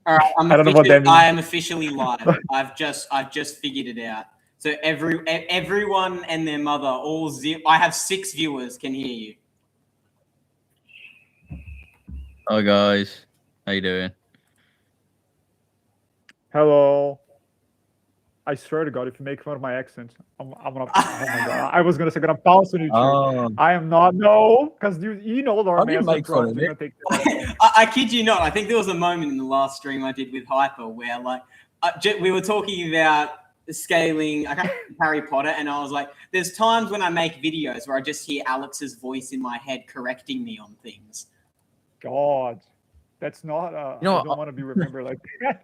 All right, I don't know what that means. I am officially live. I've just figured it out. So everyone and their mother, I have 6 viewers can hear you. Hi guys, how you doing? Hello. I swear to God, if you make fun of my accent, I'm gonna. Oh my God! I was gonna say gonna pounce on you. Oh, I am not. No, because you know our I didn't master make fun pros. of You're it. gonna take that. I kid you not. I think there was a moment in the last stream I did with Hyper where we were talking about scaling Harry Potter, and I was like, "There's times when I make videos where I just hear Alex's voice in my head correcting me on things." God, that's not. You know I what, don't want to be remembered like that.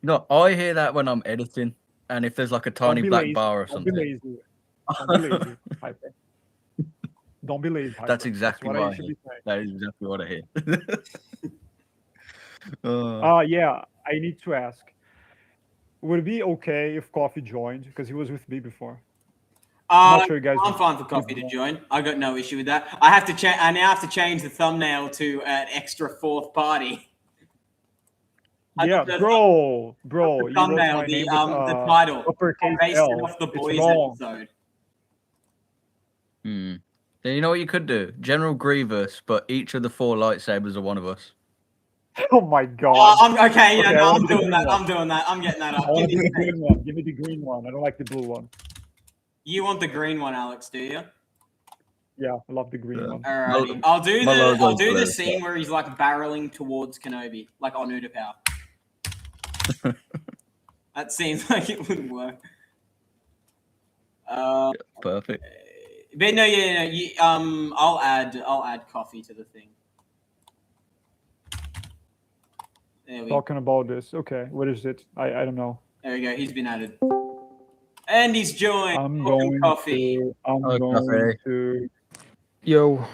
No, I hear that when I'm editing, and if there's like a tiny black bar or something. Don't be lazy. Don't be lazy, Hyper. Don't be lazy, Hyper. That's exactly what what I I should hear. be saying. That is exactly what I hear. Yeah, I need to ask. Would it be okay if Coffee joined? Because he was with me before. I'm not sure you guys. I'm fine for Coffee to join. I got no issue with that. I now have to change the thumbnail to an extra 4th party. Yeah, bro, The you wrote thumbnail, my name the title, uppercase based L. off the It's boys wrong. episode. Then you know what you could do? General Grievous, but each of the 4 lightsabers are one of us. Oh my God! Okay, yeah, Okay, no, I I'm want the doing green that. one. I'm doing that. I'm getting that up. I want the green one. Give me the green one. I don't like the blue one. You want the green one, Alex? Do you? Yeah, I love the green one. Alrighty, I'll do my the logo's scene blue. where he's like barreling towards Kenobi, like on Utapau. That seems like it would work. Perfect. But no, I'll add Coffee to the thing. There we go. Talking about this. Okay, what is it? I don't know. There we go. He's been added, and he's joined. I'm going Coffee. to. Yo.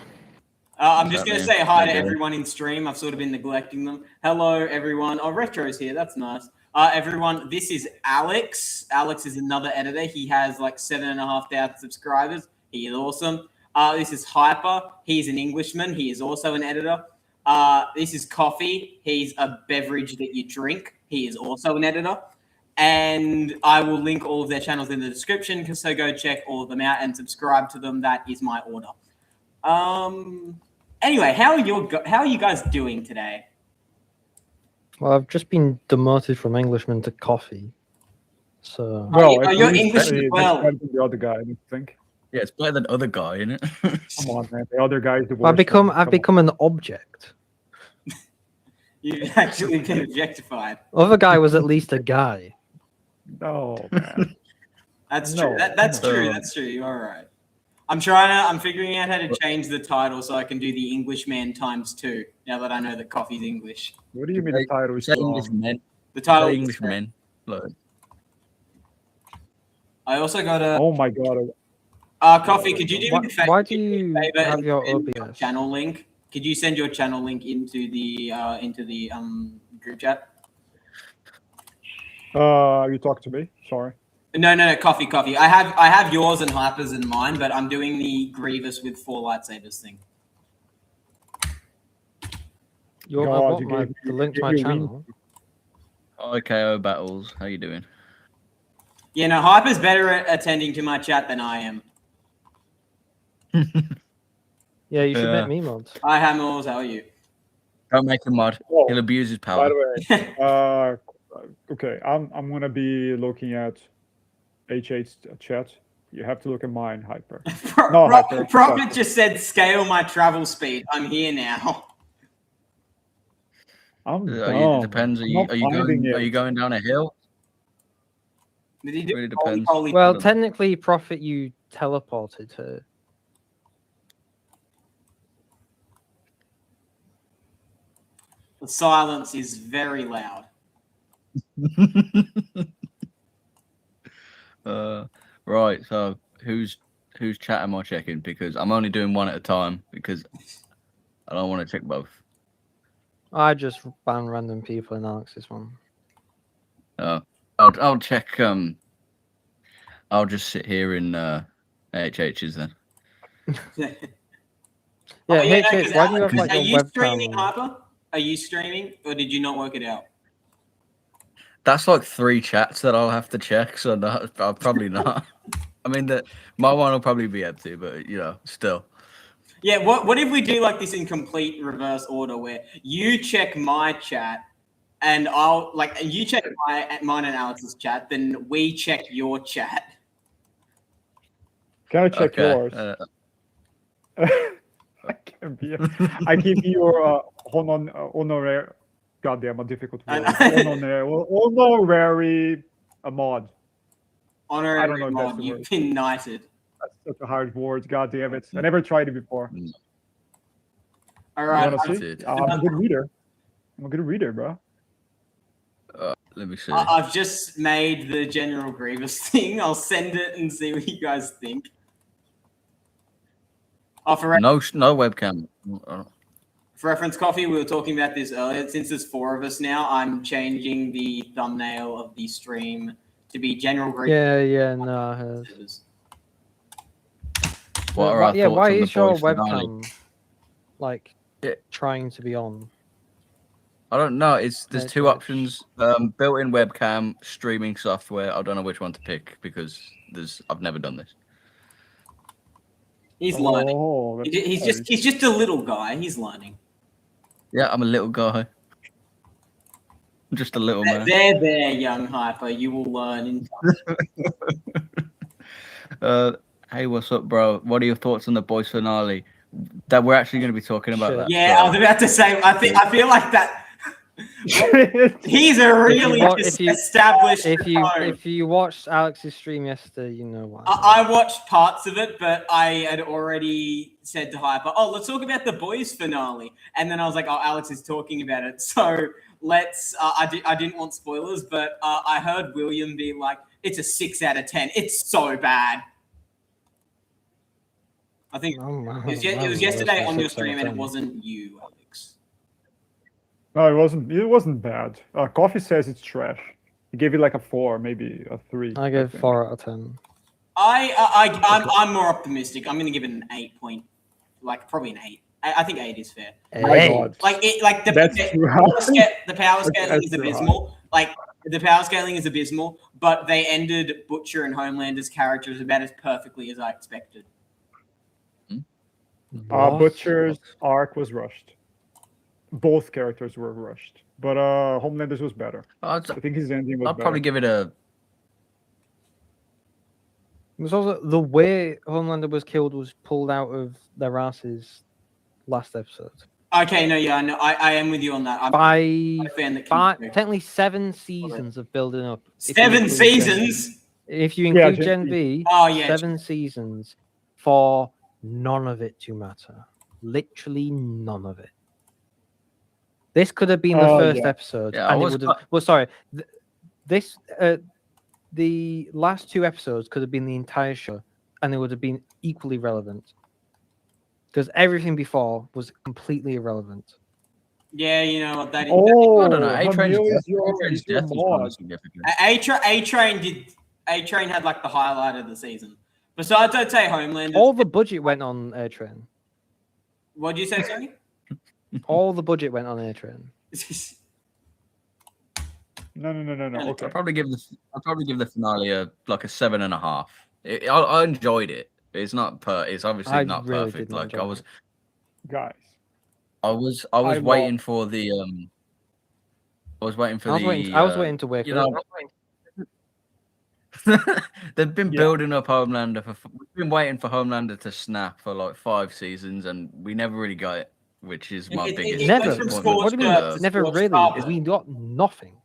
I'm just going to say hi to Okay. everyone in stream. I've sort of been neglecting them. Hello, everyone. Oh, Retro's here. That's nice. Everyone, this is Alex. Alex is another editor. He has like 7,500 subscribers. He is awesome. This is Hyper. He's an Englishman. He is also an editor. This is Coffee. He's a beverage that you drink. He is also an editor. And I will link all of their channels in the description, so go check all of them out and subscribe to them. That is my order. Anyway, how are you guys doing today? Well, I've just been demoted from Englishman to Coffee. So. Well, you're English as well. Better than the other guy, I don't think. Yeah, it's better than other guy, isn't it? Come on, man. The other guy is the worst. I've become an object. You've actually been objectified. Other guy was at least a guy. No, man. That's No, true. That's no. true. That's true. You're all right. I'm figuring out how to change the title so I can do the Englishman ×2. Now that I know that Coffee's English. What do you mean the title is Say wrong? Englishmen. The title. Say Englishmen. Look. I also got a Oh my God. Coffee. Could you do me a favor? Why do you favor have and your send OBS? channel link? Could you send your channel link into the group chat? You talk to me? Sorry. No, Coffee. I have yours and Hyper's and mine, but I'm doing the Grievous with 4 lightsabers thing. God, the link to my you channel. IKO Battles, how you doing? Yeah, no, Hyper's better at attending to my chat than I am. Yeah, you should Yeah. make me mods. Hi, Hamels, how are you? Don't make him mad. Oh, He'll abuse his by power. the way, okay, I'm gonna be looking at H8's chat. You have to look at mine, Hyper. No, Hyper. Prophet just said, scale my travel speed. I'm here now. I'm It dumb. depends. Are I'm you not finding are you it. going down a hill? Did he do Really holy, depends. holy Well, Tottenham? technically, Prophet, you teleported her. The silence is very loud. Right. So whose chat am I checking? Because I'm only doing one at a time because I don't want to check both. I just ban random people in Alex's one. I'll check. I'll just sit here in HH's then. Yeah, Oh, yeah, no, HH, 'cause why do you have Alex, like are your you streaming, webcam? Hyper? Are you streaming, or did you not work it out? That's like 3 chats that I'll have to check, so no, I'll probably not. I mean, my one will probably be empty, but still. Yeah, what if we do like this in complete reverse order, where you check my chat, and you check mine and Alex's chat, then we check your chat. Can I check yours? I give you your honorary. Goddamn, a difficult word. Honorary mod. Honorary mod. You've been knighted. That's such a hard word. God damn it! I never tried it before. All right. I'm a good reader. I'm a good reader, bro. Let me see. I've just made the General Grievous thing. I'll send it and see what you guys think. Oh, no webcam. For reference, Coffee, we were talking about this earlier. Since there's 4 of us now, I'm changing the thumbnail of the stream to be General Grievous. Yeah, no, I heard. What are our thoughts why on is the your boys finale? webcam trying to be on? I don't know. There's 2 options: built-in webcam, streaming software. I don't know which one to pick because I've never done this. He's learning. He's just a little guy. He's learning. Yeah, I'm a little guy. I'm just a little man. There, young hyper. You will learn in time. Hey, what's up, bro? What are your thoughts on the boys finale? That we're actually going to be talking about that. Yeah, I was about to say. I feel like that. He's a really established. If you watched Alex's stream yesterday, you know why. I watched parts of it, but I had already said to Hyper, "Oh, let's talk about the boys finale," and then I was like, "Oh, Alex is talking about it, so let's." I didn't want spoilers, but I heard William be like, "It's a 6 out of 10. It's so bad." I think it was yesterday on your stream, and it wasn't you, Alex. No, it wasn't bad. Coffee says it's trash. He gave it like a 4, maybe a 3. I gave 4 out of 10. I'm more optimistic. I'm gonna give it an 8 point, probably an 8. I think 8 is fair. My God. The power scaling is abysmal. The power scaling is abysmal, but they ended Butcher and Homelander's characters about as perfectly as I expected. Butcher's arc was rushed. Both characters were rushed, but Homelander's was better. I think his ending was better. I'd probably give it a... It was also the way Homelander was killed was pulled out of their asses last episode. Okay, no, yeah, no, I am with you on that. Technically 7 seasons of building up. 7 seasons? If you include Gen V, 7 seasons for none of it to matter. Literally none of it. This could have been the first episode, and it would have. Well, sorry, the last 2 episodes could have been the entire show, and it would have been equally relevant. Because everything before was completely irrelevant. Yeah, you know what that is. I don't know. A-Train had like the highlight of the season. Besides, I'd say Homelander. All the budget went on A-Train. What did you say, Sonny? All the budget went on A-Train. No. Okay. I'll probably give the finale a 7.5. I enjoyed it. It's not It's obviously not really perfect. Guys, I was waiting for the I was waiting to wake up. They've been building up Homelander we've been waiting for Homelander to snap for 5 seasons, and we never really got it, which is my biggest disappointment. What do you mean? Never really. We got nothing.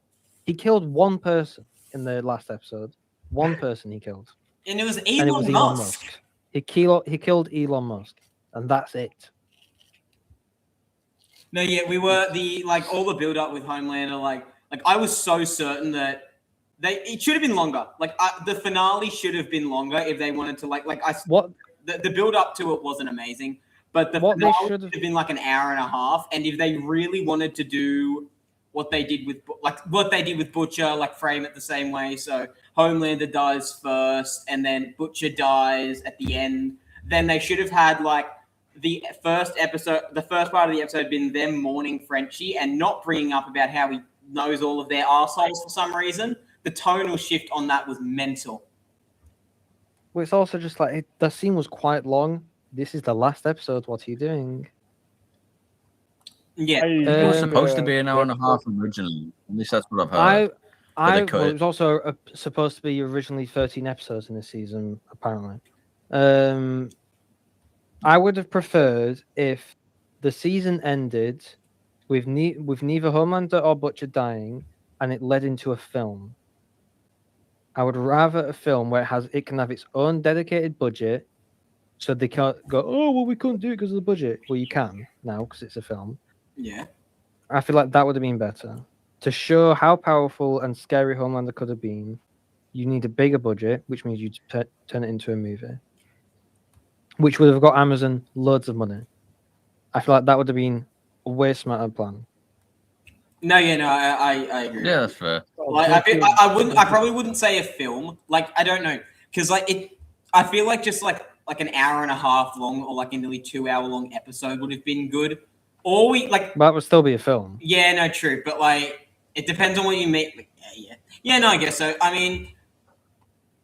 He killed 1 person in the last episode. 1 person he killed. And it was Elon Musk. He killed Elon Musk, and that's it. No, yeah, we were all the build up with Homelander. I was so certain that it should have been longer. The finale should have been longer if they wanted to. The build up to it wasn't amazing, but the finale should have been an hour and a half. And if they really wanted to do what they did with Butcher, frame it the same way. So Homelander dies first, and then Butcher dies at the end. Then they should have had the first part of the episode been them mourning Frenchie and not bringing up about how he knows all of their arseholes for some reason. The tonal shift on that was mental. Well, it's also just like the scene was quite long. This is the last episode. What are you doing? Yeah, it was supposed to be an hour and a half originally. At least that's what I've heard. Well, it was also supposed to be originally 13 episodes in the season, apparently. I would have preferred if the season ended with neither Homelander or Butcher dying, and it led into a film. I would rather a film where it can have its own dedicated budget, so they can't go, oh well, we couldn't do it because of the budget. Well, you can now because it's a film. Yeah, I feel like that would have been better. To show how powerful and scary Homelander could have been, you need a bigger budget, which means you turn it into a movie, which would have got Amazon loads of money. I feel like that would have been a way smarter plan. No, I agree. Yeah, that's fair. Like, I probably wouldn't say a film. Like, I don't know, because I feel like just like an hour and a half long or like a nearly 2 hour long episode would have been good. Or that would still be a film. Yeah, no, true, but like it depends on what you make. Like, yeah. No, I guess so. I mean,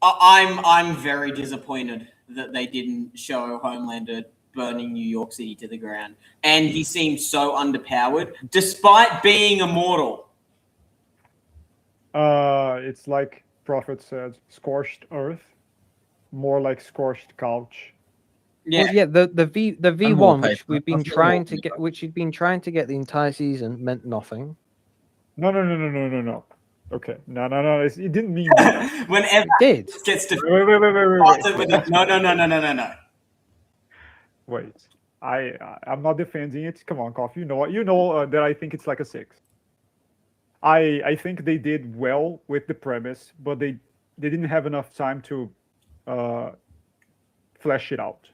I'm very disappointed that they didn't show Homelander burning New York City to the ground, and he seemed so underpowered despite being immortal. It's like Prophet said, scorched earth, more like scorched couch. Yeah, well, yeah. The V1 which we've been trying to get, which you've been trying to get the entire season, meant nothing. No. Okay, no. It didn't mean that. Whenever it did. Gets to wait. No. Wait, I'm not defending it. Come on, Coffee. You know that I think it's like a 6. I think they did well with the premise, but they didn't have enough time to flesh it out.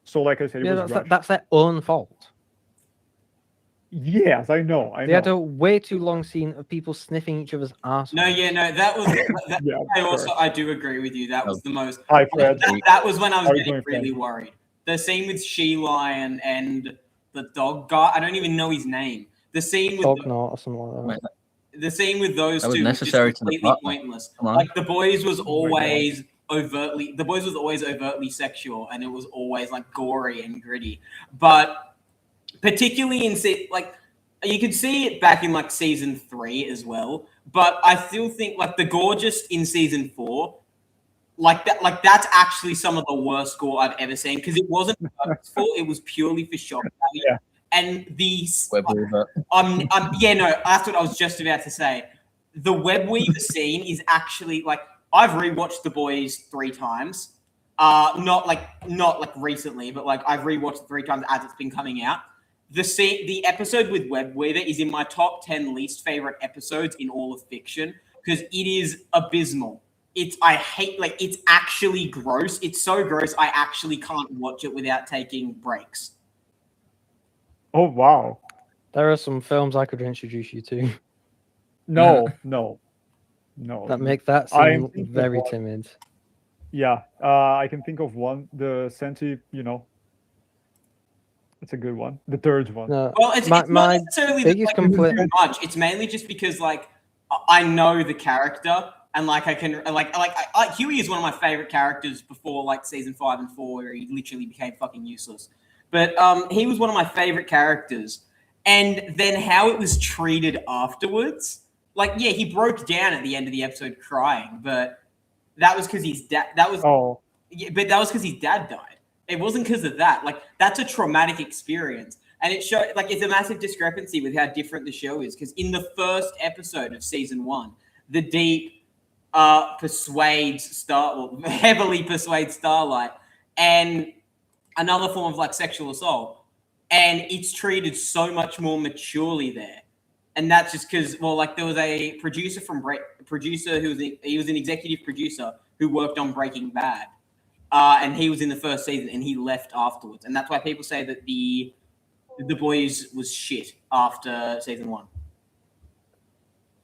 So, like I said, that's their own fault. Yes, I know. They had a way too long scene of people sniffing each other's arse. No, that was. Yeah, I do agree with you. That was the most. Hi, Fred. That was when I was getting really worried. The scene with She-Lion and the dog guy. I don't even know his name. The scene with or something like that. The scene with those two was necessary just completely pointless. Like the boys was always overtly sexual, and it was always like gory and gritty. But particularly in like you could see it back in like season 3 as well. But I still think like the gorgeous in season 4. Like that's actually some of the worst gore I've ever seen because it wasn't purposeful, it was purely for shock value. Yeah. And that's what I was just about to say. The web weaver scene is actually like I've rewatched The Boys 3 times. Not like recently, but like I've rewatched it 3 times as it's been coming out. The episode with Web Weaver is in my top 10 least favorite episodes in all of fiction because it is abysmal. It's actually gross. It's so gross I actually can't watch it without taking breaks. Oh wow. There are some films I could introduce you to. No. That make that seem very timid. Yeah, I can think of one. The Senti, it's a good one. The third one. No, well, it's not necessarily biggest complaint. Too much. It's mainly just because like I know the character. And like I can Huey is one of my favorite characters before like season 5 and 4 where he literally became fucking useless. But he was one of my favorite characters. And then how it was treated afterwards, like yeah, he broke down at the end of the episode crying, but that was because his dad. But that was because his dad died. It wasn't because of that. Like that's a traumatic experience, and it showed like it's a massive discrepancy with how different the show is. Because in the first episode of season 1, the Deep heavily persuades Starlight and another form of like sexual assault, and it's treated so much more maturely there. And that's just because there was a producer who was an executive producer who worked on Breaking Bad, and he was in the first season and he left afterwards, and that's why people say that the Boys was shit after season 1.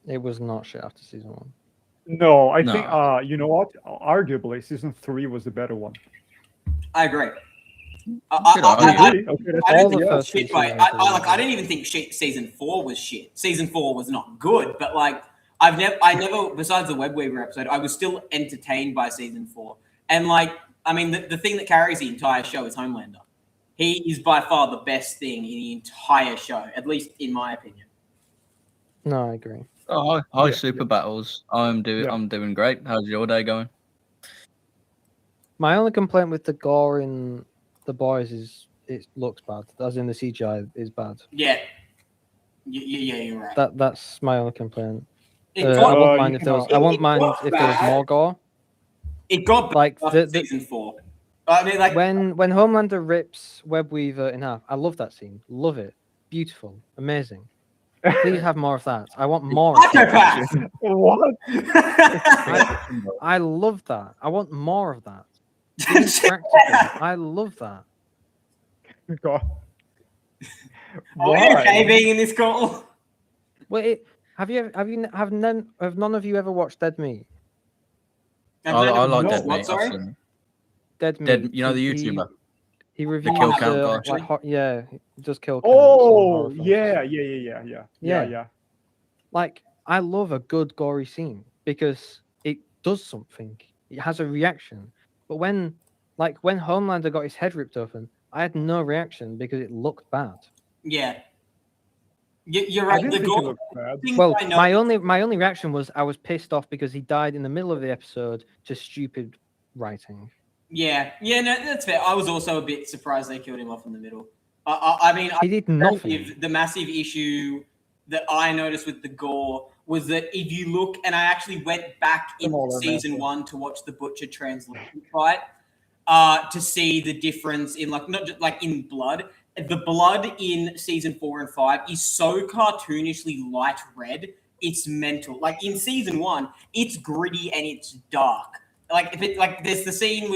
It was not shit after season 1. No, I think you know what? Arguably, season 3 was the better one. I agree. I all don't the think first shit, three mate. seasons are I didn't even think season 4 was shit. Season 4 was not good, but like I never, besides the Web Weaver episode, I was still entertained by season 4. And like, I mean, the thing that carries the entire show is Homelander. He is by far the best thing in the entire show, at least in my opinion. No, I agree. Oh, hi, Super Battles. I'm doing great. How's your day going? My only complaint with the gore in The Boys is it looks bad. As in the CGI is bad. Yeah. Yeah, you're right. That's my only complaint. It I got, won't mind if there was. I won't it mind got if there was bad. more gore. It got Like after season 4. I mean, like when Homelander rips Webweaver in half. I love that scene. Love it. Beautiful. Amazing. Please have more of that. I want more of that. What? I love that. I want more of that. It's practical. I love that. God. Are we okay being in this call? Wait, have none of you ever watched Dead Meat? I like Dead What, Meat. sorry? Dead Meat. You know the YouTuber. He reviews kill count guy. yeah, he does kill count. Oh, yeah. Like, I love a good gory scene because it does something. It has a reaction. But when Homelander got his head ripped open, I had no reaction because it looked bad. Yeah. You're right. I didn't think it looked bad. Well, my only reaction was I was pissed off because he died in the middle of the episode to stupid writing. Yeah, no, that's fair. I was also a bit surprised they killed him off in the middle. I mean, he did nothing. The massive issue that I noticed with the gore was that if you look, and I actually went back in season 1 to watch the Butcher translation fight to see the difference in like not just like in blood. The blood in season 4 and 5 is so cartoonishly light red. It's mental. Like in season 1, it's gritty and it's dark. Like there's the scene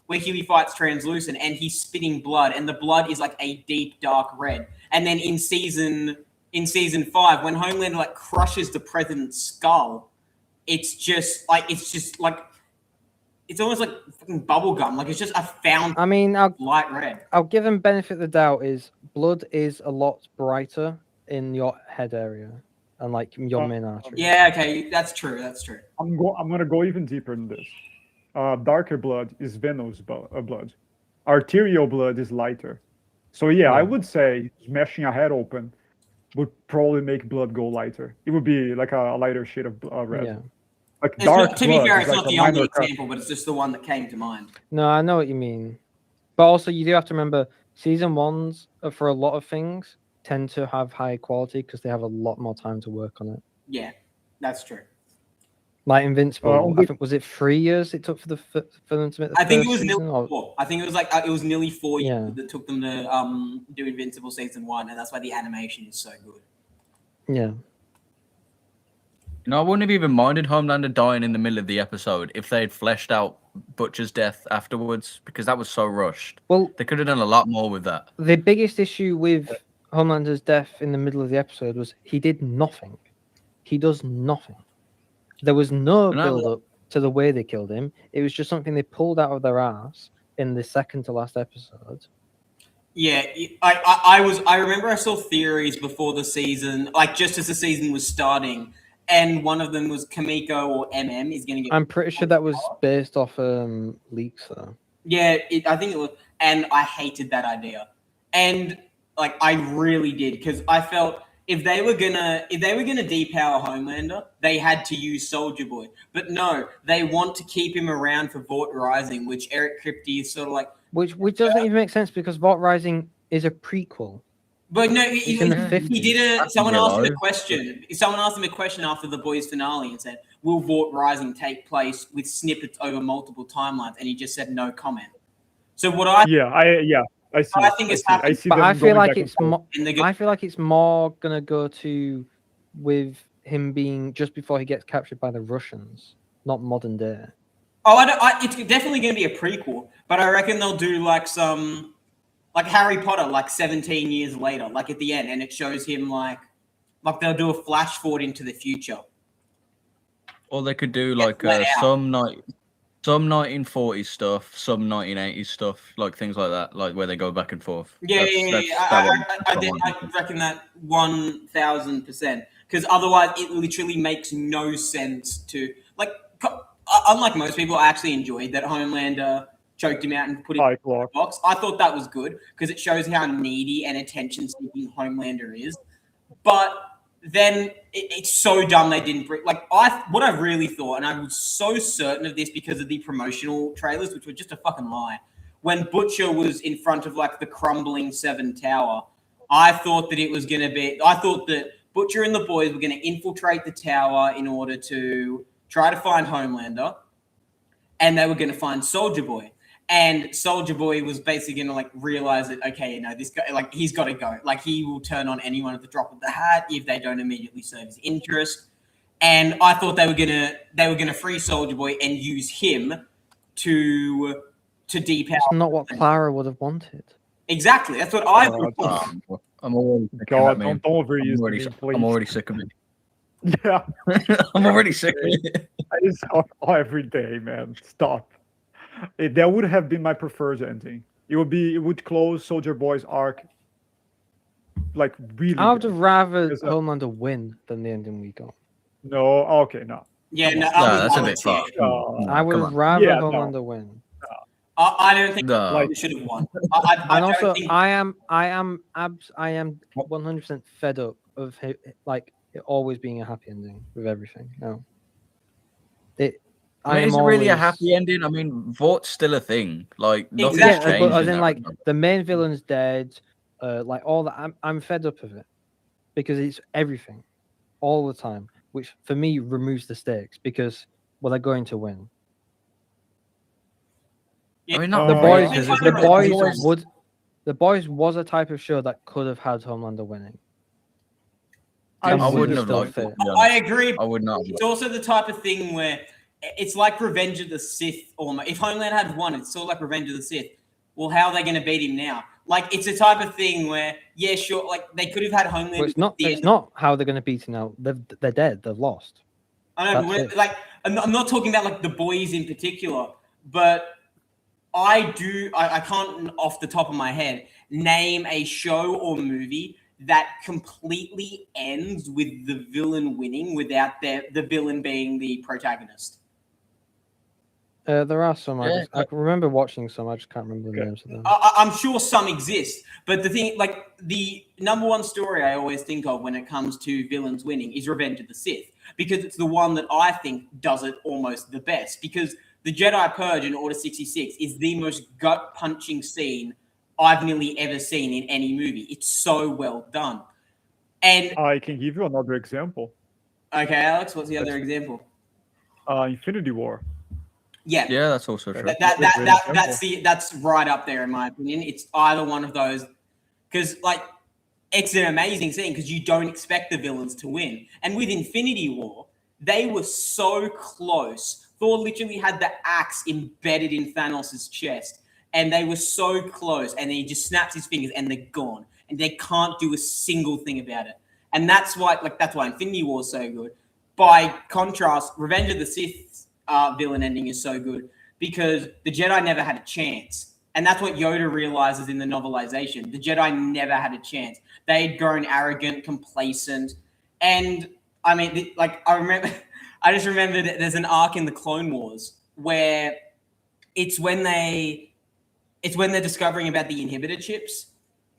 where Huey fights Translucent and he's spitting blood, and the blood is like a deep dark red. And then in season 5, when Homelander like crushes the president's skull, it's almost like fucking bubble gum. Like it's just a fountain. I mean, light red. I'll give him benefit of the doubt. Is blood is a lot brighter in your head area and like your main artery. Yeah, okay, that's true. I'm gonna go even deeper in this. Darker blood is venous blood. Arterial blood is lighter. So yeah, I would say smashing a head open would probably make blood go lighter. It would be like a lighter shade of red. Yeah. Like dark to be fair, it's like not the only example, but it's just the one that came to mind. No, I know what you mean. But also, you do have to remember, season 1s, for a lot of things, tend to have high quality because they have a lot more time to work on it. Yeah, that's true. Like Invincible, I think, was it 3 years it took for them to make the I think it was season, nearly 4. I think it was like it was nearly 4 years that took them to do Invincible season 1, and that's why the animation is so good. Yeah. No, I wouldn't have even minded Homelander dying in the middle of the episode if they had fleshed out Butcher's death afterwards, because that was so rushed. Well, they could have done a lot more with that. The biggest issue with Homelander's death in the middle of the episode was he did nothing. He does nothing. There was no build-up to the way they killed him. It was just something they pulled out of their ass in the second to last episode. Yeah, I remember I saw theories before the season, like just as the season was starting, and one of them was Kamiko or MM is going to get... I'm pretty sure that was based off leaks, though. Yeah, I think it was, and I hated that idea. And like I really did, because I felt if they were gonna depower Homelander, they had to use Soldier Boy. But no, they want to keep him around for Vought Rising, which Eric Kripke is sort of like... Which doesn't even make sense, because Vought Rising is a prequel. But no, he did someone asked him a question. Someone asked him a question after the Boys finale and said, will Vought Rising take place with snippets over multiple timelines? And he just said no comment. So what I... I see. I think it's happening. But I feel like it's more. I feel like it's more gonna go to with him being just before he gets captured by the Russians, not modern day. Oh, it's definitely going to be a prequel, but I reckon they'll do like some, like Harry Potter, like 17 years later, like at the end, and it shows him like they'll do a flash forward into the future. Or they could do like some night. Some 1940s stuff, some 1980s stuff, like things like that, like where they go back and forth. Yeah. I reckon that 1000%. Because otherwise, it literally makes no sense to like. Unlike most people, I actually enjoyed that Homelander choked him out and put him in the box. I thought that was good because it shows how needy and attention-seeking Homelander is. But then it's so dumb they didn't bring. Like what I really thought, and I was so certain of this because of the promotional trailers, which were just a fucking lie. When Butcher was in front of like the crumbling Seven Tower, I thought that it was going to be. I thought that Butcher and the boys were going to infiltrate the tower in order to try to find Homelander, and they were going to find Soldier Boy. And Soldier Boy was basically going to like realize that, okay, this guy, like, he's got to go. Like, he will turn on anyone at the drop of the hat if they don't immediately serve his interest. And I thought they were gonna free Soldier Boy and use him to depower. That's not what Clara would have wanted. Exactly, that's what I thought. I'm already don't overuse I'm already sick of it. Yeah, I'm already sick of it. I just every day, man. Stop. That would have been my preferred ending. It would close Soldier Boy's arc. Like really. I would have rather Homelander win than the ending we got. No, okay, no. Yeah, no, that's a bit far. I would have rather Homelander win. I don't think we should have won. I am 100% fed up of like it always being a happy ending with everything. No, is it really a happy ending? I mean, Vort's still a thing. Like nothing's changed. But as in, like the main villain's dead, like all that. I'm fed up of it because it's everything, all the time, which for me removes the stakes because they're going to win. I mean, the boys was a type of show that could have had Homelander winning. I wouldn't have liked it. I agree. I would not. It's also the type of thing where it's like Revenge of the Sith. Almost. If Homelander had won, it's sort of like Revenge of the Sith. Well, how are they going to beat him now? Like, it's a type of thing where, yeah, sure, like they could have had Homelander. Well, it's not how they're going to beat him now. They're dead. They've lost. I know, but like I'm not talking about like the boys in particular, but I can't off the top of my head name a show or movie that completely ends with the villain winning without the villain being the protagonist. There are some. I remember watching some. I just can't remember the names of them. I'm sure some exist, but the thing, like the number one story I always think of when it comes to villains winning is Revenge of the Sith, because it's the one that I think does it almost the best. Because the Jedi Purge in Order 66 is the most gut-punching scene I've nearly ever seen in any movie. It's so well done. And I can give you another example. Okay, Alex, what's the other example? Infinity War. Yeah, that's also true. That's right up there in my opinion. It's either one of those, because like it's an amazing scene because you don't expect the villains to win. And with Infinity War, they were so close. Thor literally had the axe embedded in Thanos' chest, and they were so close. And then he just snaps his fingers, and they're gone, and they can't do a single thing about it. And that's why Infinity War is so good. By contrast, Revenge of the Sith villain ending is so good because the Jedi never had a chance. And that's what Yoda realizes in the novelization. The Jedi never had a chance. They'd grown arrogant, complacent. And I mean, I just remember that there's an arc in the Clone Wars where it's when they're discovering about the inhibitor chips,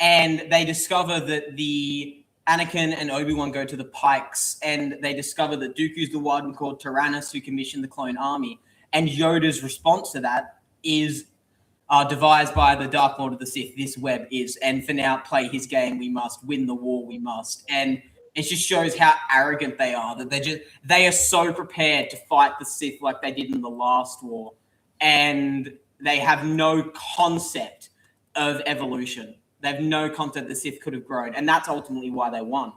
and they discover that the Anakin and Obi-Wan go to the Pikes, and they discover that Dooku's the one called Tyrannus who commissioned the clone army. And Yoda's response to that is devised by the Dark Lord of the Sith. This web is, and for now, play his game. We must win the war. We must. And it just shows how arrogant they are. That they are so prepared to fight the Sith like they did in the last war, and they have no concept of evolution. They have no concept the Sith could have grown, and that's ultimately why they won.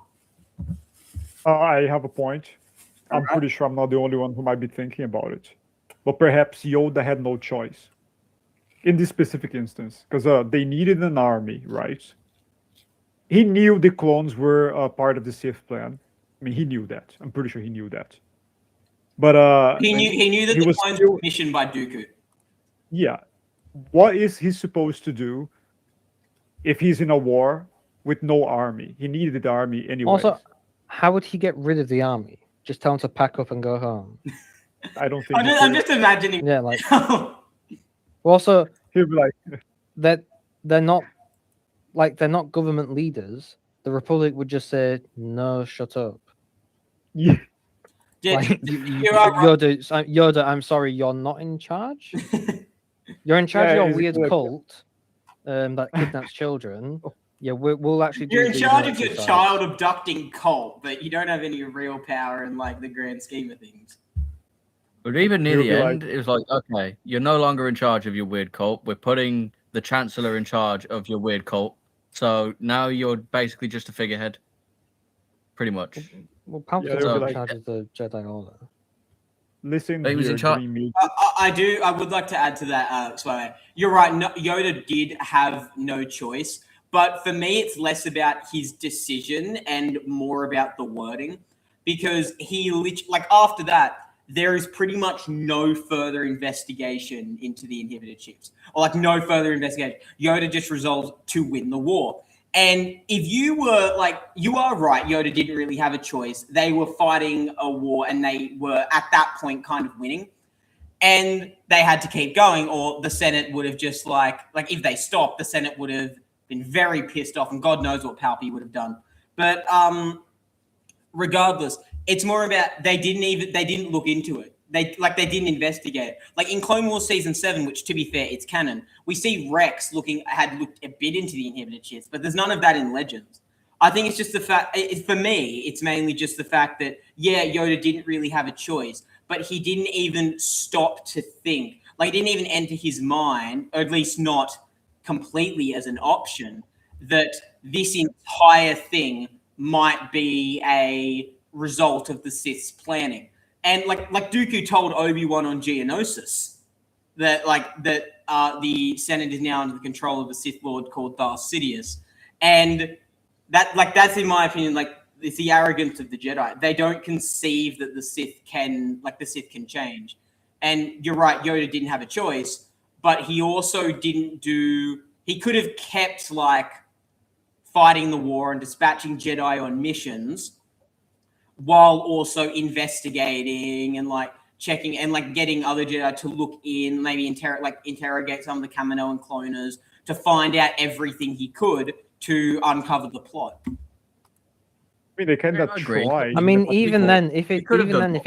I have a point. I'm pretty sure I'm not the only one who might be thinking about it. But perhaps Yoda had no choice in this specific instance, because they needed an army, right? He knew the clones were part of the Sith plan. I mean, he knew that. I'm pretty sure he knew that. But he knew that he the was clones still- were commissioned by Dooku. yeah. What is he supposed to do if he's in a war with no army? He needed the army anyway. Also, how would he get rid of the army? Just tell him to pack up and go home. I don't think I'm just imagining. Yeah, like. Also, he'll be like, that they're not government leaders. The Republic would just say, "No, shut up." yeah, Yeah, Like, you are right. Yoda, I'm sorry, you're not in charge. You're in charge Yeah, of your it's weird like- cult that kidnaps children. Yeah, we'll actually do You're in the charge of your military side. child abducting cult, but you don't have any real power in like the grand scheme of things. But even near He'll the be end, it was like, okay, you're no longer in charge of your weird cult. We're putting the Chancellor in charge of your weird cult. So now you're basically just a figurehead. Pretty much. Well, Palpatine's they'll not be in like- charge of the Jedi Order. listen He was here, in charge- Green Meat. I would like to add to that, Alex. You're right. No, Yoda did have no choice, but for me, it's less about his decision and more about the wording, because he like after that, there is pretty much no further investigation into the inhibitor chips, or like no further investigation. Yoda just resolves to win the war. And if you were like, you are right, Yoda didn't really have a choice. They were fighting a war and they were at that point kind of winning. And they had to keep going, or the Senate would have just like if they stopped, the Senate would have been very pissed off, and God knows what Palpy would have done. But regardless, it's more about they didn't look into it. They didn't investigate it. Like in Clone Wars Season 7, which to be fair, it's canon, we see Rex had looked a bit into the inhibitor chips, but there's none of that in Legends. I think it's just the fact, for me, it's mainly just the fact that, yeah, Yoda didn't really have a choice, but he didn't even stop to think. Like, it didn't even enter his mind, or at least not completely as an option, that this entire thing might be a result of the Sith's planning. And like Dooku told Obi-Wan on Geonosis that the Senate is now under the control of a Sith Lord called Darth Sidious. And that's in my opinion, it's the arrogance of the Jedi. They don't conceive that the Sith can change. And you're right, Yoda didn't have a choice, but he also he could have kept fighting the war and dispatching Jedi on missions while also investigating and checking and getting other Jedi to look in, maybe interrogate some of the Kaminoan cloners to find out everything he could to uncover the plot. I mean, they kind of I agree. try. I mean, even people- then, if could have done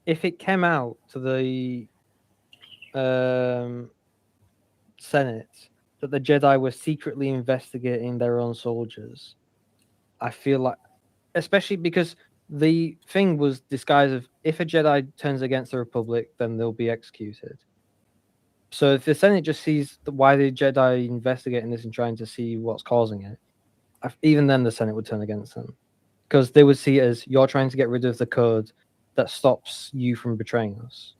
it came out to the Senate that the Jedi were secretly investigating their own soldiers, I feel like, especially because the thing was disguised of if a Jedi turns against the Republic, then they'll be executed. So if the Senate just sees why the Jedi investigating this and trying to see what's causing it, even then the Senate would turn against them, because they would see it as you're trying to get rid of the code that stops you from betraying us.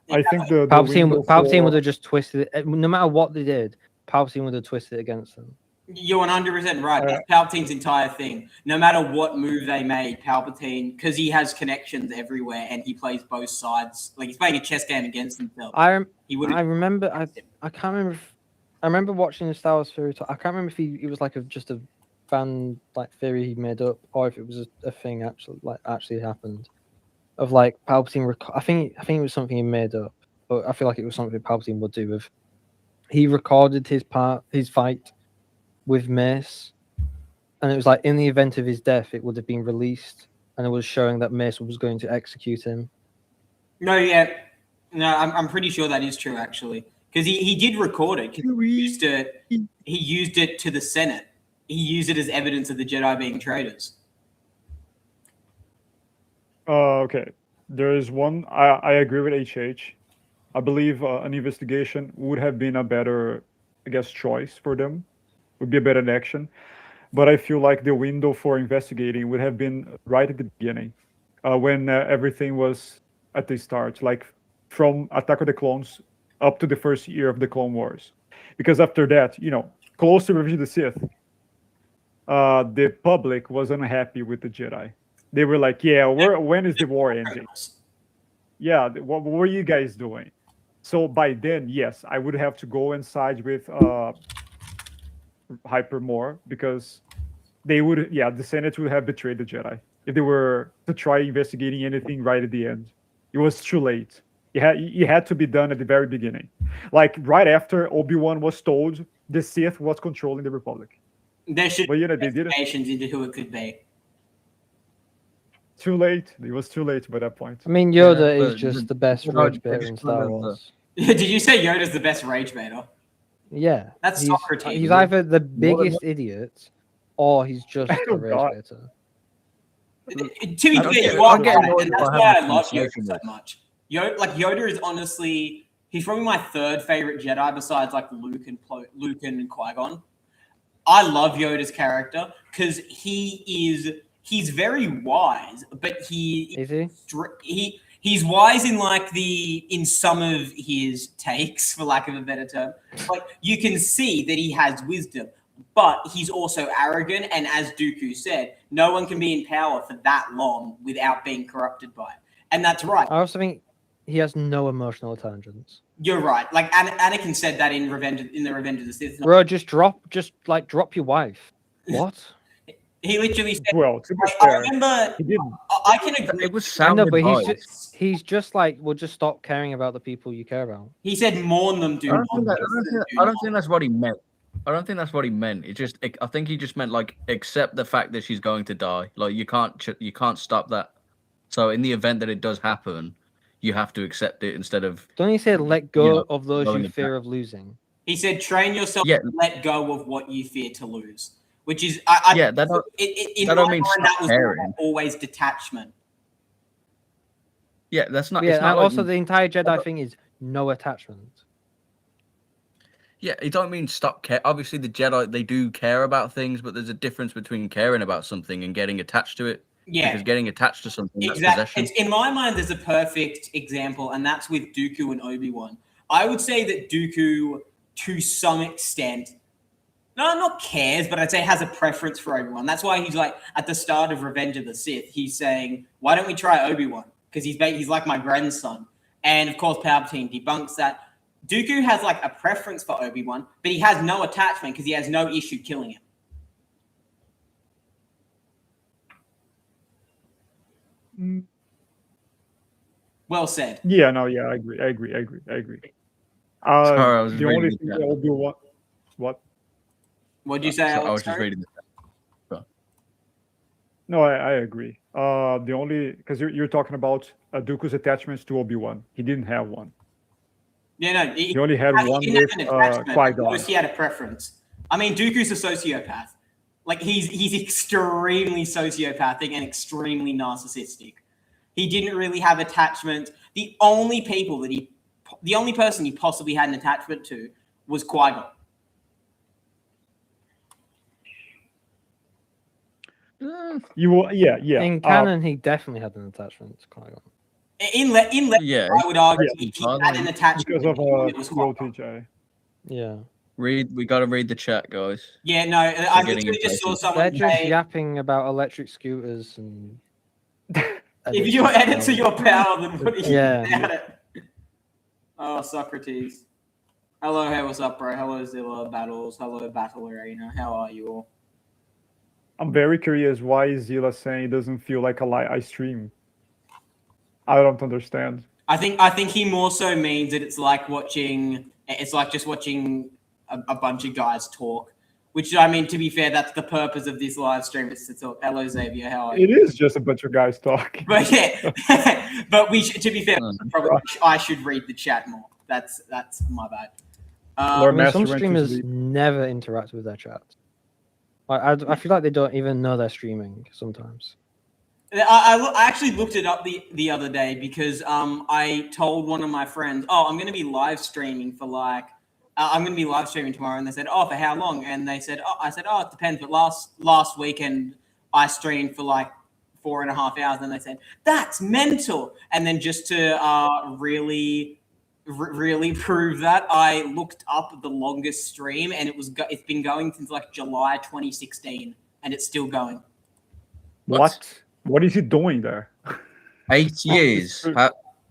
I think the Palpatine would have just twisted it. No matter what they did, Palpatine would have twisted it against them. You're 100% right. That's Palpatine's entire thing. No matter what move they made, Palpatine, because he has connections everywhere and he plays both sides. Like he's playing a chess game against himself. I remember. I can't remember. I remember watching the Star Wars theory talk. I can't remember if it was just a fan theory he made up, or if it was a thing actually happened. Of Palpatine. I think it was something he made up, but I feel like it was something Palpatine would do. He recorded his fight with Mace, and it was in the event of his death, it would have been released, and it was showing that Mace was going to execute him. I'm pretty sure that is true actually, because he did record it. He used it to the Senate. He used it as evidence of the Jedi being traitors. Okay, there is one. I agree with HH. I believe an investigation would have been a better, choice for them. Would be a better action. But I feel like the window for investigating would have been right at the beginning, when everything was at the start, from Attack of the Clones up to the first year of the Clone Wars. Because after that, close to Revenge of the Sith, the public was unhappy with the Jedi. They were like, when is the war ending? yeah, what were you guys doing? So by then, yes, I would have to go and side with Hypermore because they would, yeah, the Senate would have betrayed the Jedi if they were to try investigating anything right at the end. It was too late. It had to be done at the very beginning, like right after Obi-Wan was told the Sith was controlling the Republic. There should But be you know they didn't. investigations into who it could be. Too late. It was too late by that point. I mean, Yoda Yeah, is but just the best you know, rage baiter in it's Star kind of Wars. Did you say Yoda's the best rage baiter? Yeah, That's he's, Socrates. he's either the biggest idiot or he's just a Oh, rage God. baiter. To be I fair, get- you are I get right, annoyed and by that's having why I a love Yoda conversation so with- much. Yoda is honestly, he's probably my third favorite Jedi besides like Luke and Qui-Gon. I love Yoda's character because he's very wise, but Is he? he's wise in some of his takes, for lack of a better term. Like you can see that he has wisdom, but he's also arrogant. And as Dooku said, no one can be in power for that long without being corrupted by it. And that's right. I also think he has no emotional intelligence. You're right. Like Anakin said that in the Revenge of the Sith. Bro, just drop your wife. What? He literally said. Well, to be I fair, remember. he didn't. I can agree. It was I know, sound but advice. he's just like, well, just stop caring about the people you care about. He said, "Mourn them, do I not." don't think that's what he meant. I don't think that's what he meant. I think he just meant like accept the fact that she's going to die. Like you can't stop that. So in the event that it does happen, you have to accept it instead of. Don't you say let go You know, of those going you to fear of losing? He said, "Train yourself Yeah. to let go of what you fear to lose," which is, Yeah, that don't- in that my don't mean mind, that stop was caring. always detachment. Yeah, that's not. Yeah, it's not and like also the entire Jedi thing is no attachment. Yeah, it don't mean stop care. Obviously, the Jedi they do care about things, but there's a difference between caring about something and getting attached to it. Yeah, Because getting attached to something that's exactly. possession. In my mind, there's a perfect example, and that's with Dooku and Obi-Wan. I would say that Dooku, to some extent, not cares, but I'd say has a preference for Obi-Wan. That's why he's like, at the start of Revenge of the Sith, he's saying, why don't we try Obi-Wan? Because he's like my grandson. And of course, Palpatine debunks that. Dooku has like a preference for Obi-Wan, but he has no attachment because he has no issue killing him. Mm, Well said. Yeah, no, yeah, I agree. Sorry, I was The reading only the thing chat. that Obi-Wan, what? What'd you say, So I Alex? was just Sorry? reading the No, I agree. The only because you're talking about Dooku's attachments to Obi-Wan. He didn't have one. Yeah, no. He only had one he didn't with have an attachment, but Qui-Gon. most he had a preference. I mean, Dooku's a sociopath. Like he's extremely sociopathic and extremely narcissistic. He didn't really have attachment. The only person he possibly had an attachment to was Qui-Gon. Yeah. In canon, he definitely had an attachment to Qui-Gon. In Yeah, I would argue yeah. he had an attachment. because of it was Qui-Gon. TJ. Yeah. we gotta read the chat, guys. Yeah, no, I getting literally just saw impatient. someone They're just say, yapping about electric scooters and. if you edit to your power, then what are you Yeah. about it? Oh, Socrates. Hello, hey, what's up, bro? Hello, Zilla Battles. Hello, Battle Arena. How are you all? I'm very curious why is Zila saying it doesn't feel like a live stream. I don't understand. I think he more so means that it's like just watching a bunch of guys talk. Which, I mean, to be fair, that's the purpose of this live stream. Is to talk. Hello, Xavier. How are you? It is just a bunch of guys talking. But yeah, but to be fair, I should read the chat more. That's my bad. Lord I mean, some Master went to streamers sleep. never interact with their chat. Like, I feel like they don't even know they're streaming sometimes. I actually looked it up the other day because I told one of my friends, oh, I'm going to be live streaming for I'm going to be live streaming tomorrow, and they said, oh, for how long? And they said, I said, it depends. But last weekend I streamed for 4.5 hours, and they said that's mental. And then just to really prove that, I looked up the longest stream, and it's been going since July 2016, and it's still going. What is he doing there? 8 years.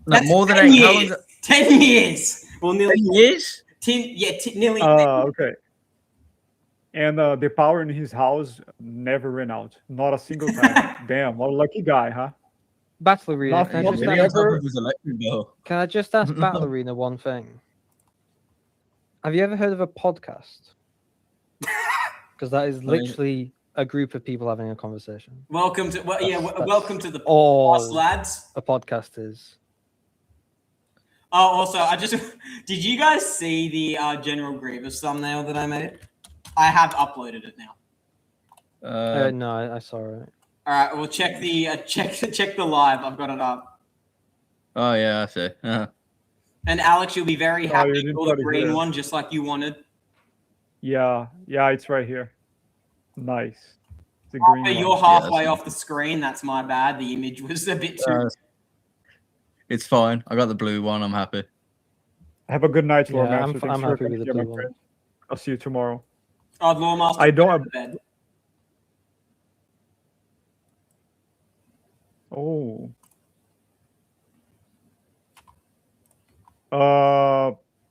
No, That's more than 10 8. How long? years. 10 years. Well, nearly 10 years? 10. Yeah, nearly. Okay. And the power in his house never ran out. Not a single time. Damn, what a lucky guy, huh? Battle Arena. Not- Can I not just Really that on ask, top ever- of his electric bill. can I just ask Battle Arena one thing? Have you ever heard of a podcast? Because that is mean- literally a group of people having a conversation. Welcome to That's welcome to the podcast, all lads. a podcast is. Oh, also, did you guys see the General Grievous thumbnail that I made? I have uploaded it now. No, I saw it. All right, well, check the check the live. I've got it up. Oh yeah, I see. Uh-huh. And Alex, you'll be very happy you you didn't saw the put it green here. one, just like you wanted. Yeah, it's right here. Nice. The Oh, green you're one. halfway that's off the screen. That's my bad. The image was a bit too. It's fine. I got the blue one. I'm happy. Have a good night, Lord Yeah, Master. Thanks I'm for happy with coming the here, my blue one. friend. I'll see you tomorrow. Oh, Lawmaster. I don't have- bed. Oh.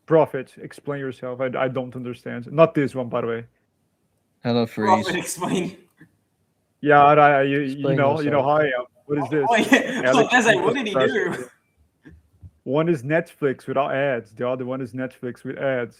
Prophet, explain yourself. I don't understand. Not this one, by the way. Hello, Prophet, freeze. explain. Yeah, you Explain know yourself. how I am. What is this? Oh yeah. Alex, As I, you what just did he pressed do? it. One is Netflix without ads. The other one is Netflix with ads.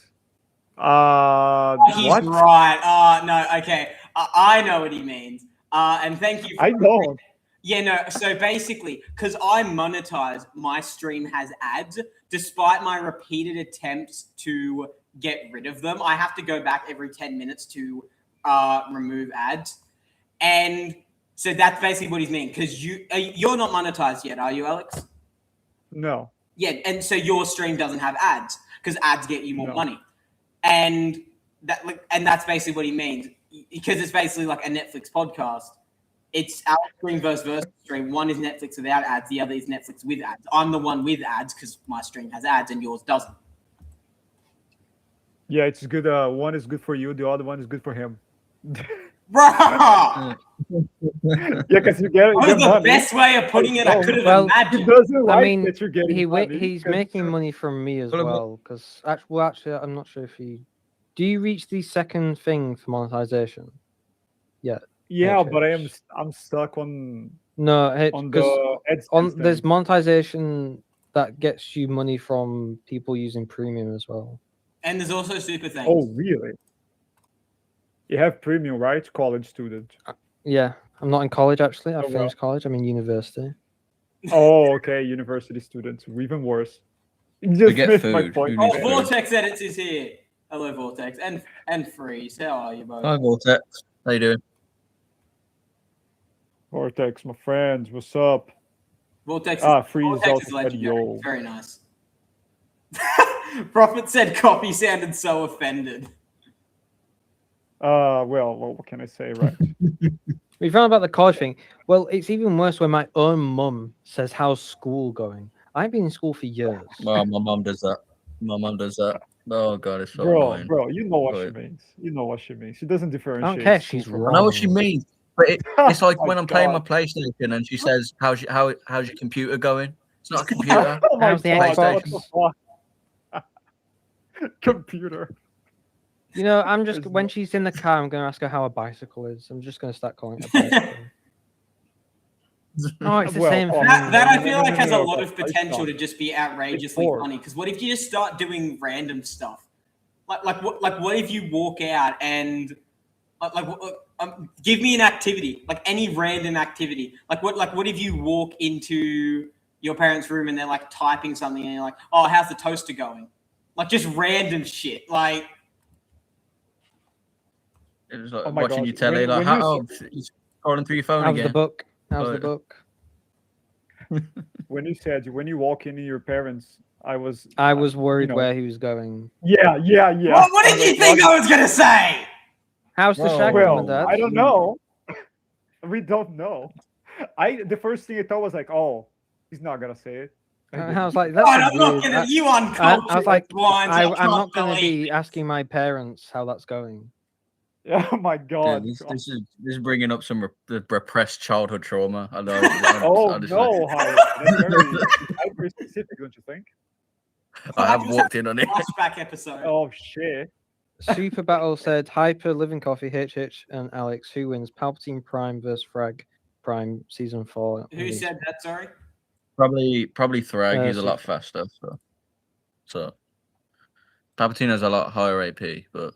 He's What? right. No, okay. I know what he means. And thank you. I don't. Yeah, no. So basically, because I monetize, my stream has ads. Despite my repeated attempts to get rid of them, I have to go back every 10 minutes to remove ads. And so that's basically what he's mean. Because you're not monetized yet, are you, Alex? No. Yeah, and so your stream doesn't have ads because ads get you more No. money, and that's basically what he means, because it's basically like a Netflix podcast. It's our stream versus stream. One is Netflix without ads, the other is Netflix with ads. I'm the one with ads because my stream has ads and yours doesn't. Yeah, it's good. One is good for you. The other one is good for him. Bruh! Yeah, because you get That was the money. best way of putting it I Oh, could have well, He imagined. doesn't like mean, that you're getting money. He's 'cause- making money from me as Well, well. Because actually, I'm not sure if he. Do you reach the second thing for monetization? Yeah, Okay. but I'm stuck on No, on because the AdSense on there's thing. monetization that gets you money from people using premium as well. And there's also super things. Oh, really? You have premium, right? College student. Yeah, I'm not in college actually. I Oh, well. finished college. I'm in university. Oh, okay. University students, even worse. You just get missed my food. point. Who Oh, needs food? Vortex Edits is here. Hello, Vortex. And Freeze. How are you both? Hi, Vortex. How you doing? Vortex, my friends, what's up? Vortex Freeze Vortex also is said legendary. yo. Very nice. Prophet said copy sounded so offended. Well, what can I say, right? We found about the college thing. Well, it's even worse when my own mum says, "How's school going?" I've been in school for years. Well, my mum does that. My mum does that. Oh god, it's so bro, annoying. bro, you know what she Right. means. You know what she means. She doesn't I differentiate. don't care. school She's from I wrong. know what she means, but it's like Oh when my I'm playing my God. PlayStation and she says, "How's your computer going?" It's not a computer. Oh my How's the God, what Xbox? the fuck? Computer. You know, I'm just There's when no- she's in the car, I'm going to ask her how a bicycle is. I'm just going to start calling it a bicycle. Oh, it's the Well, same oh, thing. That I no, feel no, like no, has no, a lot no, of no, potential stop. to just be outrageously bored. funny. Because what if you just start doing random stuff? Like what if you walk out and give me an activity, like any random activity. Like what if you walk into your parents' room and they're like typing something and you're like, "Oh, how's the toaster going?" Like just random shit. Like It was like Oh my watching God, your telly, when like, you how you're scrolling through your phone How's the again. book? How's the Right. book? When you said when you walk into your parents, I was worried know. where he was going. yeah. what did you think I was gonna say? How's the Whoa. shack, Well, Mum and Dad? I don't know. We don't know. The first thing I thought was like, oh, he's not gonna say it. I was like, God, that's I'm not weird. gonna you uncultured I was like, swines. I I'm can't not going to believe be it. asking my parents how that's going. Oh my God. Dude, this is bringing up some repressed childhood trauma. I know. Oh honestly. no, Howard. That's very very specific, don't you think? I have walked in on it. Flashback episode. Oh shit! Super Battle said Hyper, Living Coffee, HH, and Alex. Who wins? Palpatine Prime versus Frag Prime Season 4. Who said that? Sorry. Probably Thrag. He's a lot Super. faster. So Palpatine has a lot higher AP, but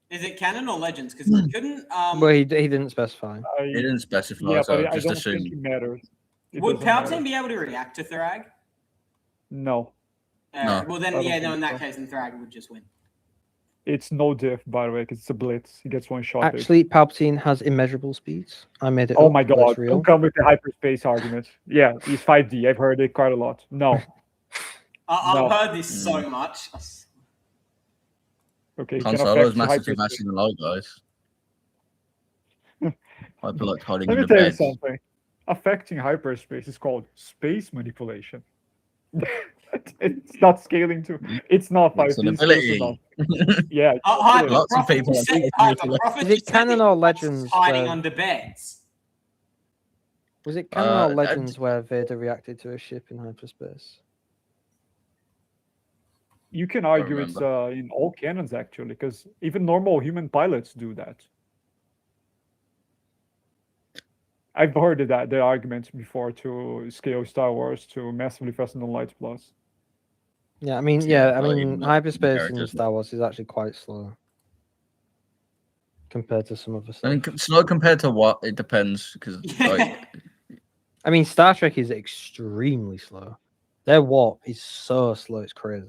Is it canon or Legends? Because he couldn't. Well, he didn't specify. he didn't specify. Yeah, so but I just don't assume. think it matters. It Would doesn't matter. Palpatine be able to react to Thrag? No, No. Well, then, I don't yeah, no, think in that so. case, then Thrag would just win. it's no diff, by the way, because it's a blitz. He gets one shot. Actually, Palpatine has immeasurable speeds. I made it Oh up, my but god! it's real. Don't come with the hyperspace argument. Yeah, he's 5D. I've heard it quite a lot. No. I've No. heard this so much. Okay. he Han can Solo is affect massively hyperspace. faster than light, guys. I feel like hiding Let in me the tell you bed. something. Affecting hyperspace is called space manipulation. It's not scaling to. It's not 5D. It's an It's close ability. enough. Yeah. it's Hyper ability. Lots of Prophet people just are said- doing Hyper it. Prophet Is it just said canon that or he Legends hiding where- under beds? Was it canon or I- Legends where Vader reacted to a ship in hyperspace? You can argue it's remember. in all canons actually, because even normal human pilots do that. I've heard that the arguments before to scale Star Wars to massively faster than light plus. Yeah, I mean, Yeah, I like mean, in the hyperspace in characters. Star Wars is actually quite slow compared to some other I stuff. mean, slow compared to what? It depends, because like, I mean, Star Trek is extremely slow. Their warp is so slow, it's crazy.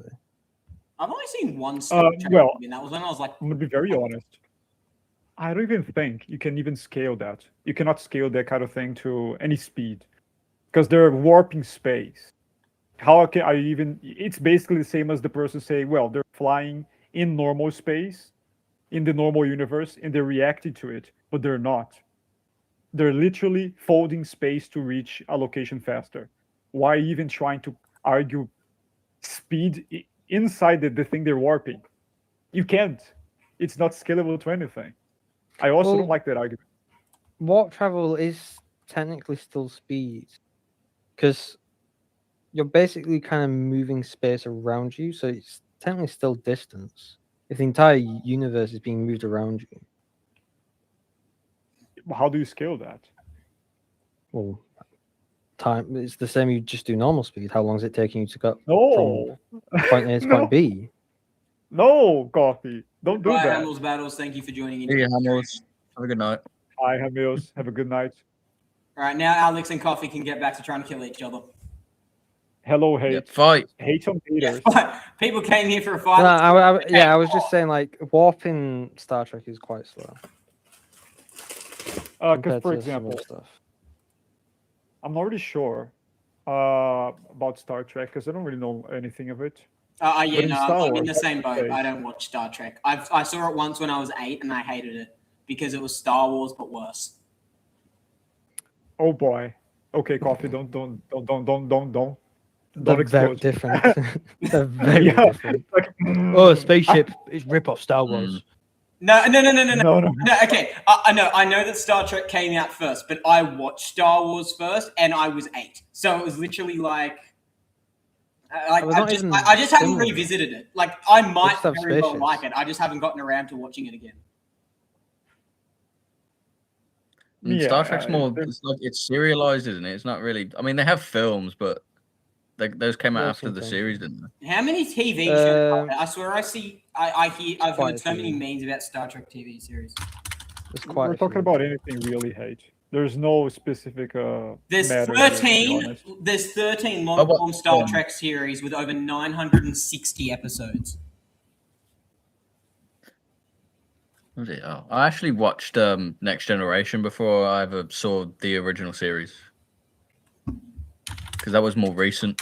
I've only seen one Star Trek well, movie, and that was when I was like, I'm gonna be very honest. I don't even think you can even scale that. You cannot scale that kind of thing to any speed, because they're warping space. How can I even? It's basically the same as the person saying, "Well, they're flying in normal space, in the normal universe, and they're reacting to it," but they're not. They're literally folding space to reach a location faster. Why even trying to argue speed inside the thing they're warping? You can't. It's not scalable to anything. I also Well, don't like that argument. Warp travel is technically still speed because you're basically kind of moving space around you, so it's technically still distance. If the entire universe is being moved around you, How do you scale that? well, time it's the same. You just do normal speed. How long is it taking you to go No, from point A to No. point B? no, Coffee. Don't do Right, that. Hamill's Battles, thank you for joining in. yeah, Hamels, have a good night. Hi, Hamils. Have a good night. All right, now Alex and Coffee can get back to trying to kill each other. Hello, Yeah, hate. fight. Hate on haters. People came here for a fight. No, I was just saying like warp in Star Trek is quite slow. Because, compared for to some other example, stuff. I'm not really sure about Star Trek because I don't really know anything of it. Yeah, But in no, Star I'm in Wars, the same boat. okay. I don't watch Star Trek. I saw it once when I was 8, and I hated it because it was Star Wars but worse. Oh boy. Okay, Coffee. Don't They're very expose. different. They're very Yeah. different. Like, Oh, spaceship is rip off Star Mm. Wars. No. no. No, okay. I know that Star Trek came out first, but I watched Star Wars first, and I was 8, so it was literally like It was not even I just haven't similar. revisited it. Like I might just have very well spaceships. like it. I just haven't gotten around to watching it again. Star Trek's Yeah, more. they're- It's like it's serialized, isn't it? It's not really. I mean, they have films, but those came out Yeah, after the sometimes. series, didn't they? How many TV shows? Are Um, there? I swear I've quite heard a so many few. memes about Star Trek TV series. There's quite We're a talking few. about anything really hate. There's no specific There's matter here, to be 13. honest. There's 13 about, long-form Star Trek series with over 960 episodes. Was it? Oh, I actually watched Next Generation before I ever saw the original series because that was more recent,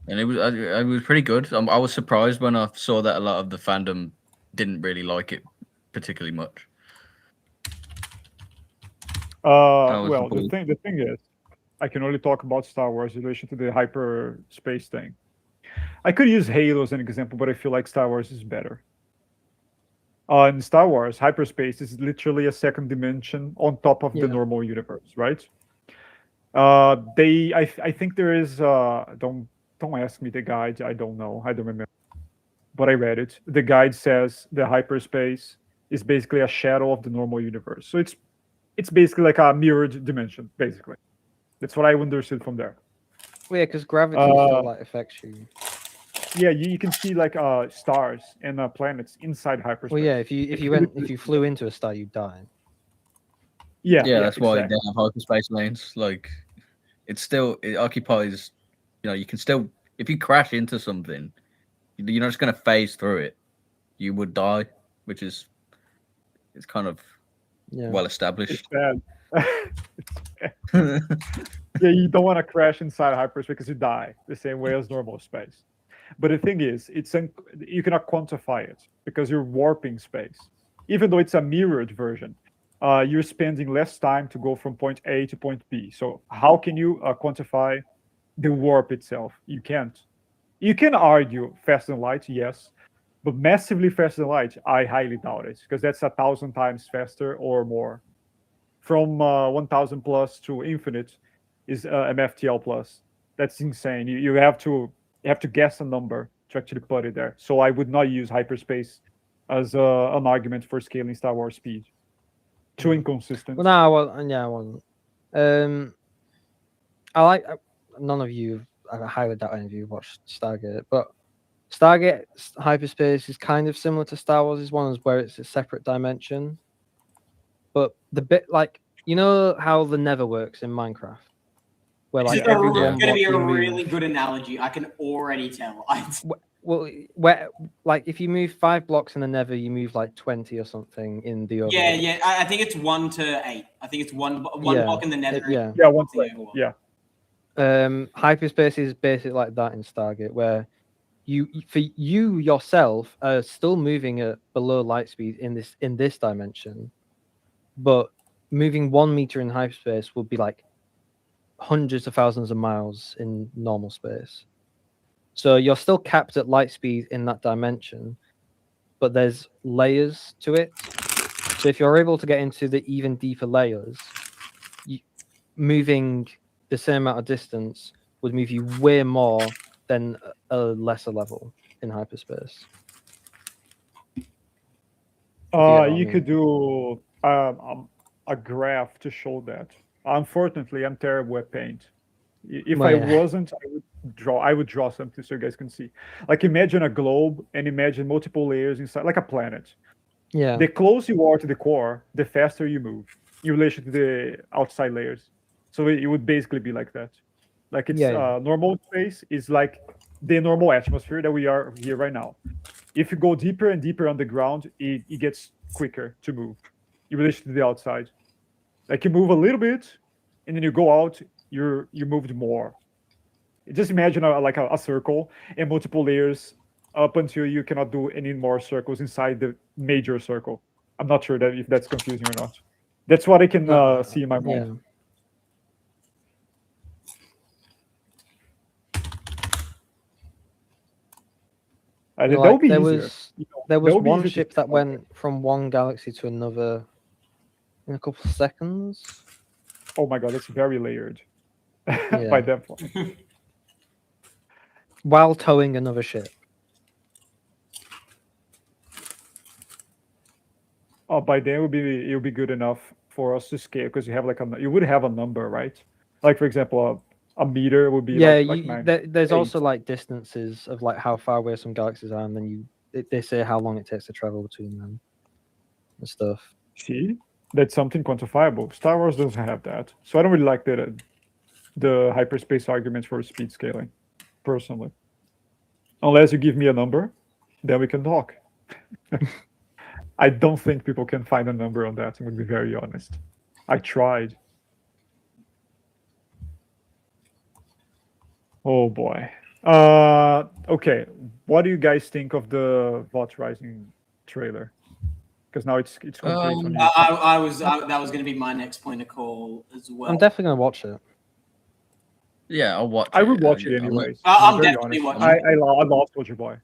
and it was pretty good. I was surprised when I saw that a lot of the fandom didn't really like it particularly much. was Well, cool. the thing is, I can only talk about Star Wars in relation to the hyperspace thing. I could use Halo as an example, but I feel like Star Wars is better. In Star Wars, hyperspace is literally a second dimension on top of the Yeah. normal universe, right? I think there is. Don't ask me the guide. I don't know. I don't remember. But I read it. The guide says the hyperspace is basically a shadow of the normal universe. So it's basically like a mirrored dimension. Basically, that's what I understood from there. Well, yeah, because gravity still like affects you. Yeah, you can see like stars and planets inside hyperspace. Well, yeah, if you flew into a star, you die. Yeah, that's why exactly. they have hyperspace lanes. Like, it occupies. You can still, if you crash into something, you're not just gonna phase through it. You would die, which is it's kind of well It's established. bad. Yeah, you don't want to crash inside hyperspace because you die the same way as normal space. But the thing is, you cannot quantify it because you're warping space. Even though it's a mirrored version, you're spending less time to go from point A to point B. So how can you quantify the warp itself? You can't. You can argue faster than light, yes, but massively faster than light, I highly doubt it because that's 1,000 times faster or more. From 1,000 plus to infinite is MFTL plus. That's insane. You have to guess a number to actually put it there. So I would not use hyperspace as an argument for scaling Star Wars speed. Too inconsistent. Well, no, I wasn't. None of you. I highly doubt any of you watched Stargate, but Stargate hyperspace is kind of similar to Star Wars' one, where it's a separate dimension. But the bit like how the Nether works in Minecraft, where This like is every going to be a block you really move- good analogy. I can already tell. Well, where like if you move 5 blocks in the Nether, you move like 20 or something in the Yeah, overworld. yeah. I think it's 1 to 8. I think it's one block in the Nether. Yeah. Yeah, one the play. overworld. Yeah. Hyperspace is basically like that in Stargate, where you yourself are still moving at below light speed in this dimension, but moving 1 meter in hyperspace would be like hundreds of thousands of miles in normal space. So you're still capped at light speed in that dimension, but there's layers to it. So if you're able to get into the even deeper layers, moving the same amount of distance would move you way more than a lesser level in hyperspace. You could do a graph to show that. Unfortunately, I'm terrible at paint. If I wasn't, I would draw something so you guys can see. Like imagine a globe and imagine multiple layers inside, like a planet. Yeah. The closer you are to the core, the faster you move in relation to the outside layers. So it would basically be like that. Like it's normal space is like the normal atmosphere that we are here right now. If you go deeper and deeper underground, it gets quicker to move in relation to the outside. Like you move a little bit, and then you go out, you moved more. Just imagine a circle and multiple layers up until you cannot do any more circles inside the major circle. I'm not sure if that's confusing or not. That's what I can see in my mind. There was one ship that went from one galaxy to another in a couple of seconds. Oh my god, that's very layered by that point. While towing another ship. Oh, by then it would be good enough for us to scale because you have you would have a number, right? Like for example, a meter would be there's also like distances of like how far away some galaxies are, and then they say how long it takes to travel between them and stuff. See, that's something quantifiable. Star Wars doesn't have that, so I don't really like the hyperspace arguments for speed scaling, personally. Unless you give me a number, then we can talk. I don't think people can find a number on that. I'm going to be very honest. I tried. Oh boy. Okay. What do you guys think of the VOT Rising trailer? Because now it's complete. That was going to be my next point of call as well. I'm definitely going to watch it. Yeah, I'll watch. I would watch it anyways. I'm definitely watching. I love Soldier Boy.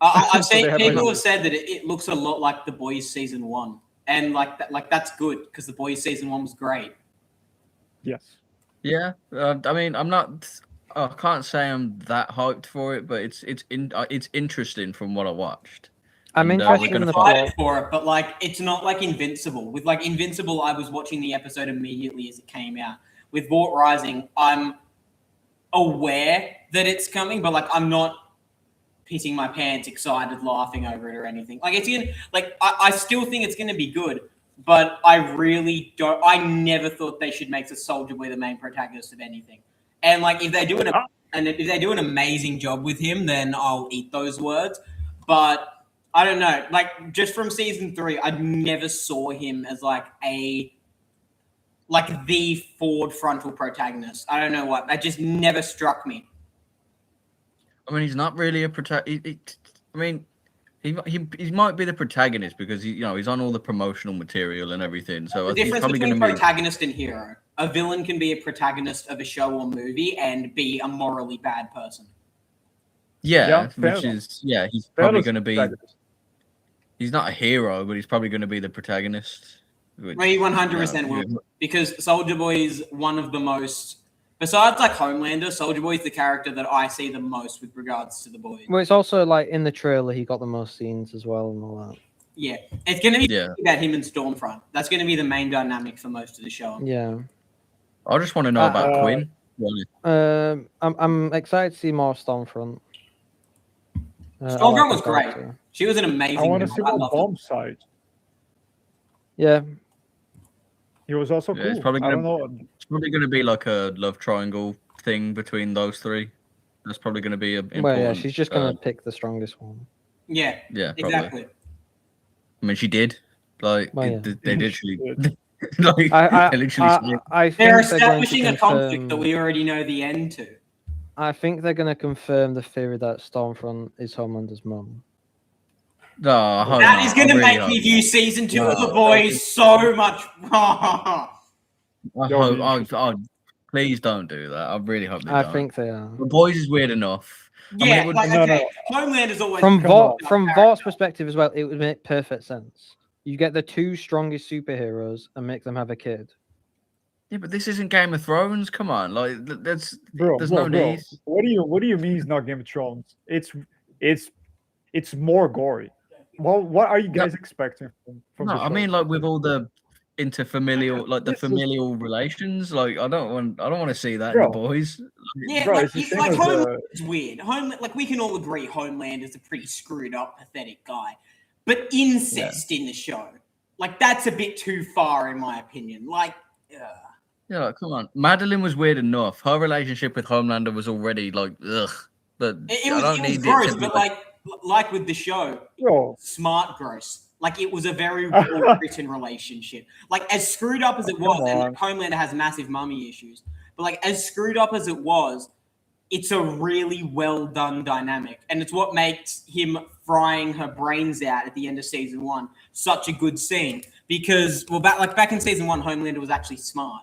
I've seen people have said that it looks a lot like The Boys season 1, and like that's good because The Boys season 1 was great. Yes, Yeah, I mean, I'm not. I can't say I'm that hyped for it, but it's interesting from what I watched. I'm And, interested we're in gonna the find- Excited plot. for it, but like it's not like Invincible. With like Invincible, I was watching the episode immediately as it came out. With Vought Rising, I'm aware that it's coming, but like I'm not pissing my pants, excited, laughing over it or anything. Like it's gonna, like I still think it's gonna be good, but I really don't. I never thought they should make the Soldier Boy the main protagonist of anything. And like if they do an amazing job with him, then I'll eat those words. But I don't know. Like just from season 3, I never saw him as like the forward frontal protagonist. I don't know what. That just never struck me. I mean, he's not really a protagonist. I mean, he might be the protagonist because he's on all the promotional material and everything. So The he's difference probably going between to be. protagonist and hero. A villain can be a protagonist of a show or movie and be a morally bad person. Yeah, fair which enough. is he's Fair probably enough, going to be. protagonist. He's not a hero, but he's probably going to be the protagonist. Which, He 100% will. Because Soldier Boy is one of the most, besides like Homelander, Soldier Boy is the character that I see the most with regards to the boys. Well, it's also like in the trailer he got the most scenes as well and all that. Yeah, it's going to be Yeah. about him and Stormfront. That's going to be the main dynamic for most of the show. Yeah. I just want to know about Quinn. I'm excited to see more Stormfront. I Stormfront like was the great. character. She was an amazing. I want to villain. see I more love her. bomb side. Yeah. He was also Yeah, cool. it's probably I don't gonna- know. It's probably going to be like a love triangle thing between those three. That's probably going to be important. Well, yeah, she's just gonna pick the strongest one. Yeah, Yeah, probably. exactly. I mean, she did. Like Well, yeah. they literally. She like, I they literally said it. I think They're they're going to establishing a conflict that confirm. we already know the end to. I think they're going to confirm the theory that Stormfront is Homelander's mum. No, I hope That not. is going to I really make hope me not. view season 2 of No. The Boys so much. I Yo, hope. Please don't do that. I really hope they I don't. think they are. The Boys is weird enough. I mean, Yeah, it would- like no, okay, no. Homelander's always From Come on. Vaught's perspective as well, it would make perfect sense. You get the two strongest superheroes and make them have a kid. Yeah, but this isn't Game of Thrones. Come on, like there's Bro, there's bro, no bro. need. What do you mean it's not Game of Thrones? It's more gory. Well, what are you guys expecting from No, the show? I mean like with all the interfamilial, like the This is- familial relations. Like I don't want to see that Bro. in The Boys. Yeah, Bro, like, it's the same like as, Homelander's weird. Like we can all agree Homelander's a pretty screwed up, pathetic guy. But incest in the show, like that's a bit too far in my opinion. Like, Yeah, like, come on. Madeline was weird enough. Her relationship with Homelander was already like ugh. But it I was don't need gross, it to be but like with the show, Bro, smart gross. Like it was a very well written relationship. Like as screwed up as it was, and like, Homelander has massive mummy issues, but like as screwed up as it was, it's a really well done dynamic, and it's what makes him frying her brains out at the end of season 1 such a good scene. Because back in season 1, Homelander was actually smart.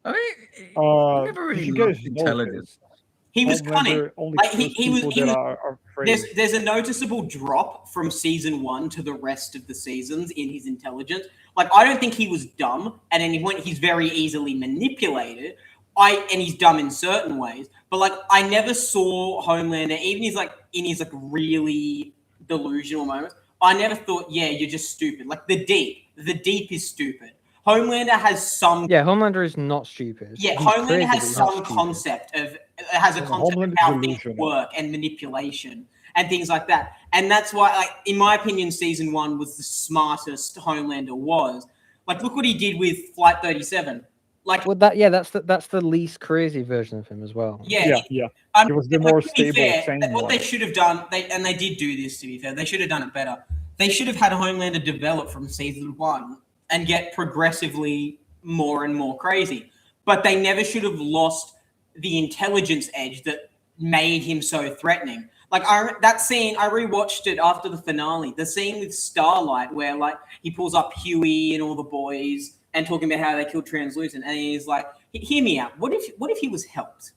I mean, he never really you looked guys intelligent. notice He was cunning. Homelander only Like, kills he was- people he that was- are afraid. There's a noticeable drop from season 1 to the rest of the seasons in his intelligence. Like I don't think he was dumb at any point. He's very easily manipulated. And he's dumb in certain ways. But like I never saw Homelander, even in his really delusional moments. I never thought, yeah, you're just stupid. Like the deep is stupid. Homelander has some. Yeah, Homelander is not stupid. Yeah, He's Homelander crazy, has but he's not some stupid. concept of Homelander's how things delusional. work and manipulation and things like that. And that's why, like, in my opinion, season 1 was the smartest Homelander was. Like, look what he did with Flight 37. Like, Well, that's the least crazy version of him as well. Yeah. He was the more to be stable, fair, sane what one. they should have done, and they did do this, to be fair, they should have done it better. They should have had Homelander develop from season 1 and get progressively more and more crazy. But they never should have lost the intelligence edge that made him so threatening. Like that scene, I rewatched it after the finale. The scene with Starlight, where like he pulls up Huey and all the boys and talking about how they killed Translucent, and he's like, "Hear me out. What if he was helped?"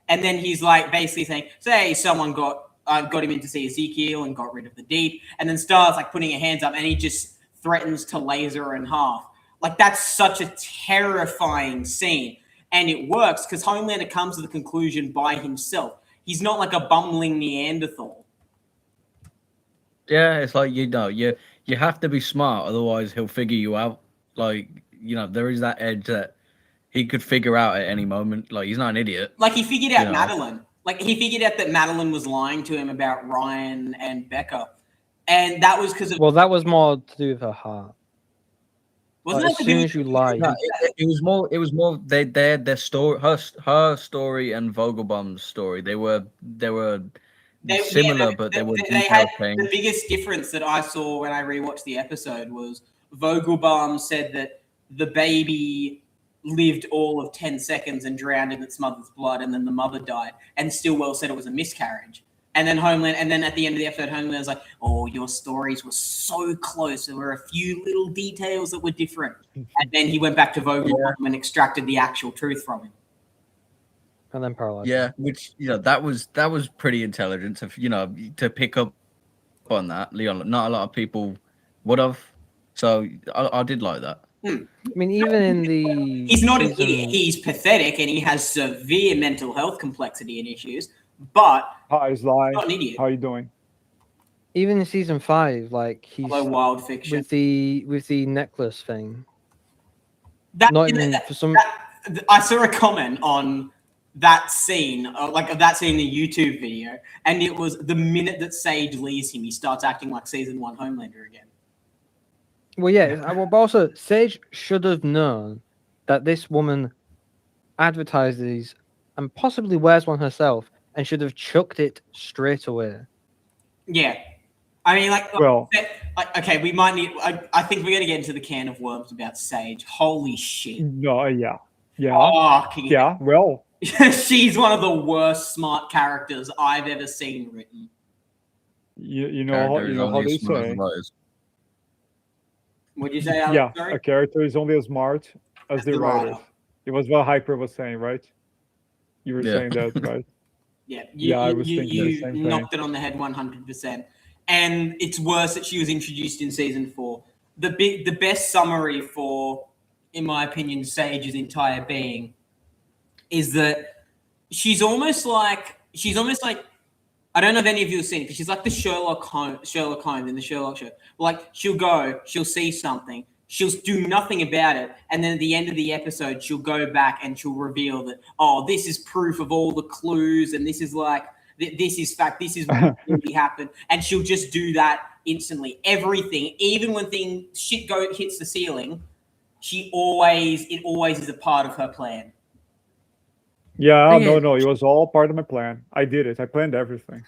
And then he's like, basically saying, "Say someone got him in to see Ezekiel and got rid of the Deep," and then Star's like putting her hands up, and he just threatens to laser her in half. Like, that's such a terrifying scene. And it works because Homelander comes to the conclusion by himself. He's not like a bumbling Neanderthal. Yeah, it's like, you have to be smart, otherwise he'll figure you out. Like, there is that edge that he could figure out at any moment. Like, he's not an idiot. Like, he figured out Madeline. Like, he figured out that Madeline was lying to him about Ryan and Becca. And that was because of... Well, that was more to do with her heart. Wasn't Like, that as soon as you lie, No, it was more their story, her story and Vogelbaum's story. They were similar, but they were they had detailed the biggest difference that I saw when I rewatched the episode was Vogelbaum said that the baby lived all of 10 seconds and drowned in its mother's blood, and then the mother died. And Stillwell said it was a miscarriage. And then at the end of the episode, Homeland's like, "Oh, your stories were so close. There were a few little details that were different." And then he went back to Vogelbaum and extracted the actual truth from him. and then paralyzed. Yeah, which that was pretty intelligent to pick up on that, Leon. Not a lot of people would have. So I did like that. I mean, even in the He's not an idiot. He's pathetic and he has severe mental health complexity and issues. But Hi, Sly. not an idiot. How are you doing? even in season 5, like he's Although wild fiction. with the necklace thing. That, Not even for some. I saw a comment on that scene, like that scene in the YouTube video, and it was the minute that Sage leaves him, he starts acting like season 1 Homelander again. Well, yeah, but also Sage should have known that this woman advertises and possibly wears one herself, and should have chucked it straight away. Yeah. I mean, Well, okay, we might need. I think we're gonna get into the can of worms about Sage. Holy shit! no, yeah. Oh, Well, she's one of the worst smart characters I've ever seen written. you know how they say. Would you say? Alex? Yeah, Sorry? a character is only as smart as the writer. It was what Hyper was saying, right? You were saying that, right? Yeah, I was thinking the you same thing. knocked it on the head 100%. And it's worse that she was introduced in season 4. The best summary for, in my opinion, Sage's entire being is that she's almost like I don't know if any of you have seen it, but she's like the Sherlock Holmes in the Sherlock show. Like, she'll see something, she'll do nothing about it, and then at the end of the episode, she'll go back and she'll reveal that, oh, this is proof of all the clues, and this is like, this is fact, this is what really happened, and she'll just do that instantly. Everything, even when shit hits the ceiling, it always is a part of her plan. Yeah, no, it was all part of my plan. I did it. I planned everything.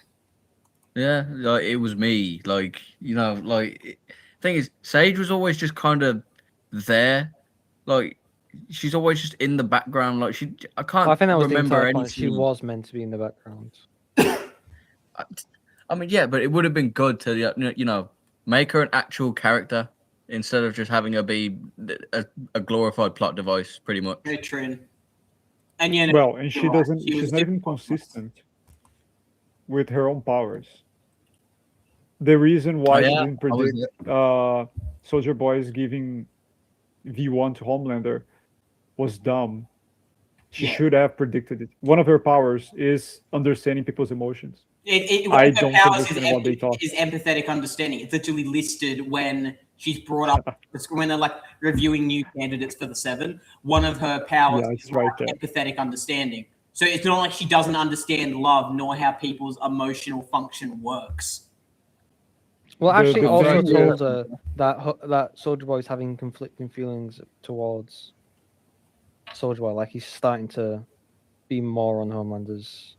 Yeah, like it was me. Like, thing is, Sage was always just kind of there. Like, she's always just in the background. Like, I can't I think that was remember the entire anything. point. She was meant to be in the background. I mean, yeah, but it would have been good to, make her an actual character instead of just having her be a glorified plot device, pretty much. Very true. And And she doesn't. She's not even consistent with her own powers. The reason why she didn't predict Soldier Boy is giving V1 to Homelander was dumb. She should have predicted it. One of her powers is understanding people's emotions. I don't understand what they thought. Is empathetic understanding. It's literally listed when she's brought up when they're like reviewing new candidates for the 7. One of her powers is empathetic understanding. So it's not like she doesn't understand love nor how people's emotional function works. Well, actually, also told her that Soldier Boy is having conflicting feelings towards Soldier Boy. Like, he's starting to be more on Homelander's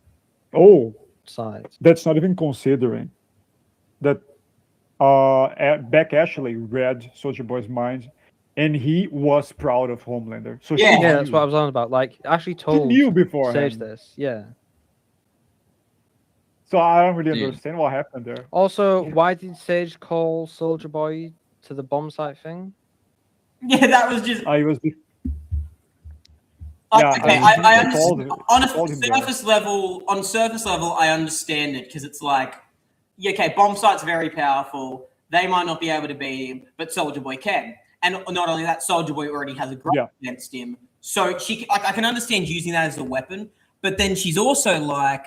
side. That's not even considering that Beck actually read Soldier Boy's mind, and he was proud of Homelander. So that's what I was on about. Like, actually told knew before Sage this. Yeah. So I don't really understand what happened there. Also, why did Sage call Soldier Boy to the bomb site thing? Yeah, that was just. I was. Okay, I understand. On surface level, I understand it because it's like, bomb site's very powerful. They might not be able to beat him, but Soldier Boy can. And not only that, Soldier Boy already has a grudge against him. So I can understand using that as a weapon, but then she's also like,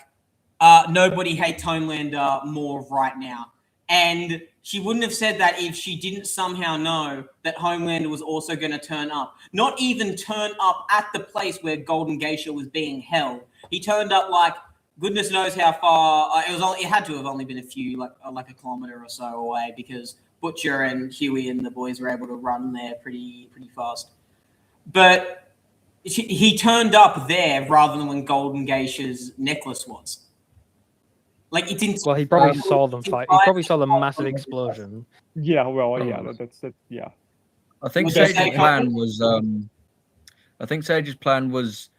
nobody hates Homelander more right now. And she wouldn't have said that if she didn't somehow know that Homelander was also going to turn up. Not even turn up at the place where Golden Geisha was being held. He turned up like goodness knows how far. It had to have only been a few, like a kilometer or so away, because Butcher and Huey and the boys were able to run there pretty fast. But he turned up there rather than when Golden Geisha's necklace was. Like it didn't. Well, he probably saw them fight. He probably saw the massive explosion. Yeah, well, yeah, that's yeah. I think Sage's plan was. I think Sage's plan was.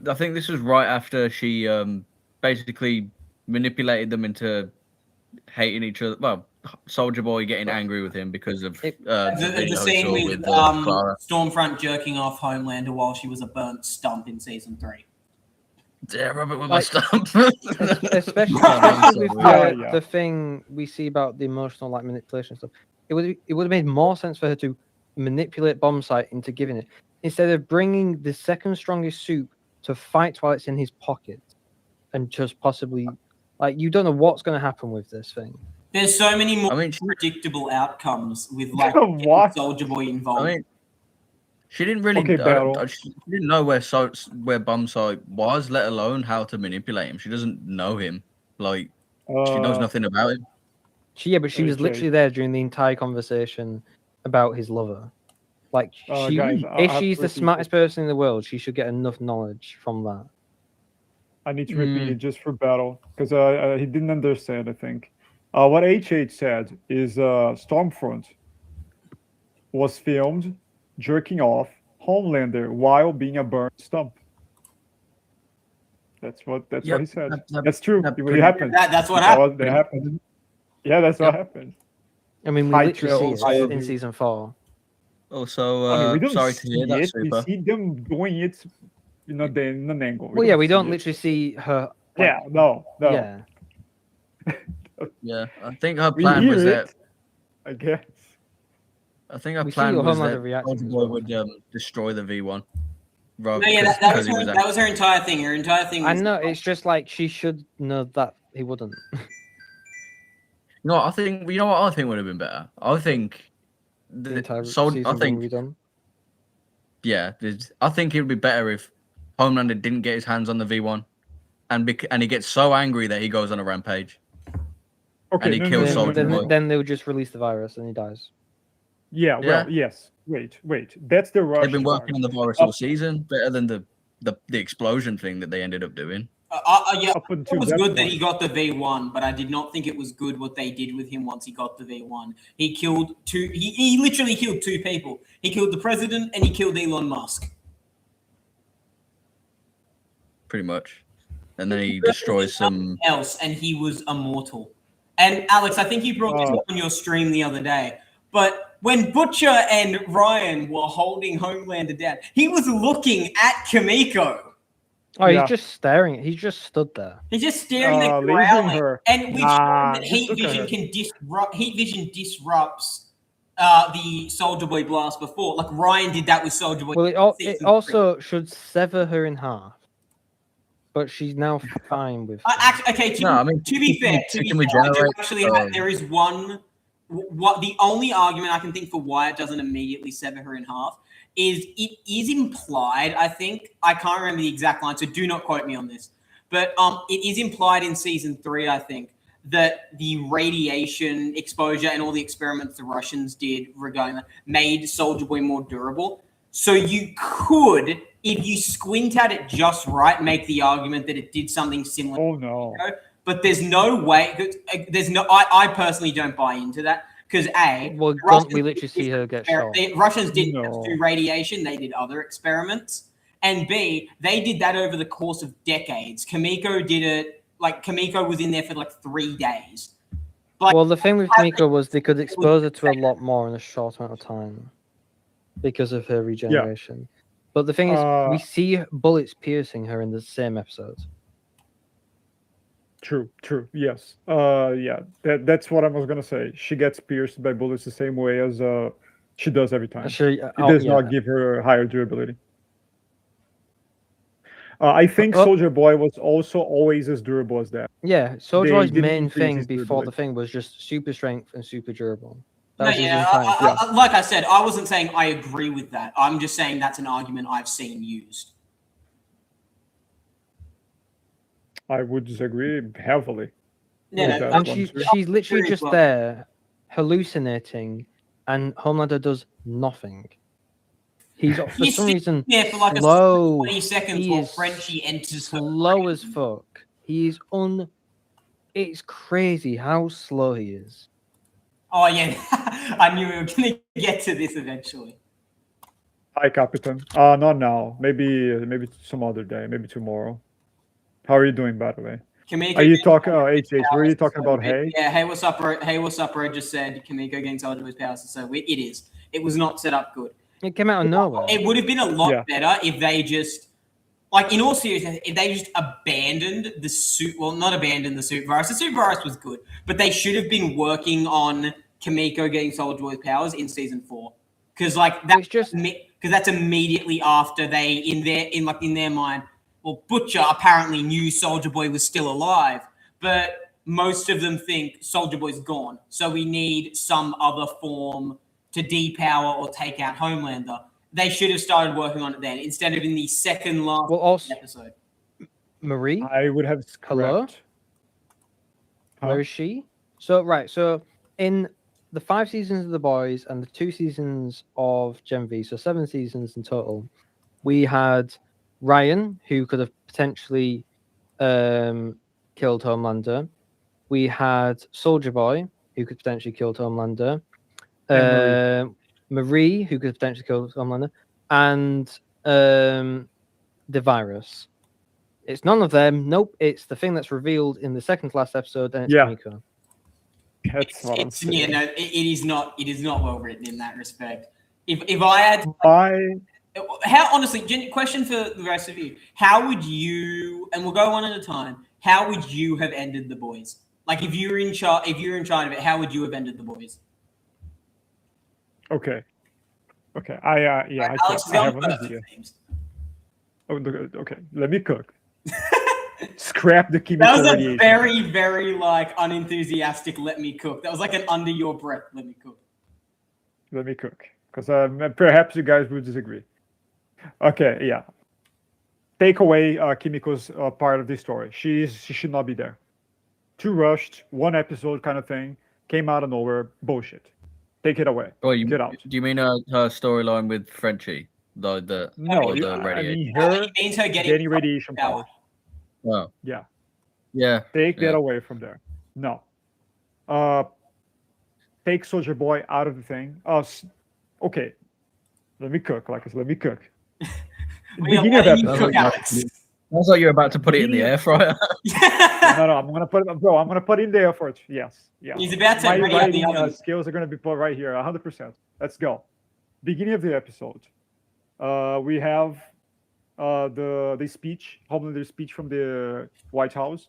I think this was right after she basically manipulated them into hating each other. Well, Soldier Boy getting angry with him because of the scene with Stormfront jerking off Homelander while she was a burnt stump in season 3. Yeah, rub it with my stump. Especially with the thing we see about the emotional manipulation stuff. It would have made more sense for her to manipulate Bombsight into giving it, instead of bringing the second strongest suit to fight while it's in his pocket, and just possibly you don't know what's going to happen with this thing. There's so many more predictable outcomes with Soldier Boy involved. She didn't really. She didn't know where Bombsight was, let alone how to manipulate him. She doesn't know him. She knows nothing about him. She was literally there during the entire conversation about his lover. If she's the smartest person in the world, she should get enough knowledge from that. I need to repeat it just for Battle, because he didn't understand, I think. What HH said is Stormfront was filmed jerking off Homelander while being a burnt stump. That's what he said. That's true. It happened. That's what happened. That happened. Yeah, that's what happened. I mean, we literally see it in season 4. Also, we don't sorry to hear that. We see them doing it, in an angle. We don't literally see her. No. Yeah. Yeah, I think her plan was that. I guess. I think her plan was that Soldier Boy would destroy the V1. That was her entire thing. Her entire thing. I know. It's just she should know that he wouldn't. No, I think you know what I think would have been better. I think the entire season redone. Yeah, I think it would be better if Homelander didn't get his hands on the V1, and he gets so angry that he goes on a rampage. Okay, and he kills Soldier Boy. Then they'll just release the virus and he dies. Yeah, well, yes. Wait. That's the Russian. They've been working on the virus all season, better than the explosion thing that they ended up doing. It was good that he got the V1, but I did not think it was good what they did with him once he got the V1. He killed two. He literally killed 2 people. He killed the president and he killed Elon Musk. Pretty much, and then he destroys some else, and he was immortal. And Alex, I think you brought this up on your stream the other day, but when Butcher and Ryan were holding Homelander down, he was looking at Kimiko. Oh, he's just staring. He's just stood there. He's just staring at her. And we showed that heat vision disrupts the Soldier Boy blast before. Like Ryan did that with Soldier Boy. Well, it also should sever her in half. But she's now fine with. To be fair, there is one. What the only argument I can think for why it doesn't immediately sever her in half is it is implied. I think I can't remember the exact line, so do not quote me on this. But it is implied in season 3, I think, that the radiation exposure and all the experiments the Russians did regarding that made Soldier Boy more durable. So you could, if you squint at it just right, make the argument that it did something similar. Oh no! But there's no way. I personally don't buy into that because we literally see her get shot. Russians didn't just do radiation; they did other experiments. And B, they did that over the course of decades. Kimiko did it. Kimiko was in there for 3 days. The thing with Kimiko was they could expose her to a lot more in a short amount of time. Because of her regeneration. Yeah. But the thing is, we see bullets piercing her in the same episode. True, yes. That's what I was going to say. She gets pierced by bullets the same way as She does every time. Actually, It does not give her higher durability. I think Soldier Boy was also always as durable as that. Yeah, Soldier Boy's didn't main increase thing his before the durability. thing was just super strength and super durable. That No, was his yeah, entire thing. like I said, I wasn't saying I agree with that. I'm just saying that's an argument I've seen used. I would disagree heavily. Yeah, with no, that And one, too. she's literally agree as just well. there hallucinating, and Homelander does nothing. He's for He's some reason there for like slow. 20 seconds He while is Frenchie enters her slow brain. as fuck. He's It's crazy how slow he is. Oh yeah, I knew we were gonna get to this eventually. Hi, Capitan. Not now. Maybe some other day. Maybe tomorrow. How are you doing, by the way? Kamiko Are you getting talking? Soldier Boy's HH, were you powers talking is so about weird. Hay? Yeah, hey, what's up, bro? Hey, what's up, bro? Just said Kamiko getting Soldier Boy's powers is so weird. It is. It was not set up good. It came out of nowhere. It would have been a lot Yeah. better if they just, like, in all seriousness, if they just abandoned the suit. Well, not abandoned the suit virus. The suit virus was good, but they should have been working on Kamiko getting Soldier Boy's powers in season 4, because like that's just because that's immediately after they in their mind. Well, Butcher apparently knew Soldier Boy was still alive, but most of them think Soldier Boy's gone. So we need some other form to depower or take out Homelander. They should have started working on it then, instead of in the second last episode. Marie, I would have scrapped. hello. Where is she? So in the 5 seasons of The Boys and the 2 seasons of Gen V, so 7 seasons in total, we had Ryan, who could have potentially killed Homelander. We had Soldier Boy, who could potentially kill Homelander. Marie, who could potentially kill Homelander. And the virus. It's none of them. Nope. It's the thing that's revealed in the second to last episode, and it's Kamiko. That's what I'm saying. Yeah, no, it is not. It is not well written in that respect. If I had, how honestly, question for the rest of you: how would you? And we'll go one at a time. How would you have ended The Boys? Like if you're in charge, of it, how would you have ended The Boys? Okay. I Alex, have an idea. Oh, okay. Let me cook. Scrap the chemical That was radiation. a very, very like unenthusiastic. Let me cook. That was like an under your breath. Let me cook. Let me cook, because perhaps you guys would disagree. Okay, yeah. Take away Kimiko's part of the story. She should not be there. Too rushed, 1 episode kind of thing. Came out of nowhere. Bullshit. Take it away. Get out. Do you mean her storyline with Frenchie? No, the I radiation. mean her It means her getting radiation powers. Oh. Yeah. Yeah. Take that away from there. No. Take Soldier Boy out of the thing. Okay. Let me cook, Lucas. Let me cook. Beginning of episode. Sounds like you're about to put it in the air fryer. No, I'm gonna put it, bro. I'm gonna put it in there for it. Yes, yeah. He's about to My ready up the writing oven. skills are gonna be put right here, 100%. Let's go. Beginning of the episode, we have the speech, Homelander's speech from the White House.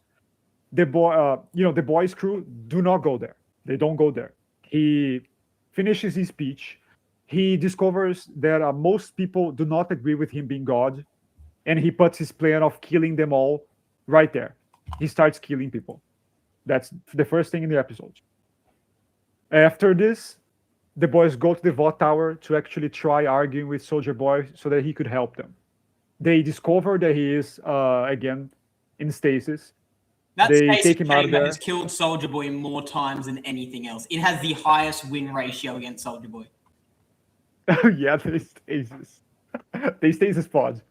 The boys' crew do not go there. They don't go there. He finishes his speech. He discovers that most people do not agree with him being God, and he puts his plan of killing them all right there. He starts killing people. That's the first thing in the episode. After this, the boys go to the Vought Tower to actually try arguing with Soldier Boy so that he could help them. They discover that he is again in stasis. That they space take him out of chamber there. has killed Soldier Boy more times than anything else. It has the highest win ratio against Soldier Boy. Yeah, they stasis. They stasis pods.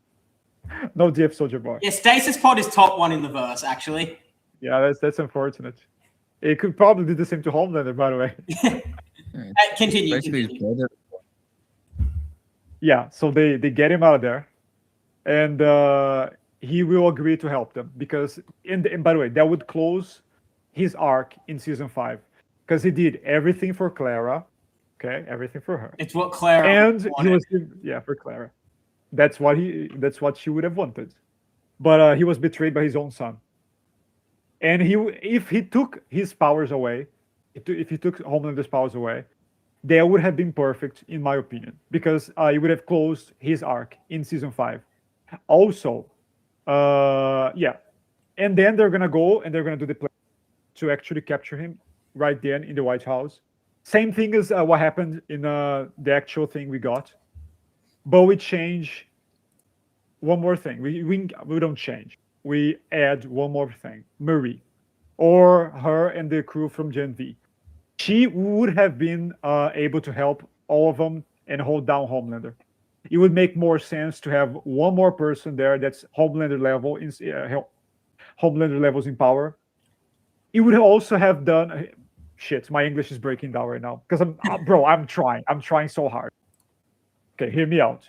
No diff, Soldier Boy. Yeah, Stasis Pod is top 1 in the verse, actually. Yeah, that's unfortunate. It could probably do the same to Homelander, by the way. Continue. Yeah, so they get him out of there, and he will agree to help them because and by the way, that would close his arc in season 5 because he did everything for Clara. Okay, everything for her. It's what Clara and wanted. He was for Clara. That's what she would have wanted, but he was betrayed by his own son. And if he took his powers away, if he took Homelander's powers away, that would have been perfect in my opinion, because it would have closed his arc in season 5. Also, yeah, and then they're gonna go and they're gonna do the plan to actually capture him right then in the White House. Same thing as what happened in the actual thing we got, but we change one more thing. We don't change. We add one more thing. Marie, or her and the crew from Gen V. She would have been able to help all of them and hold down Homelander. It would make more sense to have one more person there that's Homelander level in Homelander levels in power. It would also have done. Shit, my English is breaking down right now because I'm trying. I'm trying so hard. Okay, hear me out.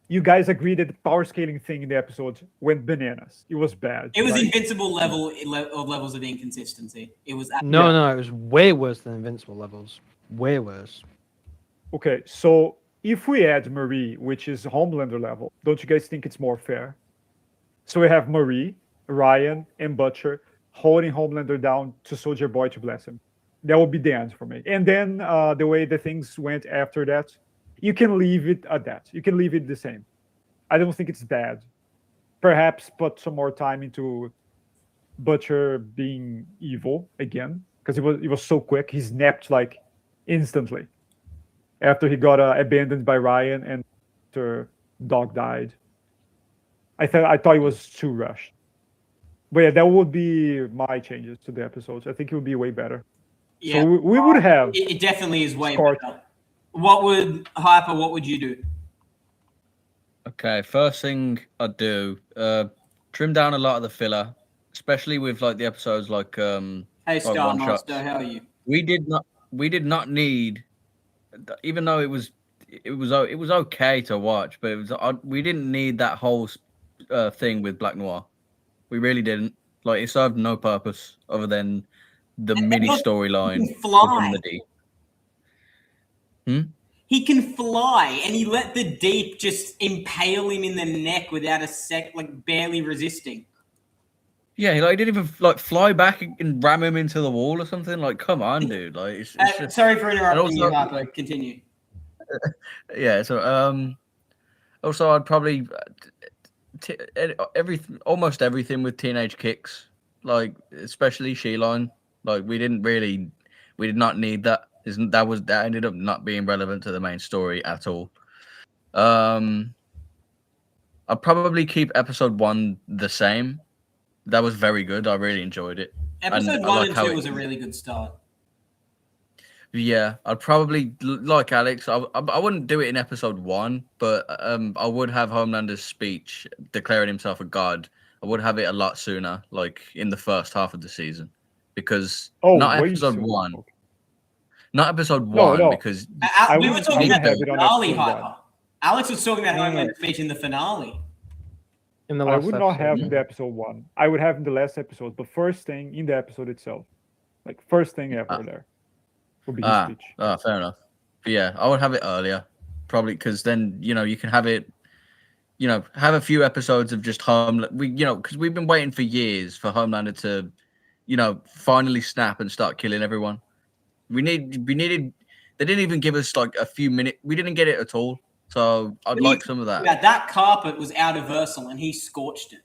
You guys agreed that the power scaling thing in the episode went bananas. It was bad. It was right? invincible levels of inconsistency. It was No, it was way worse than Invincible levels. Way worse. Okay, so if we add Marie, which is Homelander level, don't you guys think it's more fair? So we have Marie, Ryan, and Butcher holding Homelander down to Soldier Boy to bless him. That would be the end for me. And then the way the things went after that, you can leave it at that. You can leave it the same. I don't think it's bad. Perhaps put some more time into Butcher being evil again, because it was so quick. He snapped like instantly after he got abandoned by Ryan and after Dog died. I thought it was too rushed. But yeah, that would be my changes to the episodes. I think it would be way better. Yeah, so we would have. It definitely is way scored. better. What would you do? Okay, first thing I'd do, trim down a lot of the filler, especially with like the episodes like Hey like Star one shots. Master, how are you? We did not need, even though it was okay to watch, but we didn't need that whole thing with Black Noir. We really didn't. Like, it served no purpose other than the mini storyline within the deep. He can fly, and he let the deep just impale him in the neck without barely resisting. Yeah, he didn't even fly back and ram him into the wall or something. Like, come on, dude. Like, it's just... Sorry for interrupting also, you, Harper. Continue. Yeah. So, also, I'd probably almost everything with teenage kicks, like especially Sheline. Like, we did not need that. That ended up not being relevant to the main story at all. I'll probably keep episode 1 the same. That was very good. I really enjoyed it. Episode 1 and 2 was a really good start. Yeah, I'd probably, like Alex, I wouldn't do it in episode 1, but I would have Homelander's speech declaring himself a god. I would have it a lot sooner, like in the first half of the season, because not episode 1. Not episode 1, no. because we were talking about the finale, Hyper. Alex was talking about Homelander's speech in the finale. I would not have in the episode 1. I would have in the last episode, but first thing in the episode itself, like first thing ever there, would be his speech. Fair enough. But yeah, I would have it earlier, probably, because then you can have it. Have a few episodes of just Homelander. Because we've been waiting for years for Homelander to, finally snap and start killing everyone. We needed. They didn't even give us like a few minutes. We didn't get it at all. So I'd like some of that. Yeah, that carpet was out of Ursel, and he scorched it.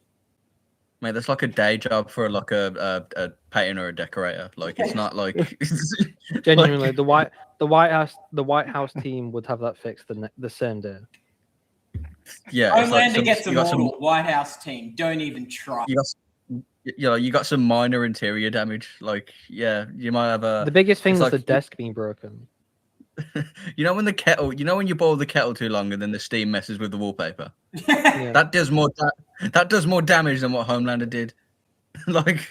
Mate, that's like a day job for like a painter or a decorator. Like, it's not like genuinely the White House team would have that fixed the same day. Yeah, Homelander gets a model. White House team. Don't even try. You got some minor interior damage. Like, yeah, you might have a. The biggest thing was the desk being broken. When the kettle, when you boil the kettle too long and then the steam messes with the wallpaper. Yeah. That does more damage than what Homelander did. Like,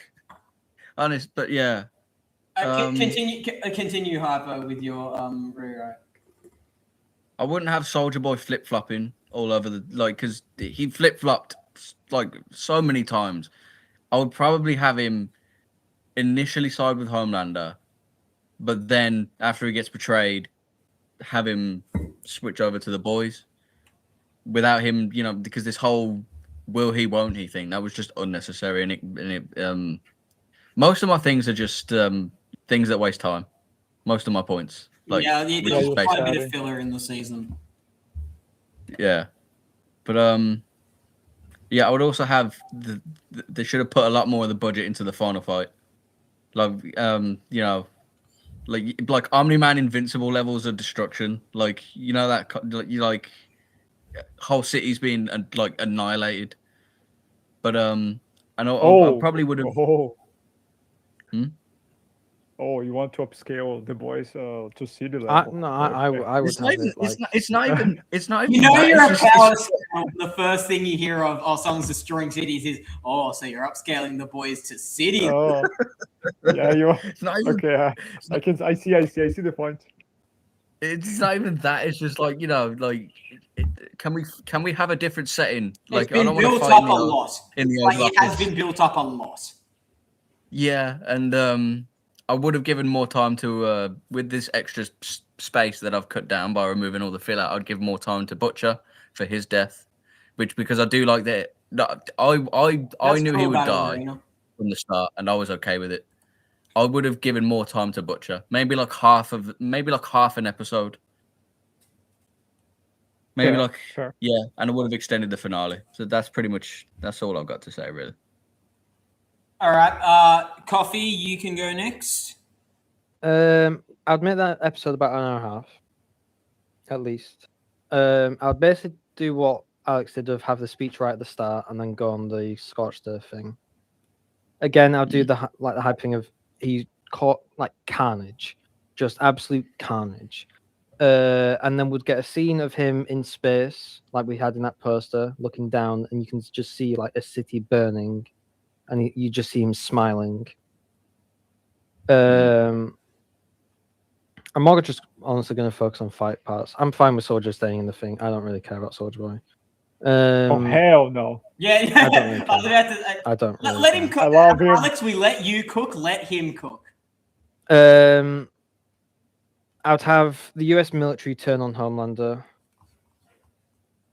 honest, but yeah. Continue, Harper, with your rewrite. I wouldn't have Soldier Boy flip flopping all over because he flip flopped like so many times. I would probably have him initially side with Homelander, but then after he gets betrayed, have him switch over to the boys. Without him, because this whole will he, won't he thing, that was just unnecessary. And it most of my things are just things that waste time. Most of my points. Like, yeah, which there's is quite a bit basically- of filler in the season. Yeah, but yeah, I would also have they should have put a lot more of the budget into the final fight. Like, you know, like Omni-Man Invincible levels of destruction. Like, you know that like whole city's been like annihilated. But I know I probably would have. Oh. Hmm? Oh, you want to upscale the boys to city level? I would It's have not even. it like It's not even. It's not even. You know that, you're a it's just- power scale. The first thing you hear of songs destroying cities is, oh, so you're upscaling the boys to cities. Oh, yeah, you. It's not even. Okay, I see the point. It's not even that. It's just like, you know, like, can we have a different setting? Like, It's been I don't want to built fight up a lot. in the Like, old it has office. been built up a lot. Yeah, and I would have given more time to with this extra space that I've cut down by removing all the filler. I'd give more time to Butcher for his death, which, because I do like that. I That's knew cool he would about die Arena. from the start, and I was okay with it. I would have given more time to Butcher, maybe like half an episode. Maybe Yeah, like sure. yeah, and I would have extended the finale. So that's all I've got to say, really. All right, Coffee, you can go next. I'd make that episode about an hour and a half, at least. I'd basically do what Alex did of have the speech right at the start and then go on the scorched earth thing. Again, I'll do the hype thing of he caught like carnage, just absolute carnage. And then we'd get a scene of him in space, like we had in that poster, looking down, and you can just see like a city burning, and you just see him smiling. I'm more just honestly going to focus on fight parts. I'm fine with Soldier staying in the thing. I don't really care about Soldier Boy. Oh hell no! Yeah, I don't really I was about to. I don't really Let him care. cook. I love him. Alex, we let you cook. Let him cook. I'd have the US military turn on Homelander.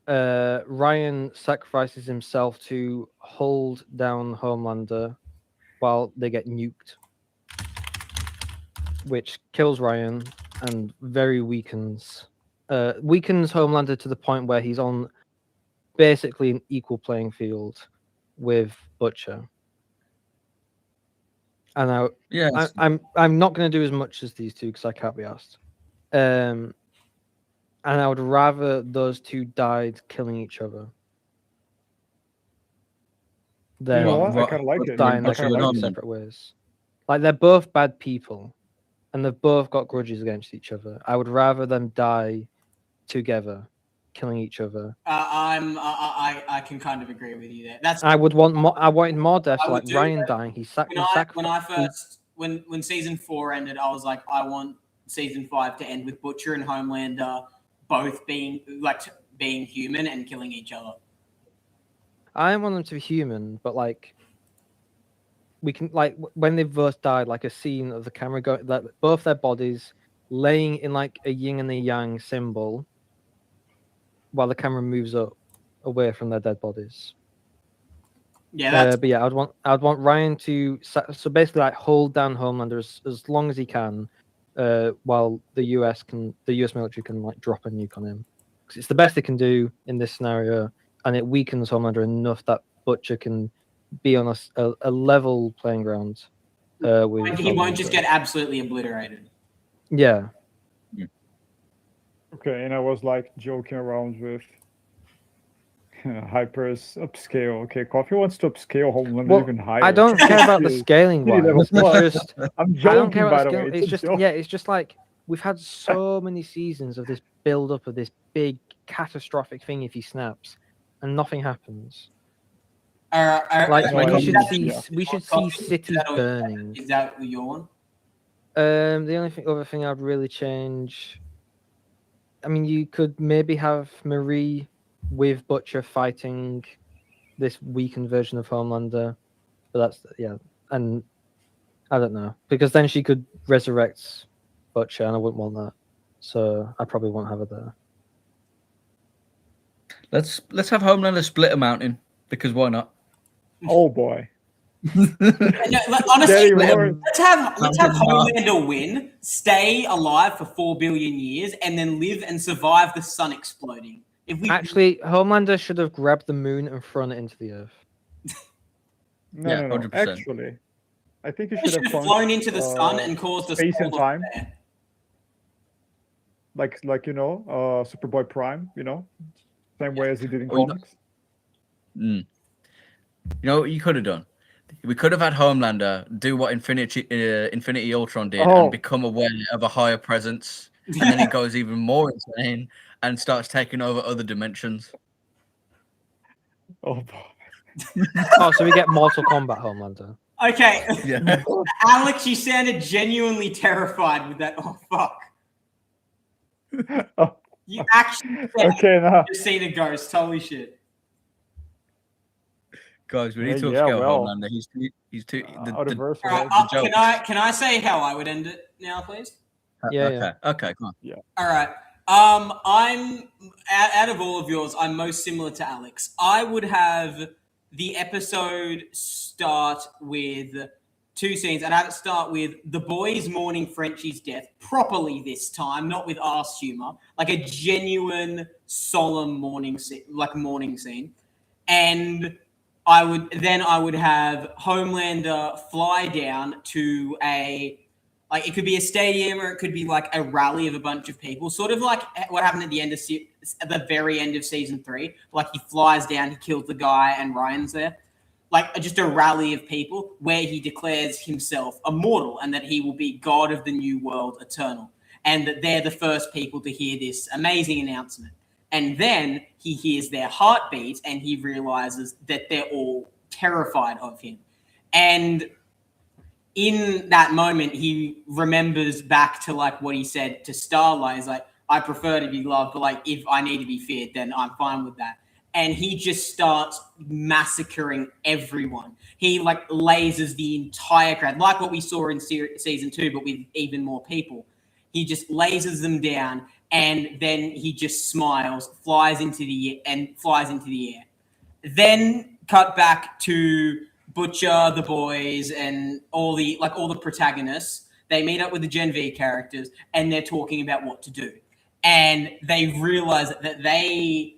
Ryan sacrifices himself to hold down Homelander while they get nuked, which kills Ryan and very weakens Homelander to the point where he's on basically an equal playing field with Butcher. And I'm not going to do as much as these two because I can't be asked. And I would rather those two died killing each other than You know what? I kind of like it. dying I like kinda in like it. separate ways. Like they're both bad people, and they've both got grudges against each other. I would rather them die together, killing each other. I can kind of agree with you there. That's I wanted more deaths, I would like do Ryan that. dying. When season 4 ended, I was like, I want season 5 to end with Butcher and Homelander both being human and killing each other. I want them to be human, but like we can when they both died, like a scene of the camera going, like both their bodies laying in like a yin and a yang symbol, while the camera moves up away from their dead bodies. Yeah, but yeah, I'd want Ryan to so basically like hold down Homelander as long as he can, while the US military can like drop a nuke on him, because it's the best they can do in this scenario, and it weakens Homelander enough that Butcher can be on a level playing ground. With he won't Homelander. just get absolutely obliterated. Yeah. Okay, and I was like joking around with Hyper's upscale. Okay, Coffee wants to upscale Homelander even higher. I don't care about the scaling City level wise. plus. It's just I'm I don't joking, care by about the scaling. way. It's just it's just like we've had so many seasons of this build up of this big catastrophic thing if he snaps, and nothing happens. Like we should see cities burning. Is that your one? The only other thing I'd really change. I mean, you could maybe have Marie with Butcher fighting this weakened version of Homelander, but that's and I don't know, because then she could resurrect Butcher, and I wouldn't want that, so I probably won't have her there. Let's have Homelander split a mountain, because why not? Oh boy. Honestly, Getting worse. let's have Homelander win, stay alive for 4 billion years, and then live and survive the sun exploding. If we Actually, Homelander should have grabbed the moon and thrown it into the earth. No, Yeah, no, no. 100%. Actually, I think you should should have have flown punched, into the sun and caused a space and storm time. there. Like Superboy Prime. Same way as he did in Oh, comics. You know what you could have done? We could have had Homelander do what Infinity Ultron did and become aware of a higher presence, and then he goes even more insane and starts taking over other dimensions. Oh, boy. Oh, so we get Mortal Kombat Homelander. Okay, Yeah. Alex, you sounded genuinely terrified with that. Oh fuck! Oh, You actually said okay, now. you've seen a ghost. Holy shit! Guys, we need to Yeah, upscale well, Homelander. He's too. Universal. All right, the jokes. can I say how I would end it now, please? Yeah. Okay, come on. All right. I'm out of all of yours, I'm most similar to Alex. I would have the episode start with two scenes, and I'd have it start with the boys mourning Frenchie's death properly this time, not with arse humor, like a genuine solemn mourning scene, and I would have Homelander fly down to it could be a stadium or it could be like a rally of a bunch of people, sort of like what happened at the very end of season 3. Like he flies down, he kills the guy, and Ryan's there. Like just a rally of people where he declares himself immortal and that he will be God of the new world, eternal, and that they're the first people to hear this amazing announcement. And then he hears their heartbeat and he realizes that they're all terrified of him. And in that moment, he remembers back to like what he said to Starlight. He's like, I prefer to be loved, but like if I need to be feared, then I'm fine with that. And he just starts massacring everyone. He like lasers the entire crowd, like what we saw in season 2, but with even more people. He just lasers them down, and then he just smiles, flies into the air. Then cut back to Butcher, the boys, and all the protagonists. They meet up with the Gen V characters, and they're talking about what to do. And they realize that they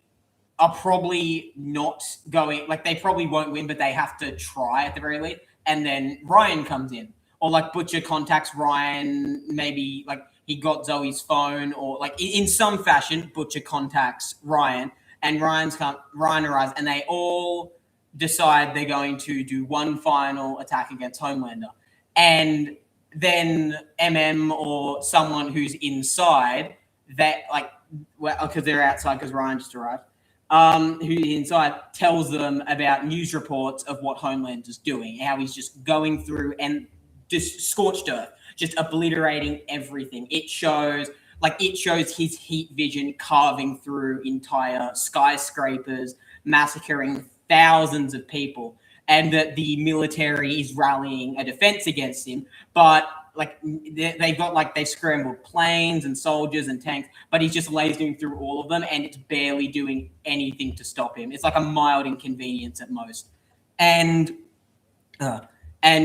are probably not going, like they probably won't win, but they have to try at the very least. And then Ryan comes in, or like Butcher contacts Ryan, maybe like he got Zoe's phone, or like in some fashion, Butcher contacts Ryan, and Ryan arrives, and they all decide they're going to do one final attack against Homelander. And then or someone who's inside, because they're outside because Ryan just arrived, who's inside, tells them about news reports of what Homelander's doing, how he's just going through and just scorched earth, just obliterating everything. It shows his heat vision carving through entire skyscrapers, massacring thousands of people, and that the military is rallying a defense against him. But they've scrambled planes and soldiers and tanks, but he's just lasering through all of them, and it's barely doing anything to stop him. It's like a mild inconvenience at most. And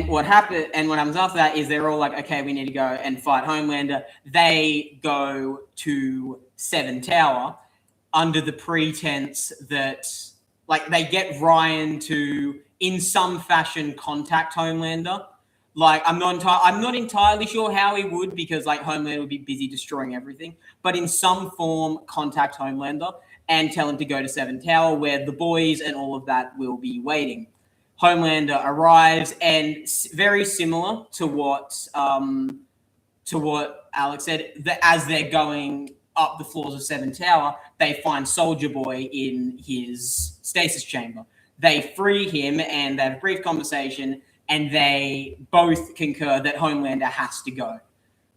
what happens after that is they're all like, okay, we need to go and fight Homelander. They go to Seven Tower under the pretense that they get Ryan to, in some fashion, contact Homelander. I'm not entirely sure how he would, because Homelander would be busy destroying everything, but in some form contact Homelander and tell him to go to Seven Tower, where the boys and all of that will be waiting. Homelander arrives, and very similar to what Alex said, that as they're going up the floors of Seven Tower, they find Soldier Boy in his stasis chamber. They free him, and they have a brief conversation, and they both concur that Homelander has to go.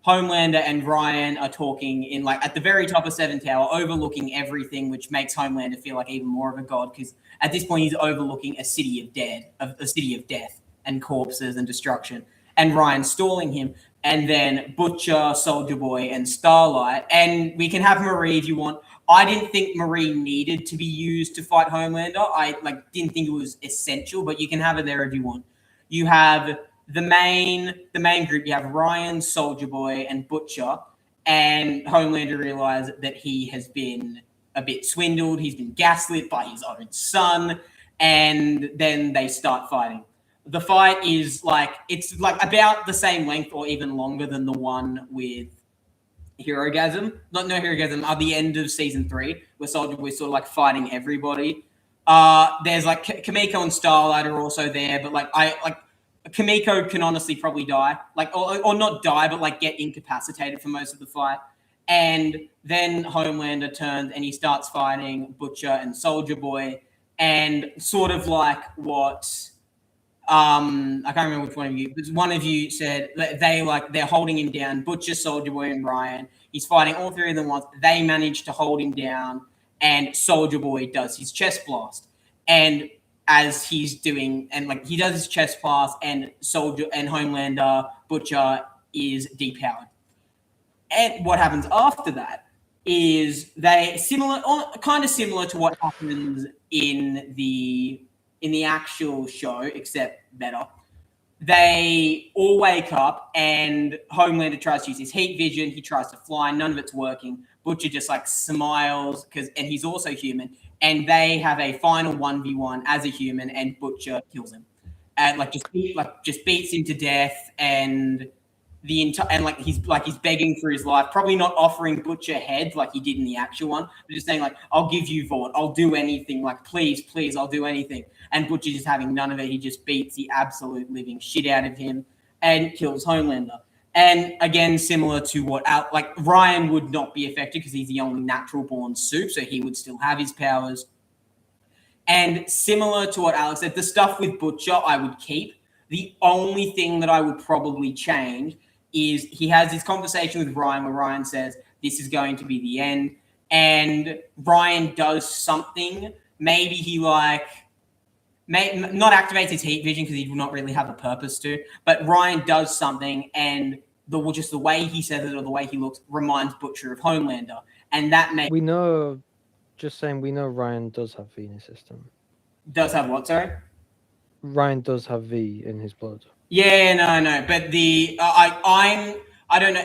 Homelander and Ryan are talking at the very top of Seven Tower, overlooking everything, which makes Homelander feel like even more of a god, because at this point he's overlooking a city of death and corpses and destruction. And Ryan's stalling him, and then Butcher, Soldier Boy, and Starlight. And we can have Marie if you want. I didn't think Marie needed to be used to fight Homelander. I didn't think it was essential, but you can have her there if you want. you have the main group. You have Ryan, Soldier Boy, and Butcher, and Homelander realizes that he has been a bit swindled. He's been gaslit by his own son, and then they start fighting. The fight is it's like about the same length or even longer than the one with Herogasm. No Herogasm, at the end of season 3, where Soldier Boy's sort of like fighting everybody. There's like Kamiko and Starlight are also there, but Kamiko can honestly probably die, or not die, but like get incapacitated for most of the fight. And then Homelander turns and he starts fighting Butcher and Soldier Boy, and sort of like what I can't remember which one of you, but one of you said that they're holding him down. Butcher, Soldier Boy, and Ryan. He's fighting all three of them once. They manage to hold him down, and Soldier Boy does his chest blast. And as he's doing, and like he does his chest blast, and Homelander, Butcher is depowered. And what happens after that is kind of similar to what happens in the actual show, except better. They all wake up and Homelander tries to use his heat vision. He tries to fly. None of it's working. Butcher just like smiles and he's also human. And they have a final 1v1 as a human, and Butcher kills him. And just beats him to death, and he's begging for his life, probably not offering Butcher heads like he did in the actual one, but just saying like, I'll give you Vought, I'll do anything, like please, I'll do anything. And Butcher just having none of it. He just beats the absolute living shit out of him and kills Homelander. And again, similar to what Ryan would not be affected because he's the only natural born soup, so he would still have his powers. And similar to what Alex said, the stuff with Butcher I would keep. The only thing that I would probably change is he has this conversation with Ryan where Ryan says, this is going to be the end. And Ryan does something. Maybe he not activates his heat vision because he will not really have a purpose to, but Ryan does something, and the way he says it or the way he looks reminds Butcher of Homelander. And that makes... We know Ryan does have V in his system. Does have what, sorry? Ryan does have V in his blood. Yeah, no, but I don't know.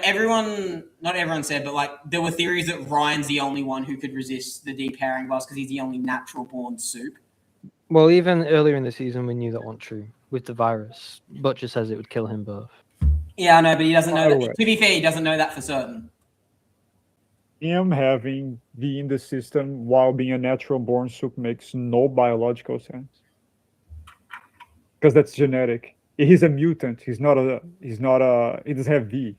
Not everyone said, but like there were theories that Ryan's the only one who could resist the depowering blast because he's the only natural born soup. Well, even earlier in the season, we knew that wasn't true with the virus. Butcher says it would kill him both. Yeah, I know, but he doesn't know that. To be fair, he doesn't know that for certain. Him having V in the system while being a natural born soup makes no biological sense. Because that's genetic. He's a mutant. He doesn't have V.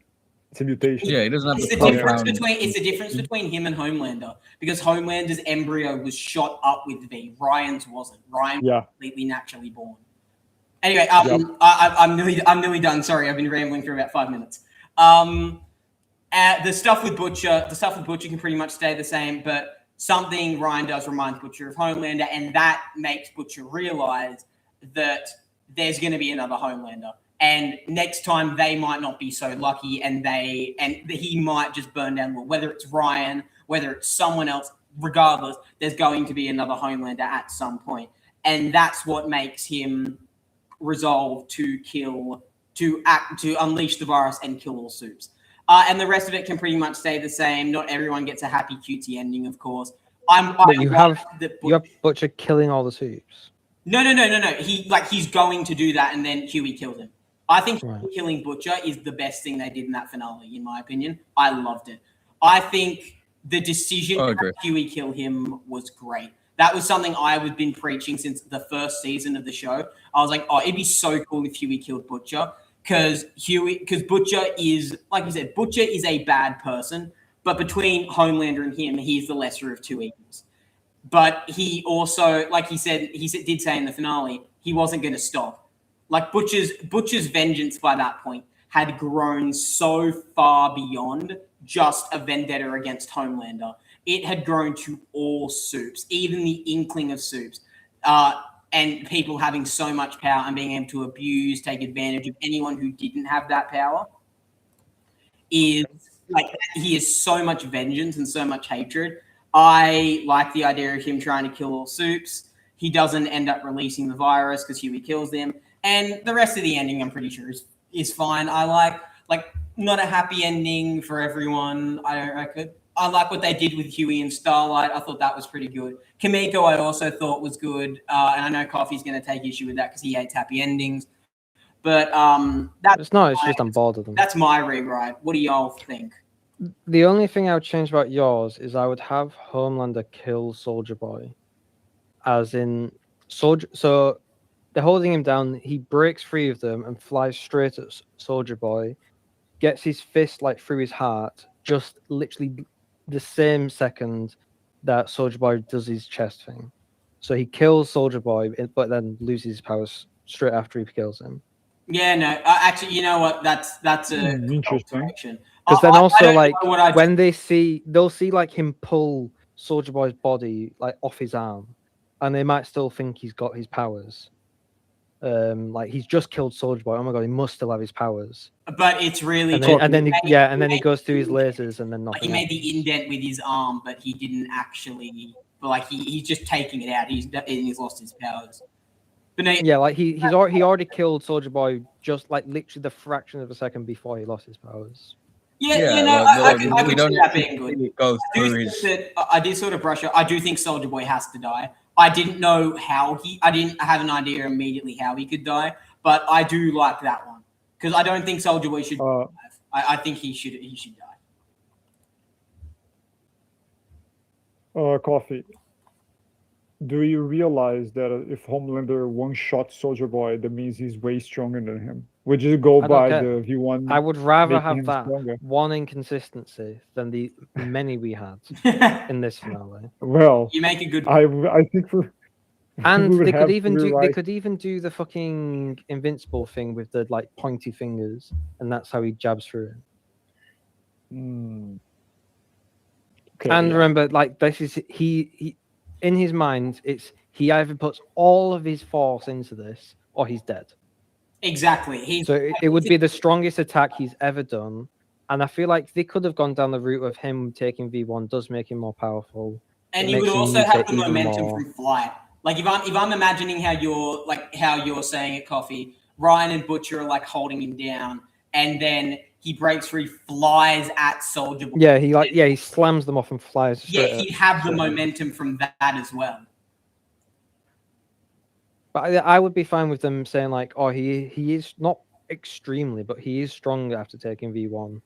It's a mutation. Yeah, he doesn't have it's the difference between him and Homelander, because Homelander's embryo was shot up with V. Ryan's wasn't. Ryan was completely naturally born. Anyway, I'm nearly done. Sorry, I've been rambling for about 5 minutes. The stuff with Butcher can pretty much stay the same, but something Ryan does reminds Butcher of Homelander, and that makes Butcher realize that there's going to be another Homelander. And next time they might not be so lucky, and he might just burn down the world. Whether it's Ryan, whether it's someone else, regardless, there's going to be another Homelander at some point. And that's what makes him resolve to unleash the virus and kill all soups. And the rest of it can pretty much stay the same. Not everyone gets a happy cutesy ending, of course. You have Butcher killing all the soups. No. He's going to do that, and then Huey kills him. I think killing Butcher is the best thing they did in that finale, in my opinion. I loved it. I think the decision to have Huey kill him was great. That was something I've been preaching since the first season of the show. I was like, it'd be so cool if Huey killed Butcher, because Butcher is, like you said, Butcher is a bad person, but between Homelander and him, he's the lesser of two evils. But he also, like he did say in the finale, he wasn't going to stop. Like Butcher's vengeance by that point had grown so far beyond just a vendetta against Homelander. It had grown to all soups, even the inkling of soups, and people having so much power and being able to abuse, take advantage of anyone who didn't have that power. He has so much vengeance and so much hatred. I like the idea of him trying to kill all soups. He doesn't end up releasing the virus because Huey kills them. And the rest of the ending, I'm pretty sure, is fine. I like not a happy ending for everyone. I don't reckon. I like what they did with Huey and Starlight. I thought that was pretty good. Kimiko, I also thought was good, and I know Coffee's going to take issue with that because he hates happy endings. But It's not. It's just I'm bored of them. that's my rewrite. What do y'all think? The only thing I would change about yours is I would have Homelander kill Soldier Boy, as in Soldier. So they're holding him down. He breaks free of them and flies straight at Soldier Boy, gets his fist like through his heart, just literally the same second that Soldier Boy does his chest thing. So he kills Soldier Boy, but then loses his powers straight after he kills him. Yeah, no. Actually, you know what? That's a Interesting. correction. Because then I also don't like know what I when they'll see like him pull Soldier Boy's body like off his arm, and they might still think he's got his powers. Like he's just killed Soldier Boy. Oh my god, he must still have his powers. But it's really And then he goes through his lasers and then like nothing. he made the indent with his arm, but he didn't actually. But like he's just taking it out. He's lost his powers. But no, Yeah, like he already killed Soldier Boy just like literally the fraction of a second before he lost his powers. yeah, no, like, I we could don't see that being good. go I do through think his. that I did sort of brush up. I do think Soldier Boy has to die. I didn't know how I didn't have an idea immediately how he could die, but I do like that one because I don't think Soldier Boy should. I think he should die. Coffee. Do you realize that if Homelander one-shot Soldier Boy, that means he's way stronger than him? Would you go I don't by care. the V1? I would rather making have him that stronger? one inconsistency than the many we had in this finale. Well, You make a good. I think And we would they could have even to do rewrite- the fucking invincible thing with the like pointy fingers, and that's how he jabs through it. Hmm. Okay, And yeah. remember, like this is he in his mind, it's he either puts all of his force into this or he's dead. Exactly. So it would be the strongest attack he's ever done. And I feel like they could have gone down the route of him taking V1 does make him more powerful. And It you would makes him also use have it the even momentum more. from flight. Like if I'm imagining how you're saying it, Coffee, Ryan and Butcher are like holding him down, and then he breaks free, flies at Soldier Boy. Yeah, he slams them off and flies straight Yeah, up. he'd have the momentum from that as well. But I would be fine with them saying like, oh, he is not extremely, but he is stronger after taking V1.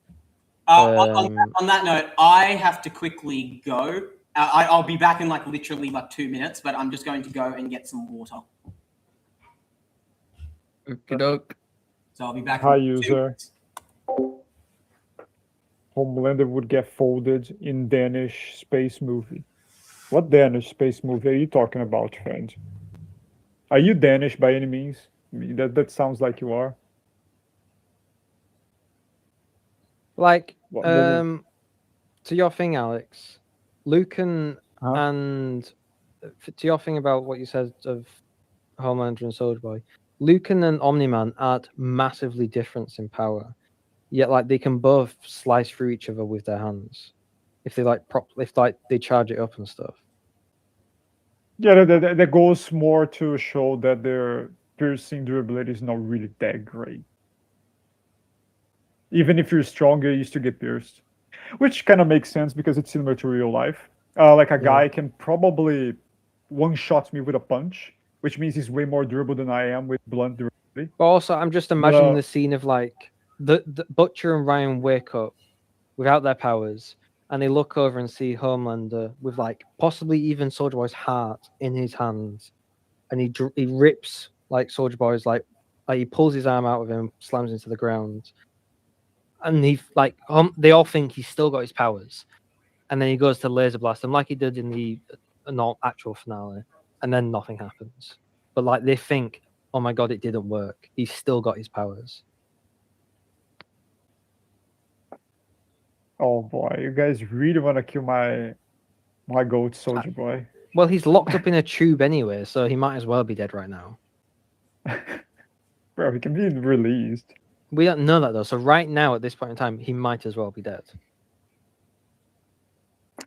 On that note, I have to quickly go. I'll be back in like literally like 2 minutes, but I'm just going to go and get some water. Okey-doke. So I'll be back. Hi, in 2 user. minutes. Homelander would get folded in Danish space movie. What Danish space movie are you talking about, friend? Are you Danish by any means? I mean, that sounds like you are. Like, What, to your thing, Alex, Lucan Huh? and to your thing about what you said of Homelander and Soldier Boy, Lucan and Omni-Man aren't massively different in power. Yet, like, they can both slice through each other with their hands if they they charge it up and stuff. Yeah, that goes more to show that their piercing durability is not really that great. Even if you're stronger, you still get pierced, which kind of makes sense because it's similar to real life. Like a guy can probably one-shot me with a punch, which means he's way more durable than I am with blunt durability. But also, I'm just imagining the scene of like the Butcher and Ryan wake up without their powers, and they look over and see Homelander with like possibly even Soldier Boy's heart in his hands, and he rips like Soldier Boy's like he pulls his arm out of him, slams into the ground, and they all think he's still got his powers, and then he goes to laser blast them like he did in the actual finale, and then nothing happens. But like they think, oh my god, it didn't work. He's still got his powers. Oh boy, you guys really want to kill my goat, Soldier Boy. Well, he's locked up in a tube anyway, so he might as well be dead right now. Bro, he can be released. We don't know that though. So right now, at this point in time, he might as well be dead.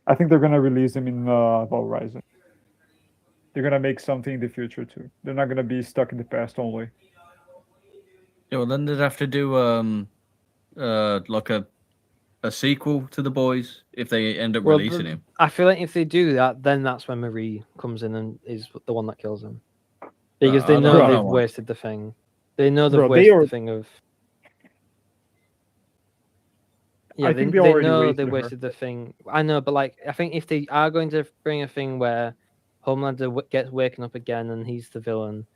I think they're gonna release him in Rising. They're gonna make something in the future too. They're not gonna be stuck in the past only. Yeah, well, then they'd have to do like a sequel to The Boys if they end up releasing him. I feel like if they do that, then that's when Marie comes in and is the one that kills him. Because they I know don't they've know. wasted the thing. They know they've Bro, wasted the thing of. Yeah, I they think they already know wasted they her. wasted the thing. I know, but like, I think if they are going to bring a thing where Homelander gets waken up again and he's the villain,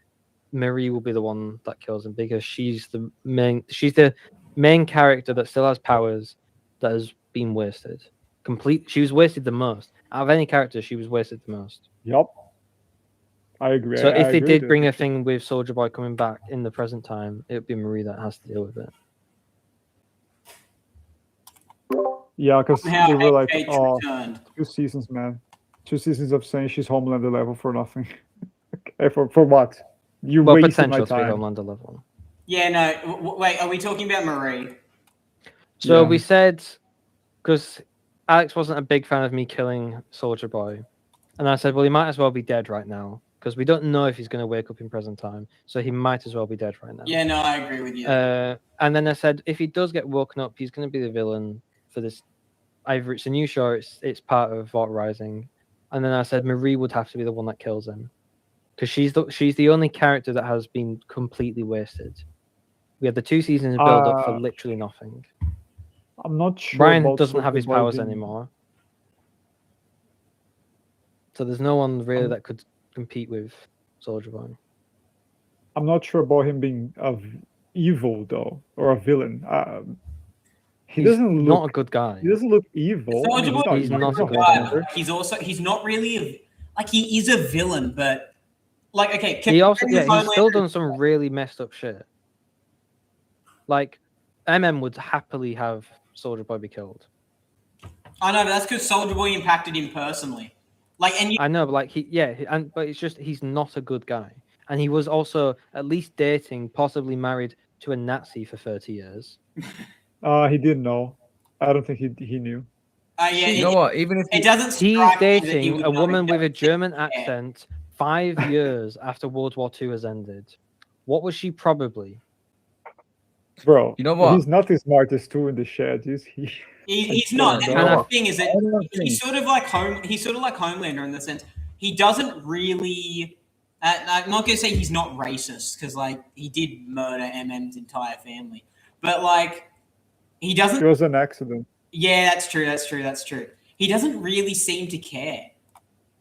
Marie will be the one that kills him because she's the main character that still has powers that has been wasted. She was wasted the most. Out of any character, she was wasted the most. Yup. I agree. So I if they agree did with bring that. a thing with Soldier Boy coming back in the present time, it would be Marie that has to deal with it. Yeah, because Somehow they were like, H oh, returned. 2 seasons, man. 2 seasons of saying she's Homelander level for nothing. Okay, for what? You Well, wasted my potential to be time. Homelander level. Yeah, no. Wait, are we talking about Marie? So Yeah. we said, because Alex wasn't a big fan of me killing Soldier Boy, and I said, well, he might as well be dead right now because we don't know if he's going to wake up in present time, so he might as well be dead right now. Yeah, no, I agree with you. And then I said, if he does get woken up, he's going to be the villain for this. Either it's a new show, it's part of Vault Rising, and then I said Marie would have to be the one that kills him because she's the only character that has been completely wasted. We had the 2 seasons of build up for literally nothing. I'm not sure. Brian about doesn't have Soldier his Boy powers being- anymore, so there's no one really that could compete with Soldier Boy. I'm not sure about him being evil though, or a villain. He He's doesn't not a look. good guy. He doesn't look evil. I Soldier mean, Boy he's not a a good Homelander. guy. He's not really he is a villain, but like okay. He's still done some really messed up shit. Like, would happily have Soldier Boy be killed. I know, but that's because Soldier Boy impacted him personally. Like, and I know, but like but it's just he's not a good guy, and he was also at least dating, possibly married to a Nazi for 30 years. He didn't know. I don't think he knew. yeah, You know what? Even if it doesn't. He's strike me that he dating would a know woman that with a he German doesn't care. accent 5 years after World War II has ended. What was she probably? Bro, You know what? He's not the smartest tool in the shed, is he? He's not. don't And know. the thing is that I don't he's think- sort of like Homelander in the sense he doesn't really. I'm not gonna say he's not racist because like he did murder MM's entire family, but like he doesn't. It was an accident. Yeah, that's true. He doesn't really seem to care.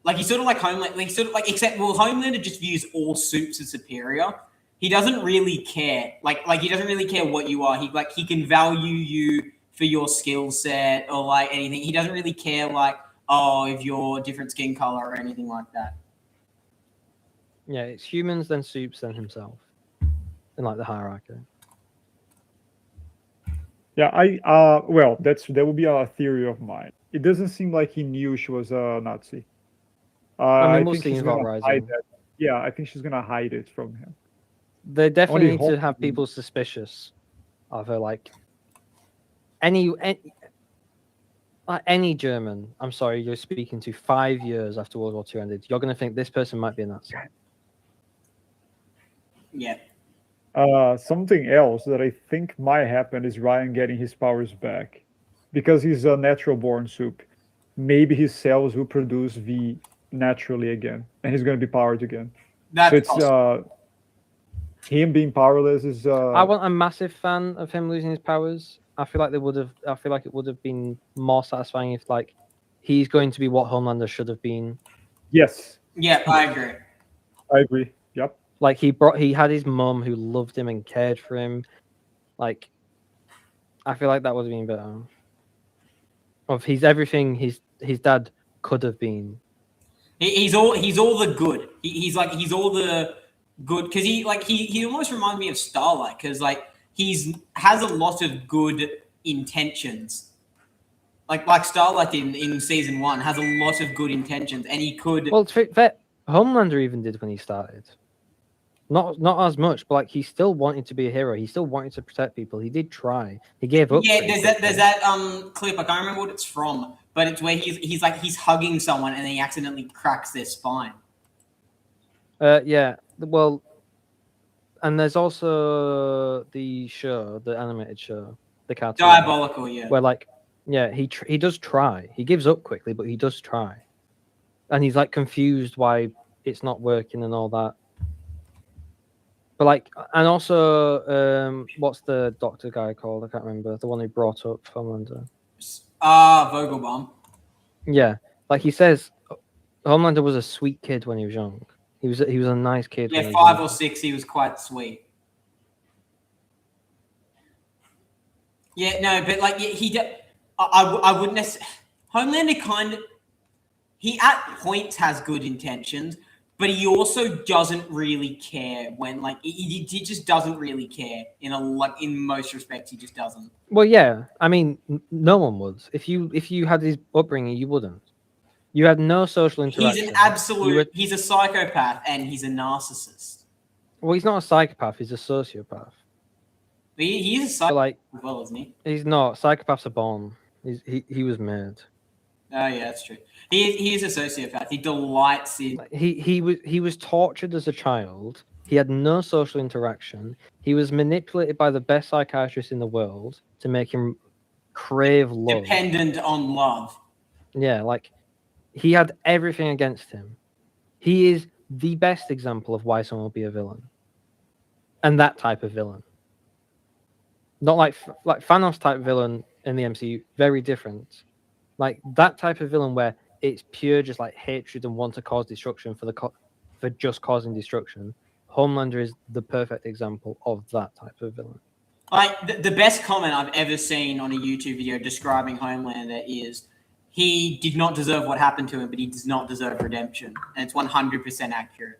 Like he's sort of like Homelander. Like sort of like except Homelander just views all supes as superior. He doesn't really care. Like he doesn't really care what you are. He can value you for your skill set or like anything. He doesn't really care like if you're different skin color or anything like that. Yeah, it's humans, then supes, then himself, in like the hierarchy. Yeah, well, that would be a theory of mine. It doesn't seem like he knew she was a Nazi. I mean, we'll think see she's in gonna Vault hide Rising. that. Yeah, I think she's gonna hide it from him. They definitely Only need to hope- have people suspicious of her. Like any German. I'm sorry, you're speaking to 5 years after World War II ended. You're going to think this person might be a Nazi. Yeah. Something else that I think might happen is Ryan getting his powers back, because he's a natural born soup. Maybe his cells will produce V naturally again, and he's going to be powered again. That's So it's possible. him being powerless is. I wasn't a massive fan of him losing his powers. I feel like it would have been more satisfying if like he's going to be what Homelander should have been. Yes, Yeah, I agree. I agree. Yep. Like he had his mum who loved him and cared for him. Like I feel like that would have been better. Of he's everything his dad could have been. He's all the good. He's all the good because he almost reminds me of Starlight because like has a lot of good intentions. Like Starlight in season 1 has a lot of good intentions, and he could. Well, Homelander even did when he started. Not as much, but like he still wanted to be a hero. He still wanted to protect people. He did try. He gave up. Yeah, pretty there's that clip. I can't remember what it's from, but it's where he's hugging someone and then he accidentally cracks their spine. Yeah. Well, And there's also the show, the animated show, the cartoon, Diabolical, yeah. where like, yeah, he does try. He gives up quickly, but he does try, and he's like confused why it's not working and all that. But like, and also, what's the doctor guy called? I can't remember. The one who brought up Homelander. Vogelbaum. Yeah, like he says, Homelander was a sweet kid when he was young. He was a nice kid. Yeah, when he was 5 young. or 6, he was quite sweet. Yeah, no, but like I wouldn't necessarily. Homelander kind of, he at points has good intentions, but he also doesn't really care when like he just doesn't really care in most respects. He just doesn't. Well, yeah, I mean, no one would. If you had his upbringing, you wouldn't. You had no social interaction. He's an absolute. He's a psychopath and he's a narcissist. Well, he's not a psychopath. He's a sociopath. He is a psychopath like, as well, isn't he? He's not. Psychopaths are born. He was made. Oh yeah, that's true. He is a sociopath. He delights in. He was tortured as a child. He had no social interaction. He was manipulated by the best psychiatrist in the world to make him crave love. Dependent on love. Yeah, like he had everything against him. He is the best example of why someone will be a villain. And that type of villain. Not like Thanos type villain in the MCU, very different. Like that type of villain where it's pure just like hatred and want to cause destruction for just causing destruction. Homelander is the perfect example of that type of villain. Like the best comment I've ever seen on a YouTube video describing Homelander is he did not deserve what happened to him, but he does not deserve redemption, and it's 100% accurate.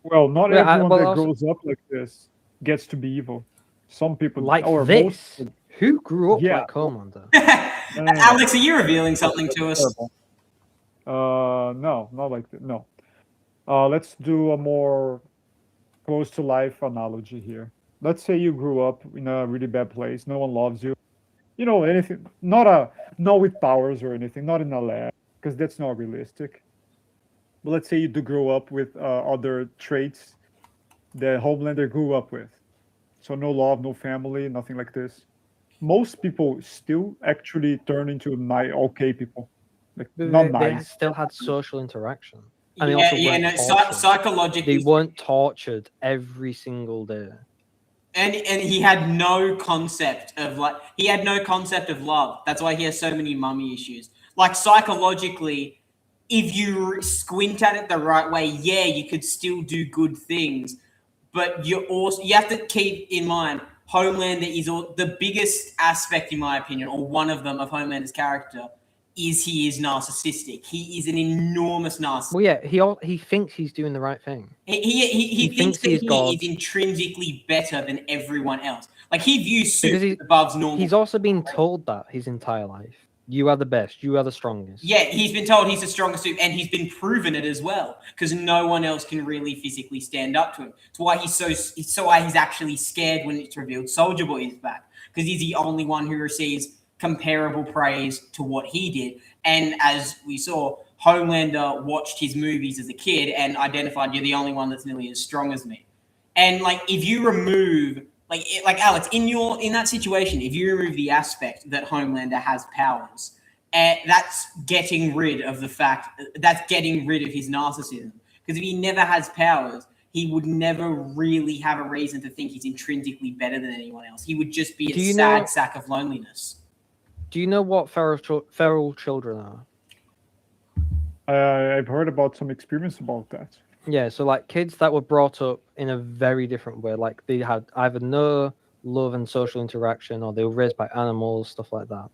Well, not everyone that grows up like this gets to be evil. Some people like or this. Most, who grew up like Homelander? Alex, are you revealing something to us? No, not like that. No. Let's do a more close to life analogy here. Let's say you grew up in a really bad place. No one loves you. You know, anything, not with powers or anything, not in a lab, because that's not realistic. But let's say you do grow up with other traits that Homelander grew up with. So no love, no family, nothing like this. Most people still actually turn into okay people. Like, not nice. They still had social interaction. And psychologically, they weren't tortured every single day. And he had no concept of love. That's why he has so many mummy issues. Like psychologically, if you squint at it the right way, yeah, you could still do good things. But you have to keep in mind Homelander is the biggest aspect, in my opinion, or one of them of Homelander's character is he is narcissistic. He is an enormous narcissist. Well, yeah, he thinks he's doing the right thing. He thinks that he is intrinsically better than everyone else. Like he views super above normal. He's also been told that his entire life. You are the best. You are the strongest. Yeah, he's been told he's the strongest, and he's been proven it as well. Because no one else can really physically stand up to him. It's why he's actually scared when it's revealed Soldier Boy is back. Because he's the only one who receives comparable praise to what he did. And as we saw, Homelander watched his movies as a kid and identified you're the only one that's nearly as strong as me. And like if you remove like Alex, in that situation, if you remove the aspect that Homelander has powers, that's getting rid of his narcissism. Because if he never has powers, he would never really have a reason to think he's intrinsically better than anyone else. He would just be a sad sack of loneliness. Do you know what feral children are? I've heard about some experience about that. Yeah, so like kids that were brought up in a very different way, like they had either no love and social interaction, or they were raised by animals, stuff like that.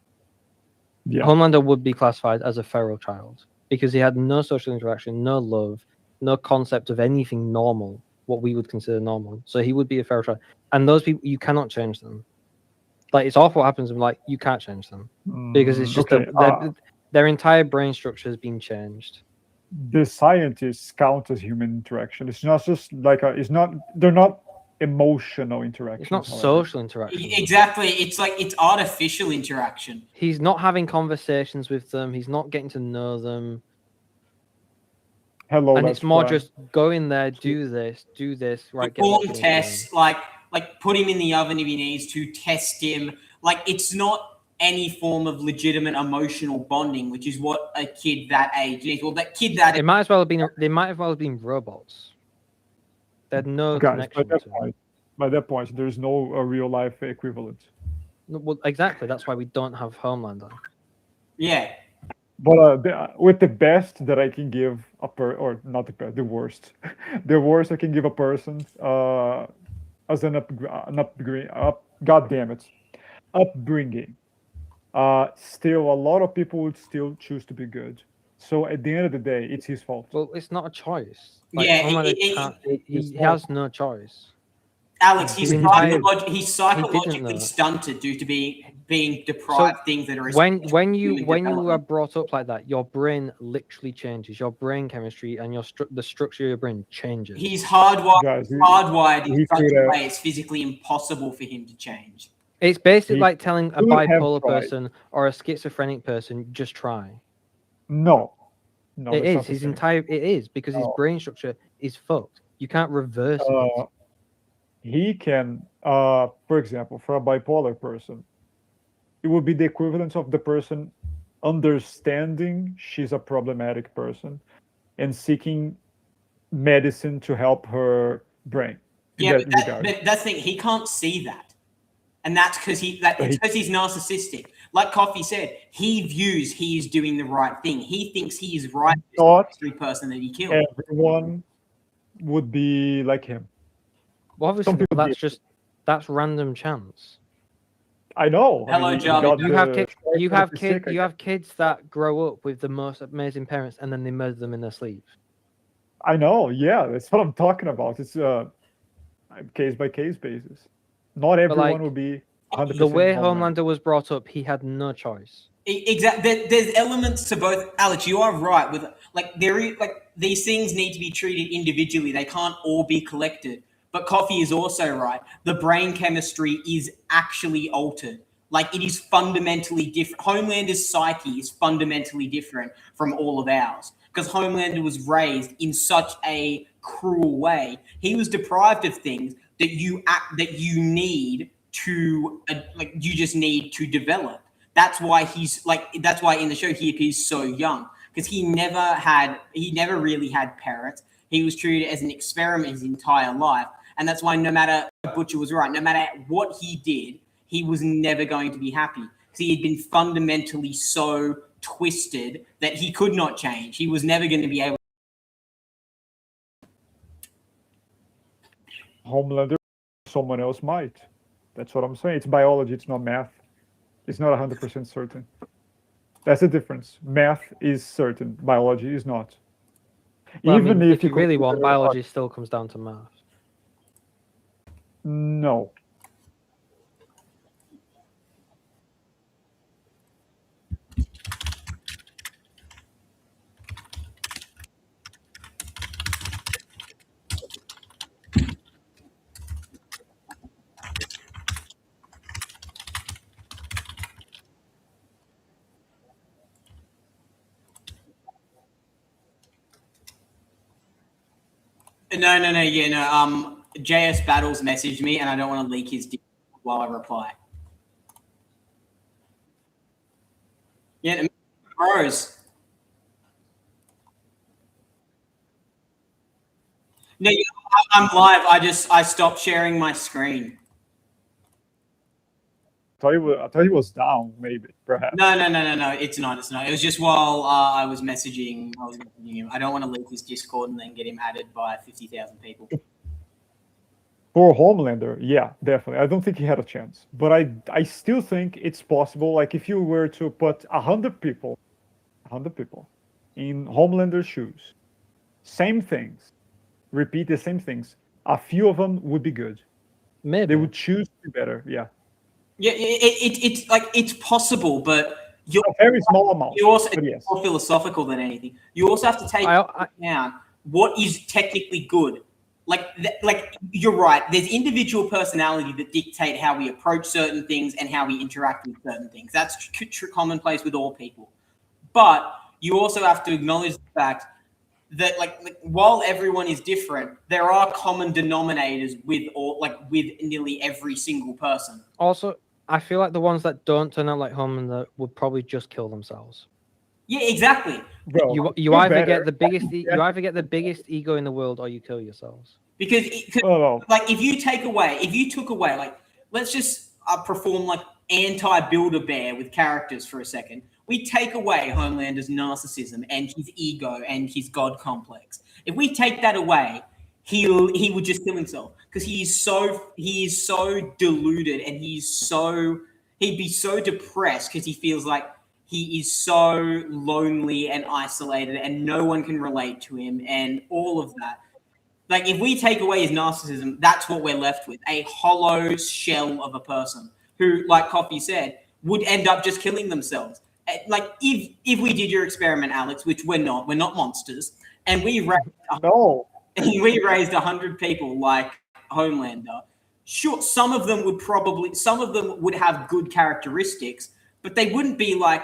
Yeah. Homelander would be classified as a feral child because he had no social interaction, no love, no concept of anything normal, what we would consider normal. So he would be a feral child. And those people, you cannot change them. Like, it's awful what happens to them, like, you can't change them. Because it's just their entire brain structure has been changed. The scientists count as human interaction. It's not just like they're not emotional interaction. It's not social interaction. Exactly. It's artificial interaction. He's not having conversations with them. He's not getting to know them. Hello, And let's it's more play. just go in there, do this, right? Get Perform back to the tests, game. like put him in the oven if he needs to, test him. Like it's not any form of legitimate emotional bonding, which is what a kid that age needs. Well, that kid that They might as well have been. They might as well have been robots. They had no Guys, connection to it. by that point, there's no real life equivalent. No, well, exactly. That's why we don't have Homelander. yeah. But with the best that I can give or not the best, the worst, the worst I can give a person as an upbringing, God damn it, upbringing. Still, a lot of people would still choose to be good. So at the end of the day, it's his fault. Well, it's not a choice. Like, Yeah, Homelander he has no choice. Alex, he's His psychologically know. stunted due to being deprived things that are when you development. are brought up like that, your brain literally changes. Your brain chemistry and the structure of your brain changes. He's hardwired. Guys, Hardwired in such could a have- way it's physically impossible for him to change. It's basically He like telling a could have bipolar tried. person or a schizophrenic person, just try. No, It it's not is the his same. entire. It is because his No. brain structure is fucked. You can't reverse it. He can, for example, for a bipolar person, it would be the equivalent of the person understanding she's a problematic person and seeking medicine to help her brain. in Yeah, that but, regard. but that's the thing. He can't see that, and that's because he's narcissistic. Like Coffee said, he views he is doing the right thing. He thinks he is right. Not Every person that he killed. everyone would be like him. Well, obviously, Some people that's random chance. I know. Hello, he Jarvis. got You have the kids. strike You from have the kids. stick, I You guess. have kids that grow up with the most amazing parents, and then they murder them in their sleep. I know. Yeah, that's what I'm talking about. It's case by case basis. Not everyone like, will be 100%. The way Homelander. Homelander was brought up, he had no choice. Exactly. There's elements to both. Alex, you are right. With these things need to be treated individually. They can't all be collected. But Coffee is also right. The brain chemistry is actually altered. Like it is fundamentally different. Homelander's psyche is fundamentally different from all of ours because Homelander was raised in such a cruel way. He was deprived of things that you need to you just need to develop. That's why that's why in the show he appears so young because he never really had parents. He was treated as an experiment his entire life. And that's why no matter Butcher was right, no matter what he did, he was never going to be happy because he had been fundamentally so twisted that he could not change. He was never going to be able. Homelander, someone else might. That's what I'm saying. It's biology. It's not math. It's not 100% certain. That's the difference. Math is certain. Biology is not. Well, Even if you really want, consider- biology still comes down to math. No. No. JS Battles messaged me, and I don't want to leak his while I reply. Yeah, bros. No, I'm live. I stopped sharing my screen. I thought he was down, maybe, perhaps. No. It's not. It was just while I was messaging him. I don't want to leak his Discord and then get him added by 50,000 people. For Homelander, yeah, definitely. I don't think he had a chance. But I still think it's possible. Like, if you were to put 100 people in Homelander's shoes, same things, repeat the same things, a few of them would be good. Maybe. They would choose to be better, yeah. Yeah, it's possible, but you're A very small amount. you also but it's yes. more philosophical than anything. You also have to take into account what is technically good. Like you're right. There's individual personality that dictate how we approach certain things and how we interact with certain things. That's commonplace with all people. But you also have to acknowledge the fact that like while everyone is different, there are common denominators with nearly every single person. Also, I feel like the ones that don't turn out like Homelander would probably just kill themselves. Yeah, exactly. Well, You either better. get the biggest Yeah. you either get the biggest ego in the world or you kill yourselves. Because Oh, like if you took away like let's just perform like anti-Build-A-Bear with characters for a second. We take away Homelander's narcissism and his ego and his god complex. If we take that away, he would just kill himself because he is so deluded and he'd be so depressed because he feels like he is so lonely and isolated and no one can relate to him and all of that. Like if we take away his narcissism, that's what we're left with, a hollow shell of a person who, like Coffee said, would end up just killing themselves. Like if we did your experiment, Alex, which we're not monsters, and we raised no. 100 people like Homelander. Sure, some of them would have good characteristics, but they wouldn't be like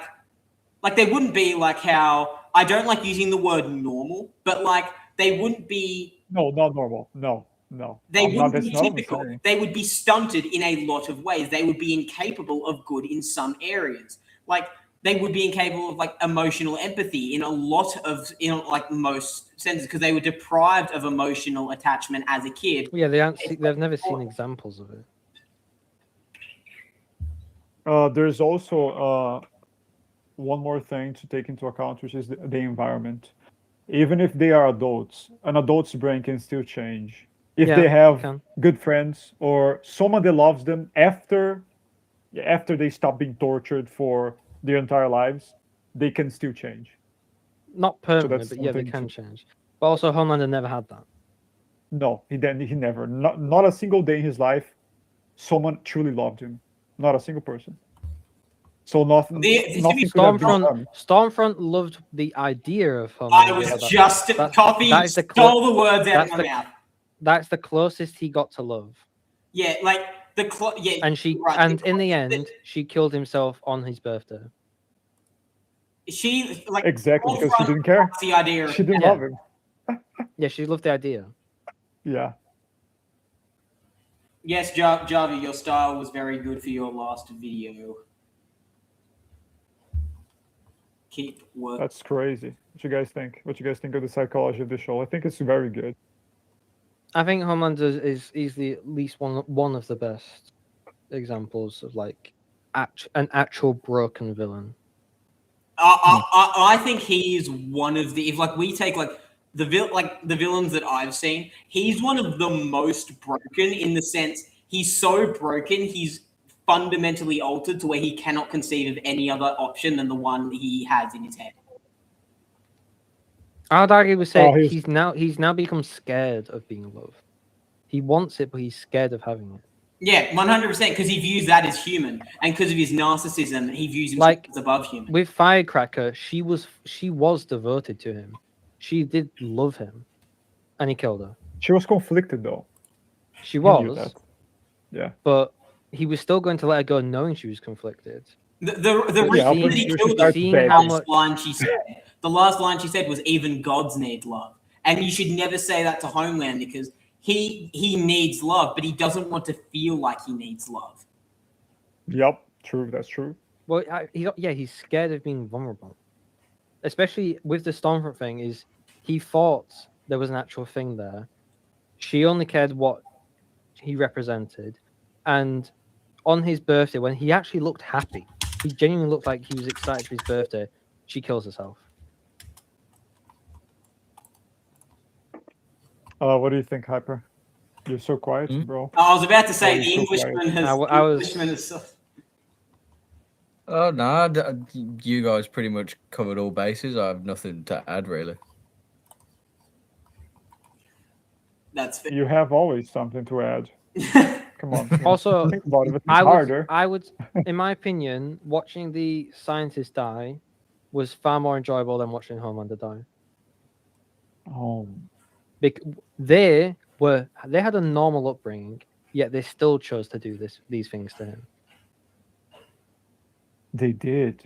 how I don't like using the word normal, but like they wouldn't be. No, not normal. No. They wouldn't that's be not what I'm typical. saying. They would be stunted in a lot of ways. They would be incapable of good in some areas. Like they would be incapable of like emotional empathy in like most senses because they were deprived of emotional attachment as a kid. Yeah, they've never seen examples of it. There's also one more thing to take into account, which is the environment. Even if they are adults, an adult's brain can still change. If Yeah, they it have can. good friends or someone that loves them after they stop being tortured for their entire lives, they can still change. Not permanently, that's but yeah, they something can to- change. But also, Homelander never had that. No, he never, not a single day in his life, someone truly loved him. Not a single person. So nothing could have been done. Stormfront loved the idea of Homelander. I was just Coffee that is the stole the words out of that's my mouth. That's the closest he got to love. Yeah, like And in the end, she killed himself on his birthday. She like Exactly, because she didn't care. The idea. She didn't love him. Yeah, she loved the idea. Yeah. Yes, Javi, your style was very good for your last video. Keep working. That's crazy. What you guys think? What you guys think of the psychology of the show? I think it's very good. I think Homelander is easily at least one of the best examples of like an actual broken villain. I think he is one of the, if like we take like the villains that I've seen, he's one of the most broken in the sense he's so broken he's fundamentally altered to where he cannot conceive of any other option than the one he has in his head. I'd argue would say he's he's now become scared of being loved. He wants it, but he's scared of having it. Yeah, 100%, because he views that as human, and because of his narcissism, he views himself as above human. With Firecracker, she was devoted to him. She did love him, and he killed her. She was conflicted though. She He knew was, that. Yeah. but he was still going to let her go, knowing she was conflicted. The reason that he killed her, seeing how much the last line she said was, "Even gods need love," and you should never say that to Homelander because he needs love, but he doesn't want to feel like he needs love. Yep, true. That's true. Well, he's scared of being vulnerable, especially with the Stormfront thing. Is he thought there was an actual thing there? She only cared what he represented, and on his birthday, when he actually looked happy, he genuinely looked like he was excited for his birthday. She kills herself. What do you think, Hyper? You're so quiet, bro. I was about to say Oh, the you're so Englishman quiet. has. Oh no, you guys pretty much covered all bases. I have nothing to add really. That's fair. You have always something to add. Come on. Also, think about it. It's I harder. would, in my opinion, watching the scientist die was far more enjoyable than watching Homelander die. Oh, They had a normal upbringing, yet they still chose to do these things to him. they did.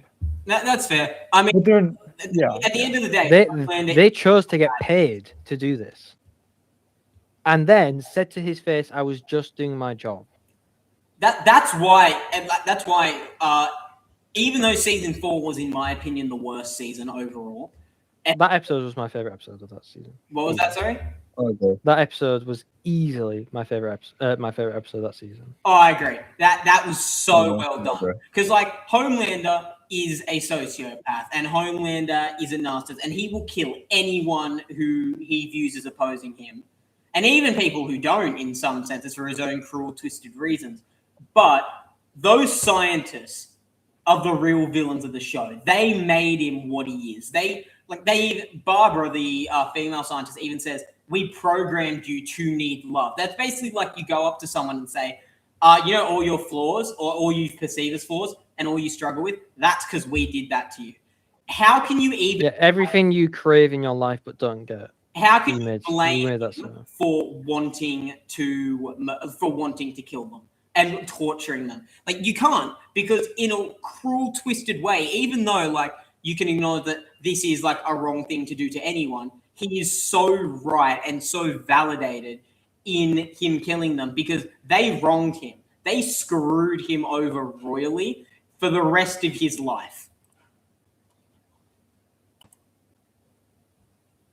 That's fair. I mean, But Yeah. At the end of the day, They chose to get paid to do this, and then said to his face, "I was just doing my job." That's why. And that's why. Even though season 4 was, in my opinion, the worst season overall. That episode was my favorite episode of that season. What was that? Sorry. Okay. That episode was easily my favorite episode of that season. Oh, I agree. That was so Yeah, well I done. agree. Because like Homelander is a sociopath, and Homelander is a narcissist, and he will kill anyone who he views as opposing him, and even people who don't, in some senses, for his own cruel, twisted reasons. But those scientists are the real villains of the show. They made him what he is. Barbara, the female scientist, even says, "We programmed you to need love." That's basically like you go up to someone and say, you know, all your flaws or all you perceive as flaws and all you struggle with, that's because we did that to you. How can you even... Yeah, everything you crave in your life but don't get. How can you we blame made that them so. for wanting to kill them and torturing them? Like, you can't, because in a cruel, twisted way, even though like you can acknowledge that this is like a wrong thing to do to anyone, he is so right and so validated in him killing them because they wronged him. They screwed him over royally for the rest of his life.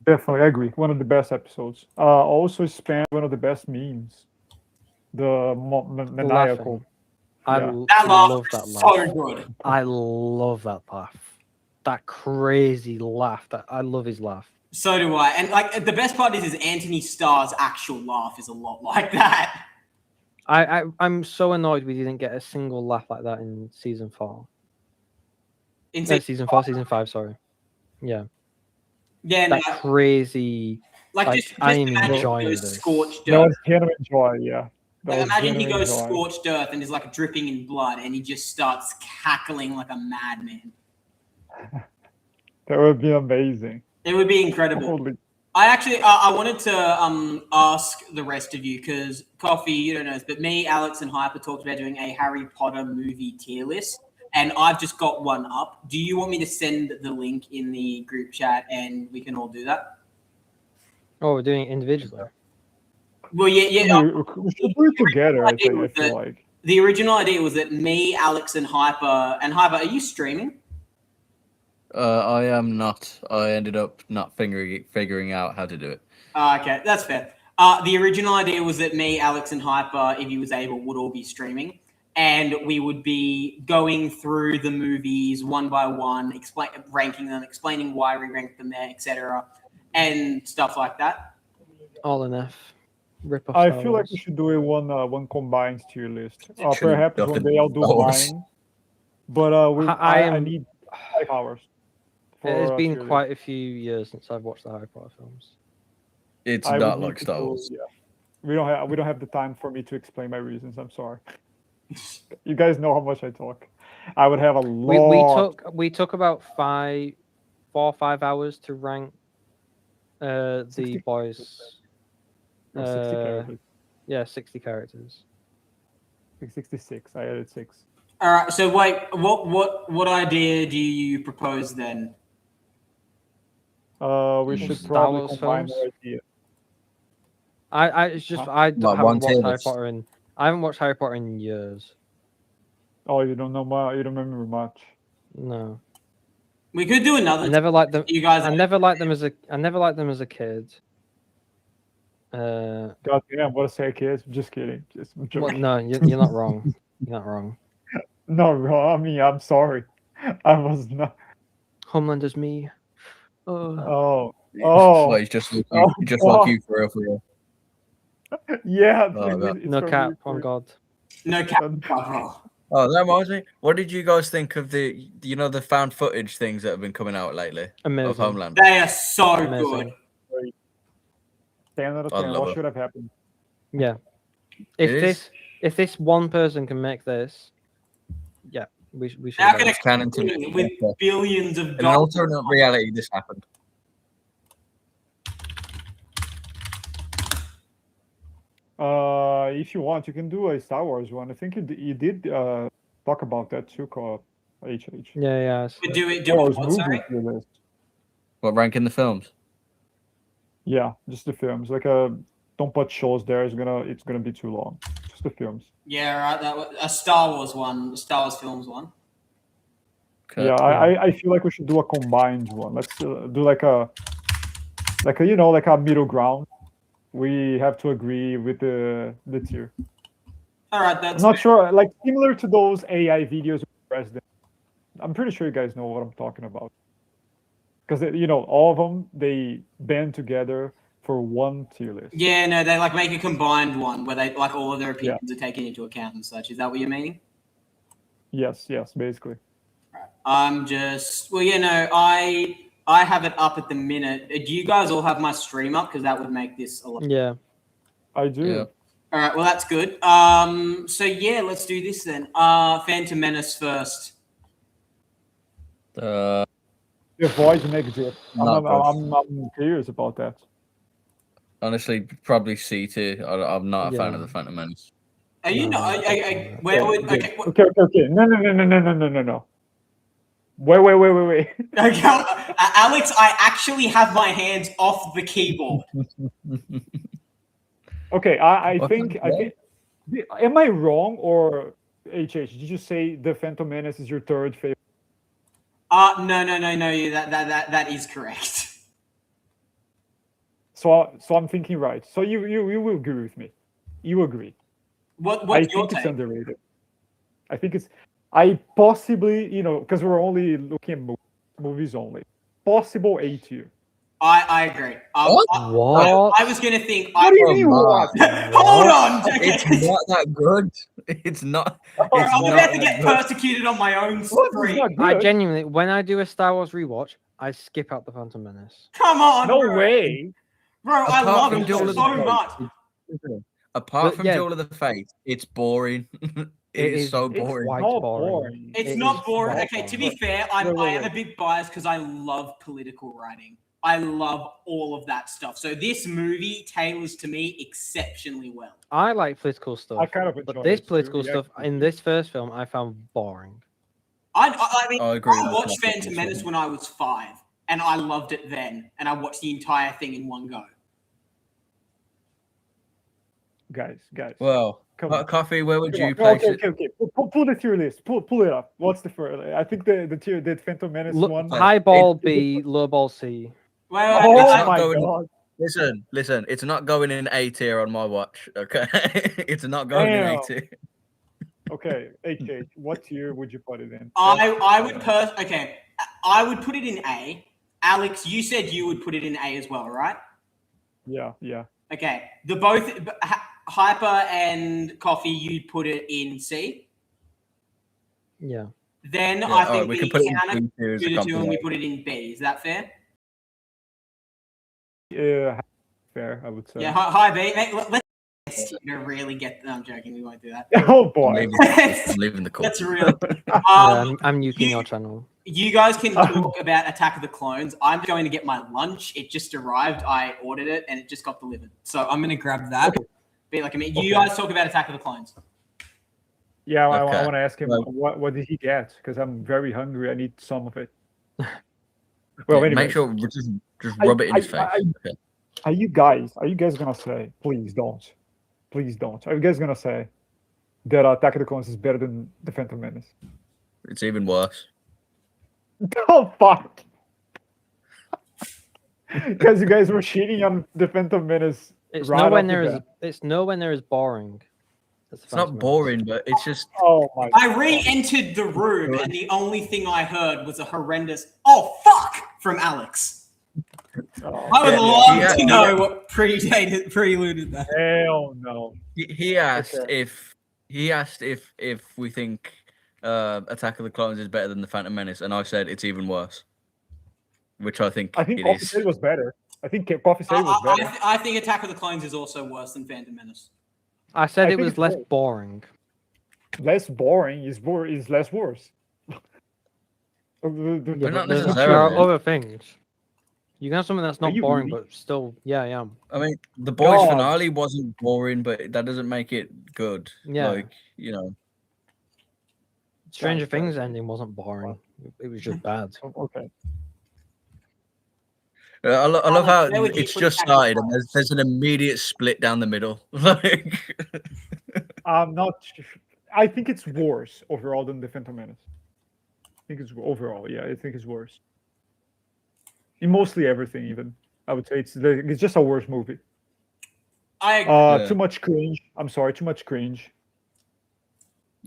Definitely, I agree. One of the best episodes. Also spanned one of the best memes. The maniacal. Laughing. Yeah. That laugh love is that so laugh. good. I love that laugh. That crazy laugh. I love his laugh. So do I. And like the best part is Anthony Starr's actual laugh is a lot like that. I'm so annoyed we didn't get a single laugh like that in season 4. In Season 4, season 5, sorry. Yeah. Yeah, That no, crazy. like just I am imagine he enjoying goes this. scorched That was genuine joy, yeah. Like, imagine he goes scorched earth and is like dripping in blood and he just starts cackling like a madman. That would be amazing. It would be incredible. Holy. I actually, I wanted to ask the rest of you because Coffee, you don't know this, but me, Alex, and Hyper talked about doing a Harry Potter movie tier list, and I've just got one up. Do you want me to send the link in the group chat and we can all do that? Oh, we're doing it individually. Well, yeah. We should do it together, I feel like. The original idea was that me, Alex, and Hyper, are you streaming? I am not. I ended up not figuring out how to do it. Okay, that's fair. The original idea was that me, Alex, and Hyper, if he was able, would all be streaming. And we would be going through the movies one by one, ranking them, explaining why we ranked them there, etc., and stuff like that. All enough. Rip off. I feel like we should do a one combined tier list. Perhaps one day I'll do mine. But I need 5 hours. It has been quite a few years since I've watched the Harry Potter films. It's not like Star Wars. Yeah. We don't have the time for me to explain my reasons. I'm sorry. You guys know how much I talk. I would have a lot. We took about 4 or 5 hours to rank the boys. 60 characters. Yeah, 60 characters. 66. I added 6. All right. So wait, what idea do you propose then? We should probably combine the idea. I haven't watched Harry Potter in years. Oh, you don't know much. You don't remember much. No. We could do another. I never liked them. You guys. I never liked them as a kid. God damn! What a sad kid. Just kidding. Just joking. No, you're not wrong. You're not wrong. No, I mean, I'm sorry. I was not. Homelander's me. Oh. Like, just like you for real. Yeah. No cap, on God. No cap. Oh, that reminds me. What did you guys think of the found footage things that have been coming out lately? Amazing. Of Homeland? They are so Amazing. good. 10 out of 10. What should have happened? Yeah. If this one person can make this, yeah, we should. How can it's canon to with billions of in an alternate reality this happened? If you want, you can do a Star Wars one. I think you did talk about that too, HH. Yeah. Do it. Star Wars What, movie sorry? tier list. What ranking the films? Yeah, just the films. Don't put shows there. It's gonna be too long. Just the films. Yeah, right. A Star Wars one, a Star Wars films one. Okay. Yeah, I feel like we should do a combined one. Let's do like a middle ground. We have to agree with the tier. All right, I'm that's not sure, like similar to those AI videos with President. I'm pretty sure you guys know what I'm talking about. Because all of them they band together for one tier list. Yeah, no, they like make a combined one where they like all of their Yeah. opinions are taken into account and such. Is that what you're meaning? Yes, basically. I'm just I have it up at the minute. Do you guys all have my stream up? Because that would make this a lot. Yeah. I do. Yeah. All right, well that's good. So yeah, let's do this then. Phantom Menace first. Uh, The voice makes it. Not I'm curious about that. honestly, probably C tier. I'm not a fan of Yeah. the Phantom Menace. Are you No, not? okay. Where would Okay. okay? Okay. No. Wait. Okay, Alex, I actually have my hands off the keyboard. Okay, I What think the I think. Am I wrong or HH? Did you say the Phantom Menace is your third favorite? No. That is correct. So I'm thinking right. So you will agree with me. You agree. What's I your think it's take? underrated. I think it's. I possibly because we're only looking at movies only. Possible A tier. I agree. What? What? I was gonna think. What do you Oh, mean man. what? Hold on. Okay. It's not that good. It's not. I'm It's about not to that get good. persecuted on my own What is stream. not I good? genuinely, when I do a Star Wars rewatch, I skip out the Phantom Menace. Come on, No bro. way. Bro, I Apart love from it Duel of so the much. Fates, apart But, from yeah. Duel of the Fates, it's boring. It it is is- so it's boring. quite not boring. boring. It's It not is boring. not Okay, to boring. be fair, I am a bit biased because I love political writing. I love all of that stuff. So this movie tailors to me exceptionally well. I like political stuff, I kind of but enjoy this it too, political yeah. stuff in this first film I found boring. I mean, I agree I with watched that. Phantom Menace when I was 5, and I loved it then, and I watched the entire thing in one go. Guys. Well, Come on. Coffee, where would Come you on. place Okay. it? Pull the tier list. Pull it up. What's the first? I think the tier the Phantom Menace one. High ball It- B, low ball C. Well, Oh It's not my going- god! Listen. It's not going in A tier on my watch. Okay, it's not going in A Damn. tier. Okay, HH, what tier would you put it in? I would put it in A. Alex, you said you would put it in A as well, right? Yeah. Okay, the both Hyper and Coffee, you'd put it in C. Yeah. Then Yeah, I alright, think we the can put it in counter B tier as a to the 2 and we compromise. put it in B. Is that fair? Fair, I would say. Yeah, hi B. Hey, let's really get. No, I'm joking. We won't do that. Oh I'm boy. leaving the call. That's real. Yeah, I'm nuking your channel. You guys can talk about Attack of the Clones. I'm going to get my lunch. It just arrived. I ordered it and it just got delivered. So I'm going to grab that. Be like, you guys talk about Attack of the Clones. Yeah, I Okay. want to ask him Well- what did he get? Because I'm very hungry. I need some of it. Yeah, Well, anyway, make sure just rub it in his face. Okay. Are you guys gonna say? Please don't. Are you guys gonna say that Attack of the Clones is better than the Phantom Menace? It's even worse. Oh fuck! Because you guys were cheating on the Phantom Menace. It's right nowhere off the near as bat. it's nowhere near as boring. as the It's not Phantom Menace. boring, but it's just Oh my! I re-entered the room and the only thing I heard was a horrendous "oh fuck" from Alex. Oh, I would Yeah, love yeah, to know what preluded that. hell no! he asked Okay. if we think Attack of the Clones is better than the Phantom Menace, and I said it's even worse, which I think I think it Coffee is. said it was better. I think Coffee said it was better. I think Attack of the Clones is also worse than Phantom Menace. I said I it think was it's less both. boring. Less boring is less worse. Yeah, But but not there necessarily. are other things. You can have something that's not you boring, really? but still, yeah, I am. I mean, the boys' God. finale wasn't boring, but that doesn't make it good. Yeah. Like, you know, Stranger Guys. Things ending wasn't boring. It was just bad. Okay. I love how Where would you it's put just Attack of the started and there's an immediate split down the middle. Like, I'm not. I think it's worse overall than the Phantom Menace. I think it's overall. Yeah, I think it's worse. In mostly everything, even I would say it's just a worse movie. I agree. Yeah. Too much cringe. I'm sorry, too much cringe.